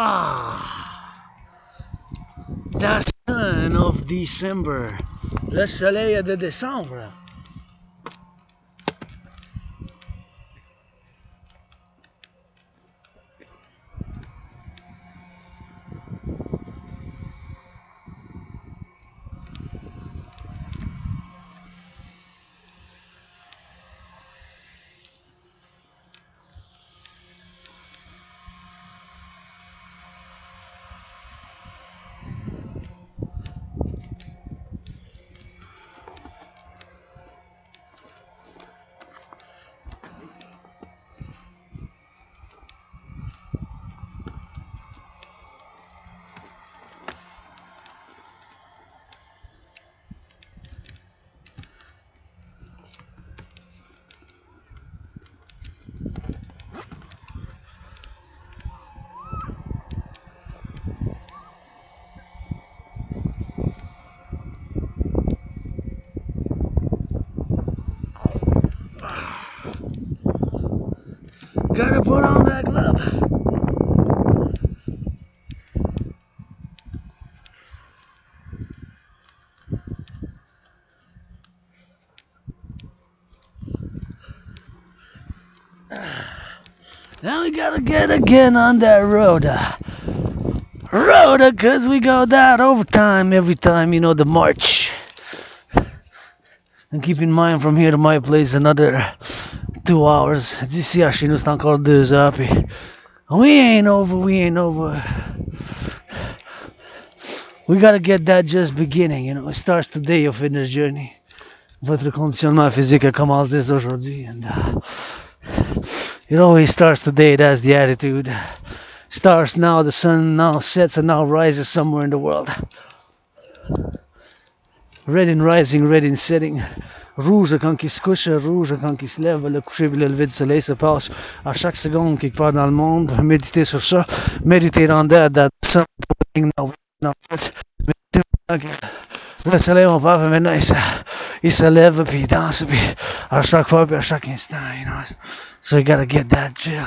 Ah, the sun of December. Le soleil de décembre. Gotta put on that glove. Now we gotta get again on that road. Cause we go that overtime every time, you know, the march. And keep in mind, from here to my place, another 2 hours. D'ici à chez nous, c'est encore 2 heures. Puis we ain't over. We gotta get that just beginning, you know. It starts today, your fitness journey. Votre conditionnement physique commence dès aujourd'hui. And it always starts today, that's the attitude. Starts now, the sun now sets and now rises somewhere in the world. Red in rising, red in setting. Rouge quand il se couche, rouge quand il se lève. Le coucher et le lever du soleil se passe à chaque seconde quelque part dans le monde. Méditez sur ça. Méditez on that something now. Le soleil, on part, mais maintenant il se lève, puis il danse, puis à chaque fois, puis à chaque instant, you know. So you gotta get that chill.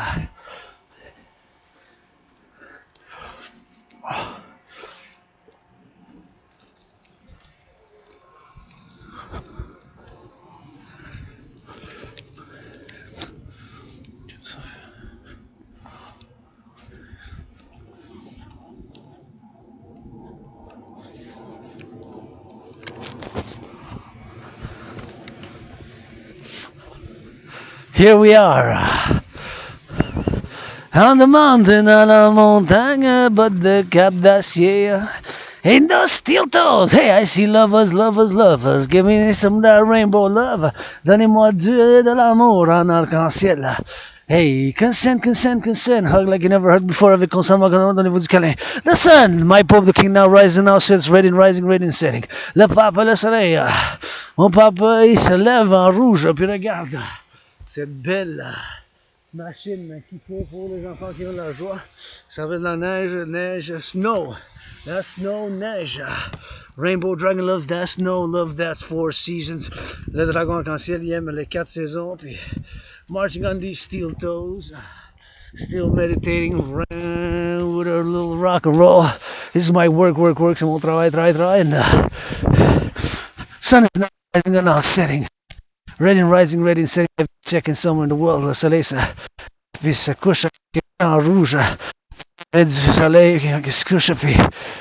Here we are, on the mountain, à la montagne, but the cap d'acier, ain't no steel toes. Hey, I see lovers, give me some of that rainbow love. Donnez-moi de l'amour en arc-en-ciel. Hey, consent, hug like you never hugged before, avec consentement, donnez-vous du câlin. The sun, my Pope, the King, now rising, now sets, red in rising, red in setting. Le papa, le soleil, mon papa, il se lève en rouge, puis regarde cette belle machine qui fait pour les enfants qui ont la joie. Ça va de la neige, snow. That's snow, neige. Rainbow Dragon loves that snow, love that's 4 seasons. Le dragon arc-en-ciel, il aime les 4 saisons. Puis marching on these steel toes. Still meditating with a little rock and roll. This is my work. C'est mon travail. And sun is not rising and not setting. Red in rising, red in setting, checking somewhere in the world. Le soleil se couche en rouge. Red du soleil qui se couche. Puis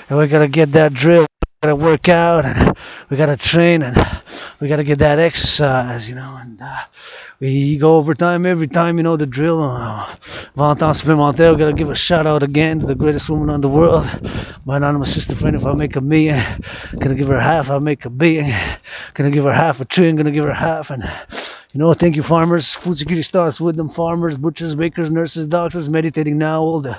we gotta get that drill. We gotta work out. And we gotta train. And we gotta get that exercise, you know. And we go overtime every time, you know, the drill. 20 ans supplémentaire. We gotta give a shout out again to the greatest woman in the world. My anonymous sister friend. If I make $1 million, gonna give her half. I make $1 billion. Gonna give her half. $1 trillion. Gonna give her half. And you know, thank you, farmers. Food security starts with them. Farmers, butchers, bakers, nurses, doctors. Meditating now. All the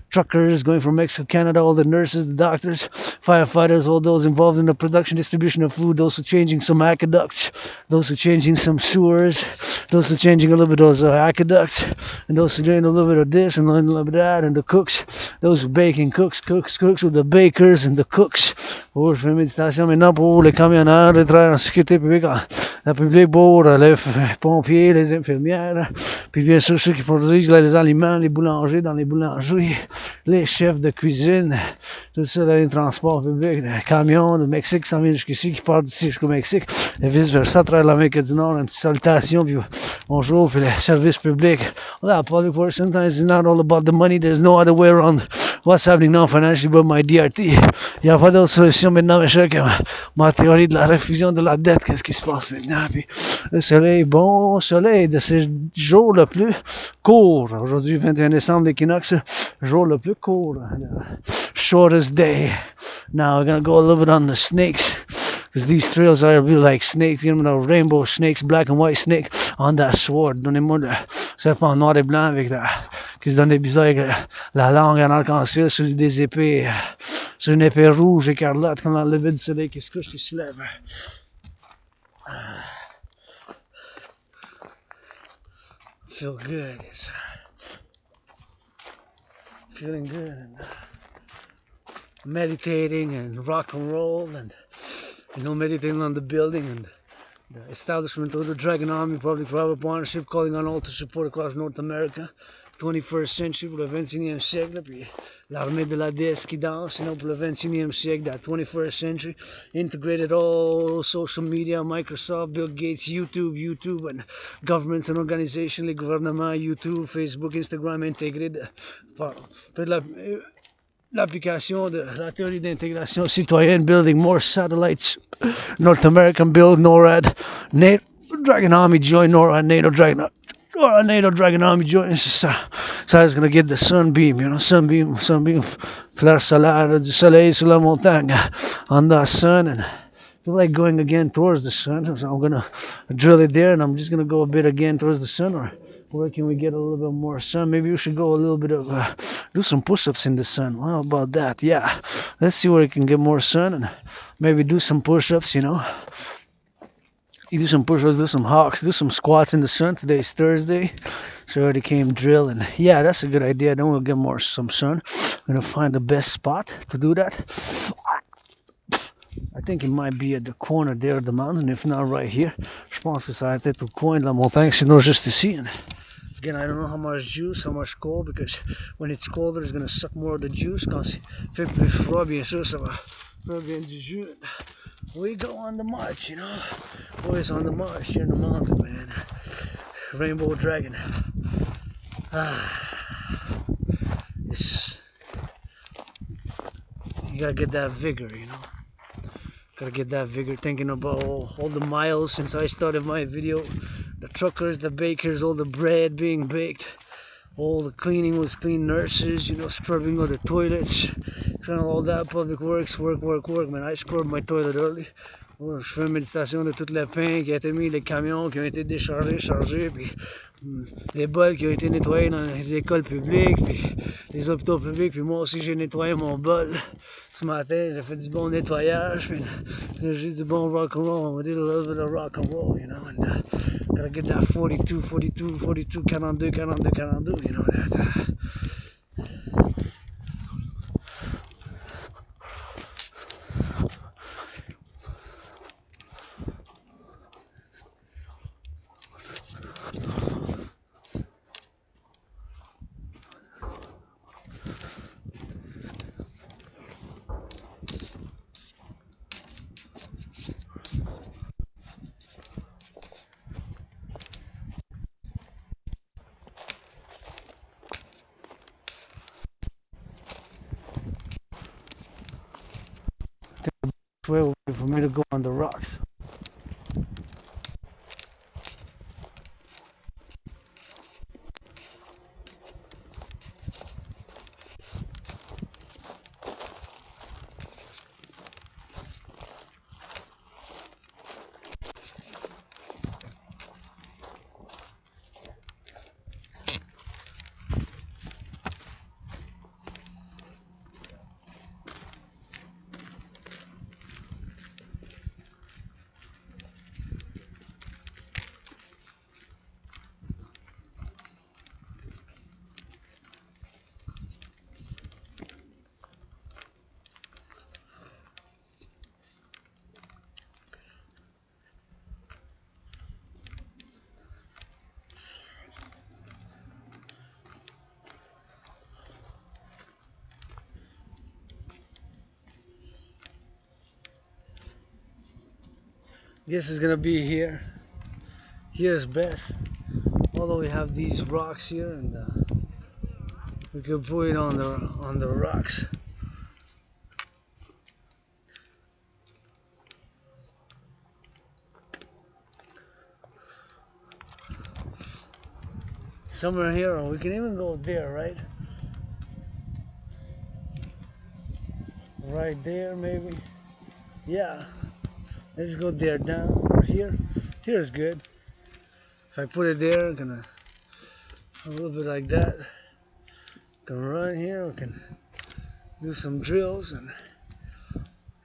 truckers going from Mexico, Canada. All the nurses, the doctors, firefighters. All those involved in the production, distribution of food. Those who are changing some aqueducts. Those who are changing some sewers. Those who are changing a little bit of those aqueducts. And those who are doing a little bit of this and a little bit of that. And the cooks. Those who are baking. Cooks. With the bakers and the cooks. Je fais méditation maintenant pour les camionneurs, les travailleurs en sécurité publique. le public pour les pompiers, les infirmières, puis bien sûr ceux qui produisent les aliments, les boulangers dans les boulangeries, les chefs de cuisine, tout ça dans les transports publics, les camions du Mexique qui s'en viennent jusqu'ici, qui partent d'ici jusqu'au Mexique, et vice-versa à travers l'Amérique du Nord. Une petite salutation, puis bonjour, puis les services publics. Well, public work sometimes is not all about the money, there's no other way around what's happening now financially but my DRT. Il n'y a pas d'autre solution maintenant, mes chers, que ma théorie de la réfusion de la dette. Qu'est-ce qui se passe maintenant? Puis le soleil, bon soleil de ce jour le plus court. Aujourd'hui, 21 décembre, l'équinoxe, jour le plus court. Shortest day. Now we're gonna go a little bit on the snakes. Because these trails are really like snakes, you know, rainbow snakes, black and white snake on that sword. Donnez-moi le serpent en noir et blanc avec qui se donne des bisous avec la langue en arc-en-ciel sur des épées, sur une épée rouge écarlate, comme dans le lever du soleil qui se couche et se lève. Feel good. It's feeling good and meditating and rock and roll and meditating on the building and the establishment of the Dragon Army public-private partnership, calling on all to support across North America, 21st century pour le 21e siècle, puis l'armée de la déesse qui danse, pour le 21e siècle, that 21st century, integrated all social media, Microsoft, Bill Gates, YouTube, and governments and organizations, les gouvernements, YouTube, Facebook, Instagram, intégrés par l'application de la théorie d'intégration citoyenne, building more satellites, North American build, NORAD, NATO, Dragon Army join NORAD, NATO Dragon Army join. So it's going to get the sunbeam, sunbeam, flare solaire du soleil sur la montagne, on the sun, and I feel like going again towards the sun, so I'm going to drill it there, and I'm just going to go a bit again towards the sun, or where can we get a little bit more sun? Maybe we should go a little bit of, do some push-ups in the sun. Well, how about that? Yeah. Let's see where we can get more sun and maybe do some push-ups, You do some push-ups, do some hawks, do some squats in the sun. Today's Thursday, so I already came drilling. Yeah, that's a good idea. Then we'll get some sun. I'm going to find the best spot to do that. I think it might be at the corner there of the mountain, if not right here. Je pense que ça va être au coin de la montagne, sinon juste ici. Again, I don't know how much juice, how much cold, because when it's colder, it's going to suck more of the juice. Quand il fait plus froid, bien sûr, ça va faire bien du jus. We go on the march, Always on the march here in the mountain, man. Rainbow Dragon. You gotta get that vigor, Gotta get that vigor, thinking about all the miles since I started my video. The truckers, the bakers, all the bread being baked. All the cleaning was clean nurses, scrubbing of the toilets. All that public works, work, man. I scrubbed my toilet early. Je fais une méditation de tout le pain qui a été mis, les camions qui ont été déchargés, chargés, puis les bols qui ont été nettoyés dans les écoles publiques, puis les hôpitaux publics, puis moi aussi j'ai nettoyé mon bol. Ce matin, j'ai fait du bon nettoyage, puis j'ai du bon rock and roll. We did a little bit of rock and roll, and gotta get that 42, 42, 42, 42, 42, 42, that. Way for me to go on the rocks. Guess it's gonna be here. Here's best. Although we have these rocks here, and we could put it on the rocks. Somewhere here, or we can even go there, right? Right there, maybe. Yeah. Let's go there, down or here. Here's good. If I put it there, I'm gonna a little bit like that. Can run here. We can do some drills, and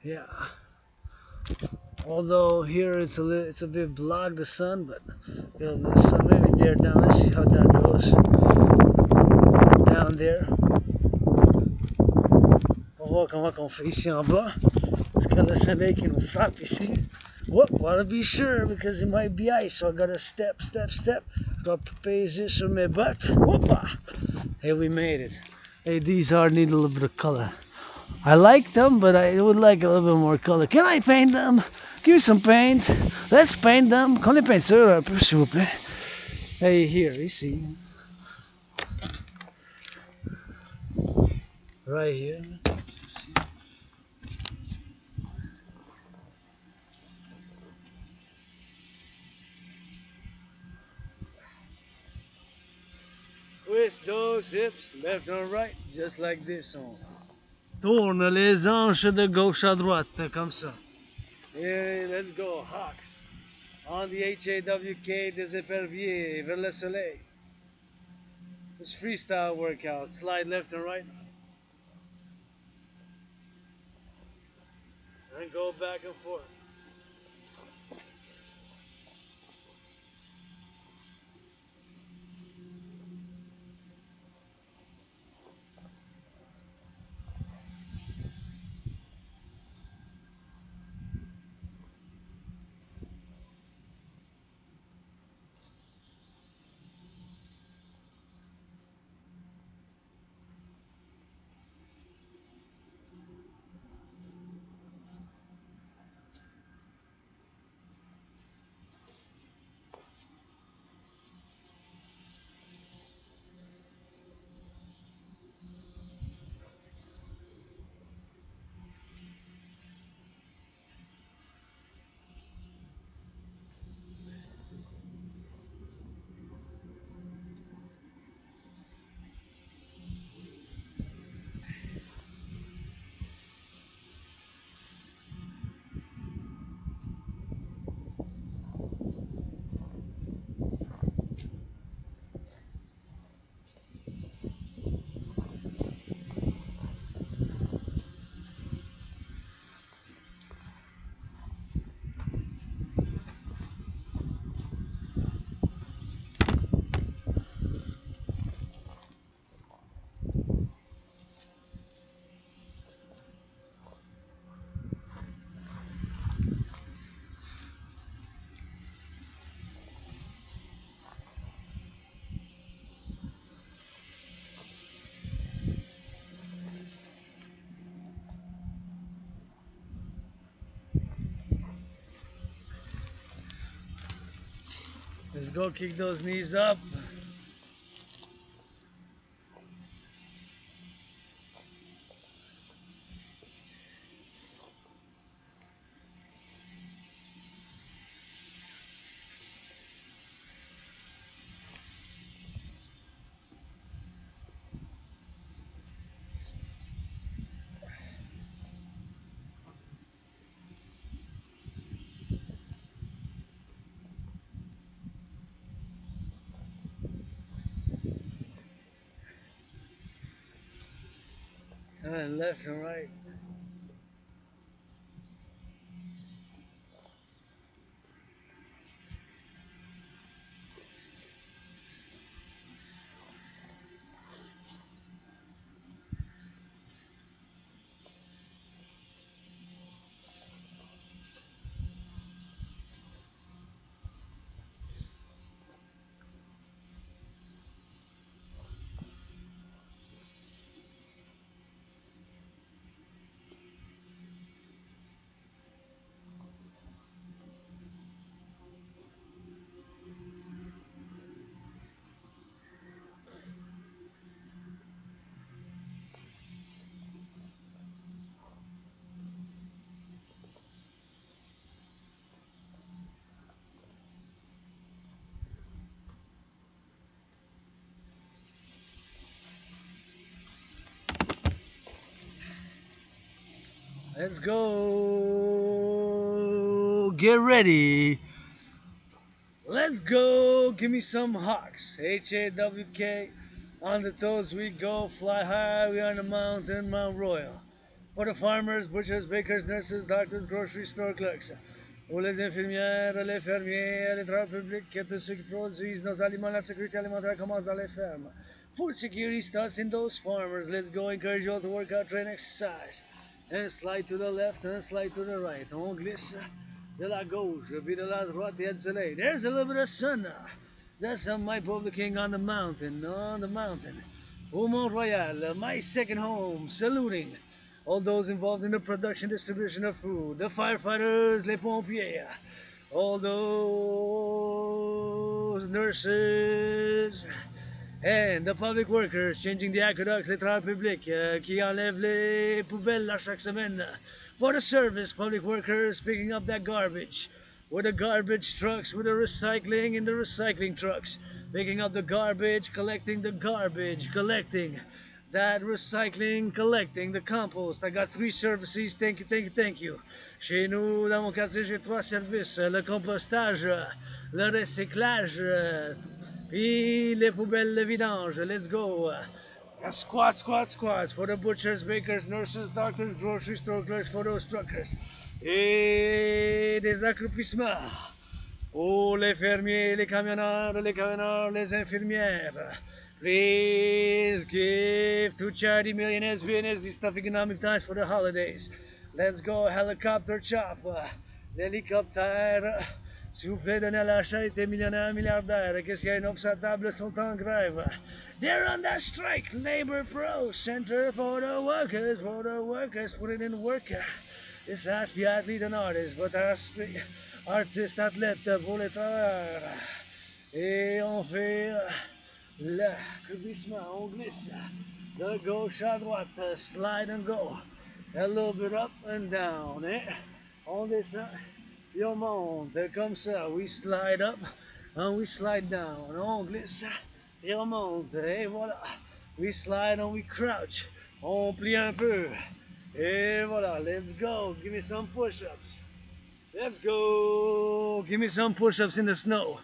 yeah. Although here it's a bit blocked the sun, but the sun maybe there down. Let's see how that goes down there. On voit comment qu'on fait ici en bas. Parce que le soleil qui nous frappe ici. Whoop, wanna be sure because it might be ice, so I gotta step. Gotta peser sur mes bottes. Whoopa! Hey, we made it. Hey, these are need a little bit of color. I like them, but I would like a little bit more color. Can I paint them? Give me some paint. Let's paint them. Qu'on les peinture un peu, s'il vous plaît. Hey, here, ici. Right here. Twist those hips left and right, just like this. On tourne les hanches de gauche à droite, comme ça. Hey, let's go, Hawks. On the HAWK des éperviers vers le soleil. Just freestyle workout. Slide left and right. And go back and forth. Let's go kick those knees up. And then left and right. Let's go. Get ready. Let's go. Give me some hawks. Hawk. On the toes we go. Fly high. We on the mountain, Mount Royal. For the farmers, butchers, bakers, nurses, doctors, grocery store clerks. Pour les infirmières, les fermiers, les travailleurs publics, tous ceux qui produisent nos aliments, la sécurité alimentaire commence dans les fermes. Food security starts in those farmers. Let's go. Encourage you all to work out, train, exercise. And slide to the left and slide to the right. On glisse de la gauche puis de la droite. Il y a du soleil. There's a little bit of sun now. That's some my public king on the mountain. On the mountain. Au Mont Royal, my second home. Saluting all those involved in the production distribution of food. The firefighters, les pompiers. All those nurses. And the public workers changing the aqueducts, les travailleurs publics qui enlèvent les poubelles à chaque semaine. For the service, public workers picking up that garbage. With the garbage trucks, with the recycling in the recycling trucks. Picking up the garbage, collecting the garbage, collecting that recycling, collecting the compost. I got 3 services, thank you, thank you, thank you. Chez nous, dans mon quartier, j'ai 3 services. Le compostage, le recyclage, puis les poubelles de vidange. Let's go. Squats, squats, squats for the butchers, bakers, nurses, doctors, grocery store clerks, for those truckers. Et des accroupissements. Oh, les fermiers, les camionneurs, les infirmières. Please give to charity, millionaires, billionaires, these tough economic times for the holidays. Let's go, helicopter chop. L'hélicoptère. S'il vous plaît, donnez à la charité millionnaire, milliardaire. Qu'est-ce qu'il y a une sa table, sont en grève. They're on that strike. Labor Pro Center for the workers, put it in work. This has to be athlete and artist, but artiste, athlète pour les travailleurs. Et on fait le glissement, on glisse de gauche à droite, slide and go. A little bit up and down. On descend. Et on monte comme ça. We slide up and we slide down. On glisse et on monte. Et voilà. We slide and we crouch. On plie un peu. Et voilà. Let's go. Give me some push-ups. Let's go. Give me some push-ups in the snow.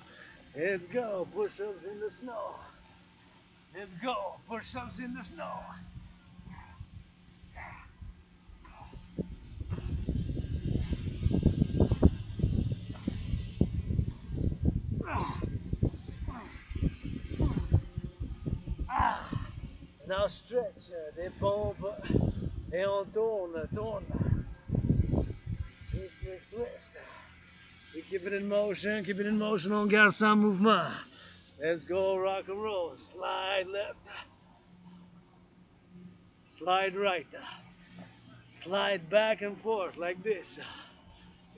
Let's go. Push-ups in the snow. Let's go. Push-ups in the snow. Now stretch, des pompes, et on tourne. Twist. We keep it in motion, on garde ça en mouvement. Let's go rock and roll. Slide left, slide right, slide back and forth like this.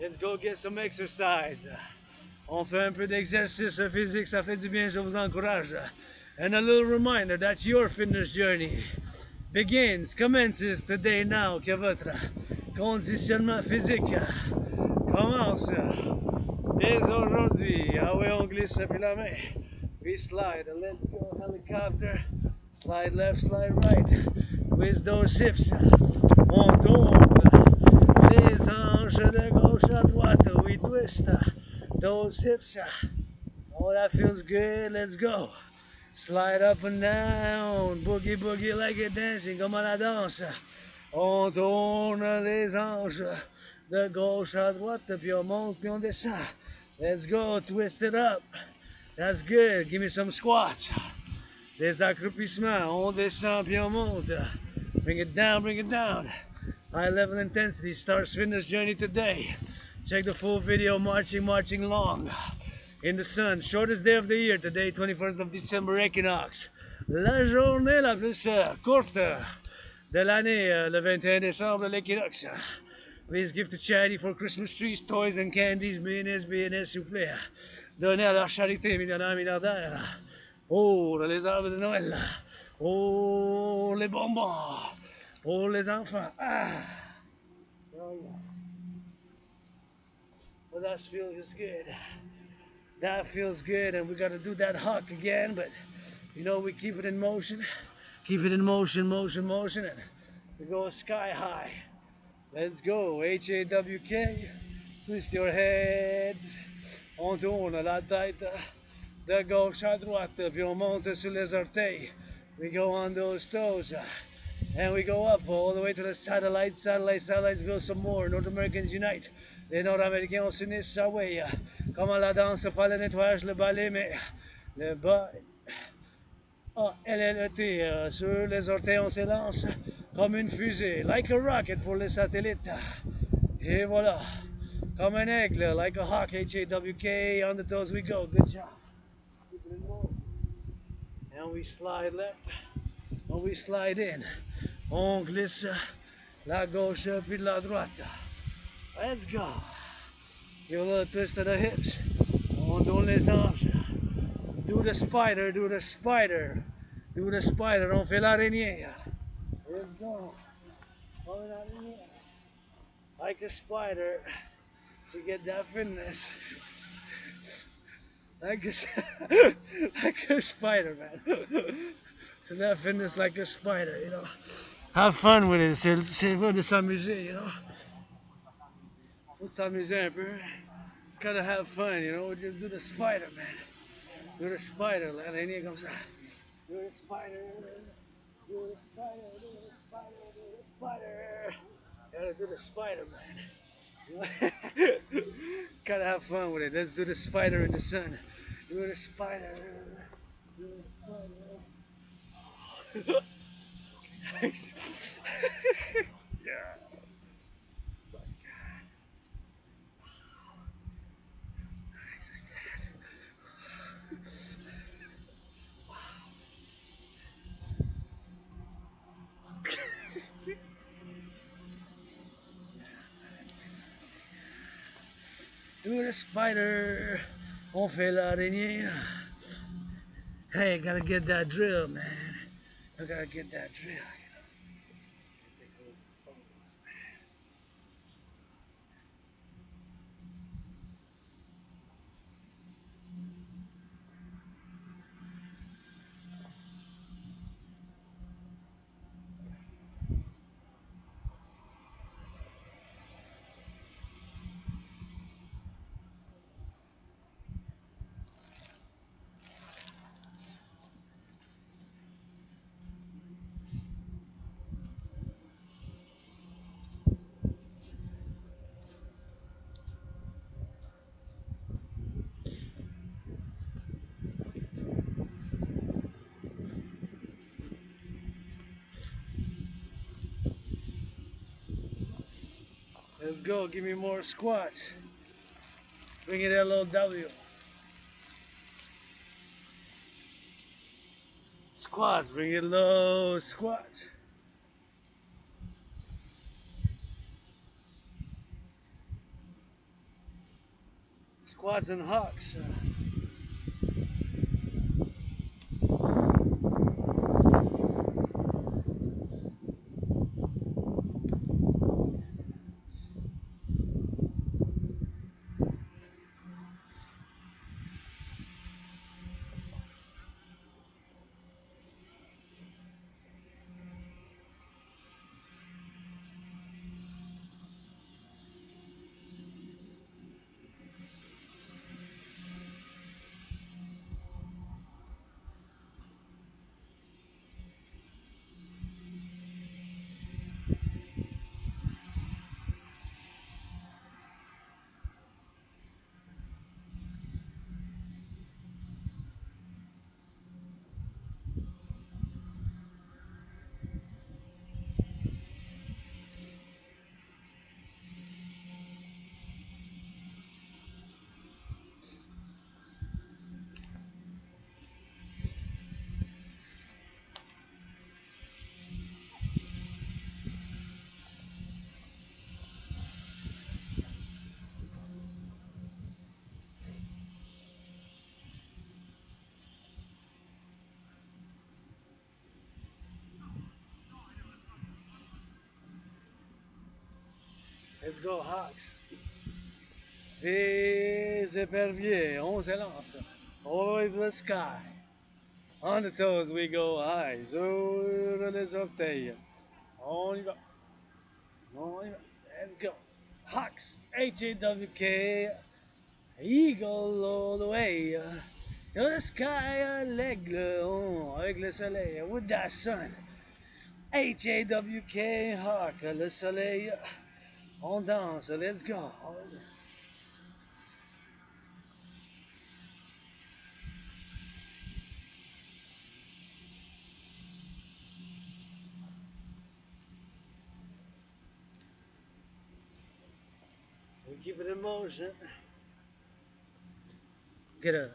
Let's go get some exercise. On fait un peu d'exercice physique, ça fait du bien, je vous encourage. And a little reminder that your fitness journey commences today now, que votre conditionnement physique commence dès aujourd'hui. Ah oui, on glisse puis la main. We slide, let's go helicopter, slide left, slide right. Twist those hips, on tourne les hanches de gauche à droite. We twist those hips. Oh, that feels good, let's go. Slide up and down, boogie boogie like you're dancing, comme à la danse. On tourne les hanches de gauche à droite, puis on monte, puis on descend. Let's go, twist it up. That's good, give me some squats. Des accroupissements, on descend, puis on monte. Bring it down, bring it down. High level intensity starts fitness journey today. Check the full video, marching long. In the sun, shortest day of the year today, 21st of December equinox. La journée la plus courte de l'année, le 21 décembre, l'équinoxe. Please give to charity for Christmas trees, toys and candies, millionaires, s'il vous plaît. Donnez à la charité, millionnaire, milliardaire. Pour les arbres de Noël. Pour les bonbons. Pour les enfants. Ah. Oh, yeah. Well, that feels good. That feels good, and we got to do that hawk again, but you know, we keep it in motion, and we go sky high. Let's go. H-A-W-K. Twist your head. On tourne la tête de gauche à droite, puis on monte sur les orteils. We go on those toes, and we go up all the way to the satellites. Satellites build some more. North Americans unite. Les Nord-Américains s'unissent ça way. Comment la danse, pas le nettoyage, le balai, mais le bas. L-L-E-T, sur les orteils on s'élance comme une fusée, like a rocket pour les satellites. Et voilà, comme un aigle, like a hawk, H-A-W-K, on the toes we go, good job. And we slide left, and we slide in. On glisse la gauche puis la droite. Let's go. Give a little twist of the hips. On tourne les hanches. Do the spider, do the spider. Do the spider, on fait l'araignée. Let's go. Like a spider to get that fitness. Like a, like a spider, man. To that fitness like a spider, you know. Have fun with it. C'est bon de s'amuser, you know. Faut s'amuser un peu. Gotta have fun, you know. Just do the spider, man. Do the spider. L'araignée comme ça. Do the spider. Do the spider. Do the spider. Do the spider. Gotta do the spider, man. Gotta have fun with it. Let's do the spider in the sun. Do the spider. Do the spider. Nice. Yeah. Do the spider. On fait l'araignée. Hey, gotta get that drill, man. I gotta get that drill. Let's go, give me more squats. Bring it that little W. Squats, bring it low, squats. Squats and hawks. Let's go, hawks. Les éperviers, on s'élance. All the way to the sky. On the toes we go high. Sur les orteils. On y va. On y va. Let's go. Hawks, H-A-W-K, eagle all the way. To the sky, l'aigle, oh, avec le soleil, with that sun. H-A-W-K, hawk, le soleil, on danse, let's go. We keep it in motion. Get a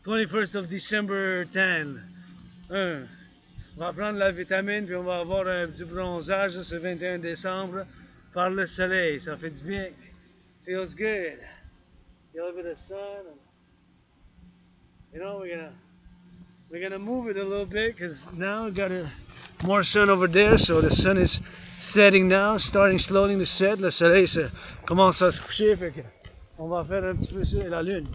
21st of December 10. On va prendre la vitamine puis on va avoir du bronzage ce 21 décembre par le soleil. Ça fait du bien. Feels good. Get a little bit of sun. And, you know, we're gonna move it a little bit because now we got more sun over there. So the sun is setting now, starting slowly to set. Le soleil commence à se coucher. Fait que on va faire un petit peu ça et la lune.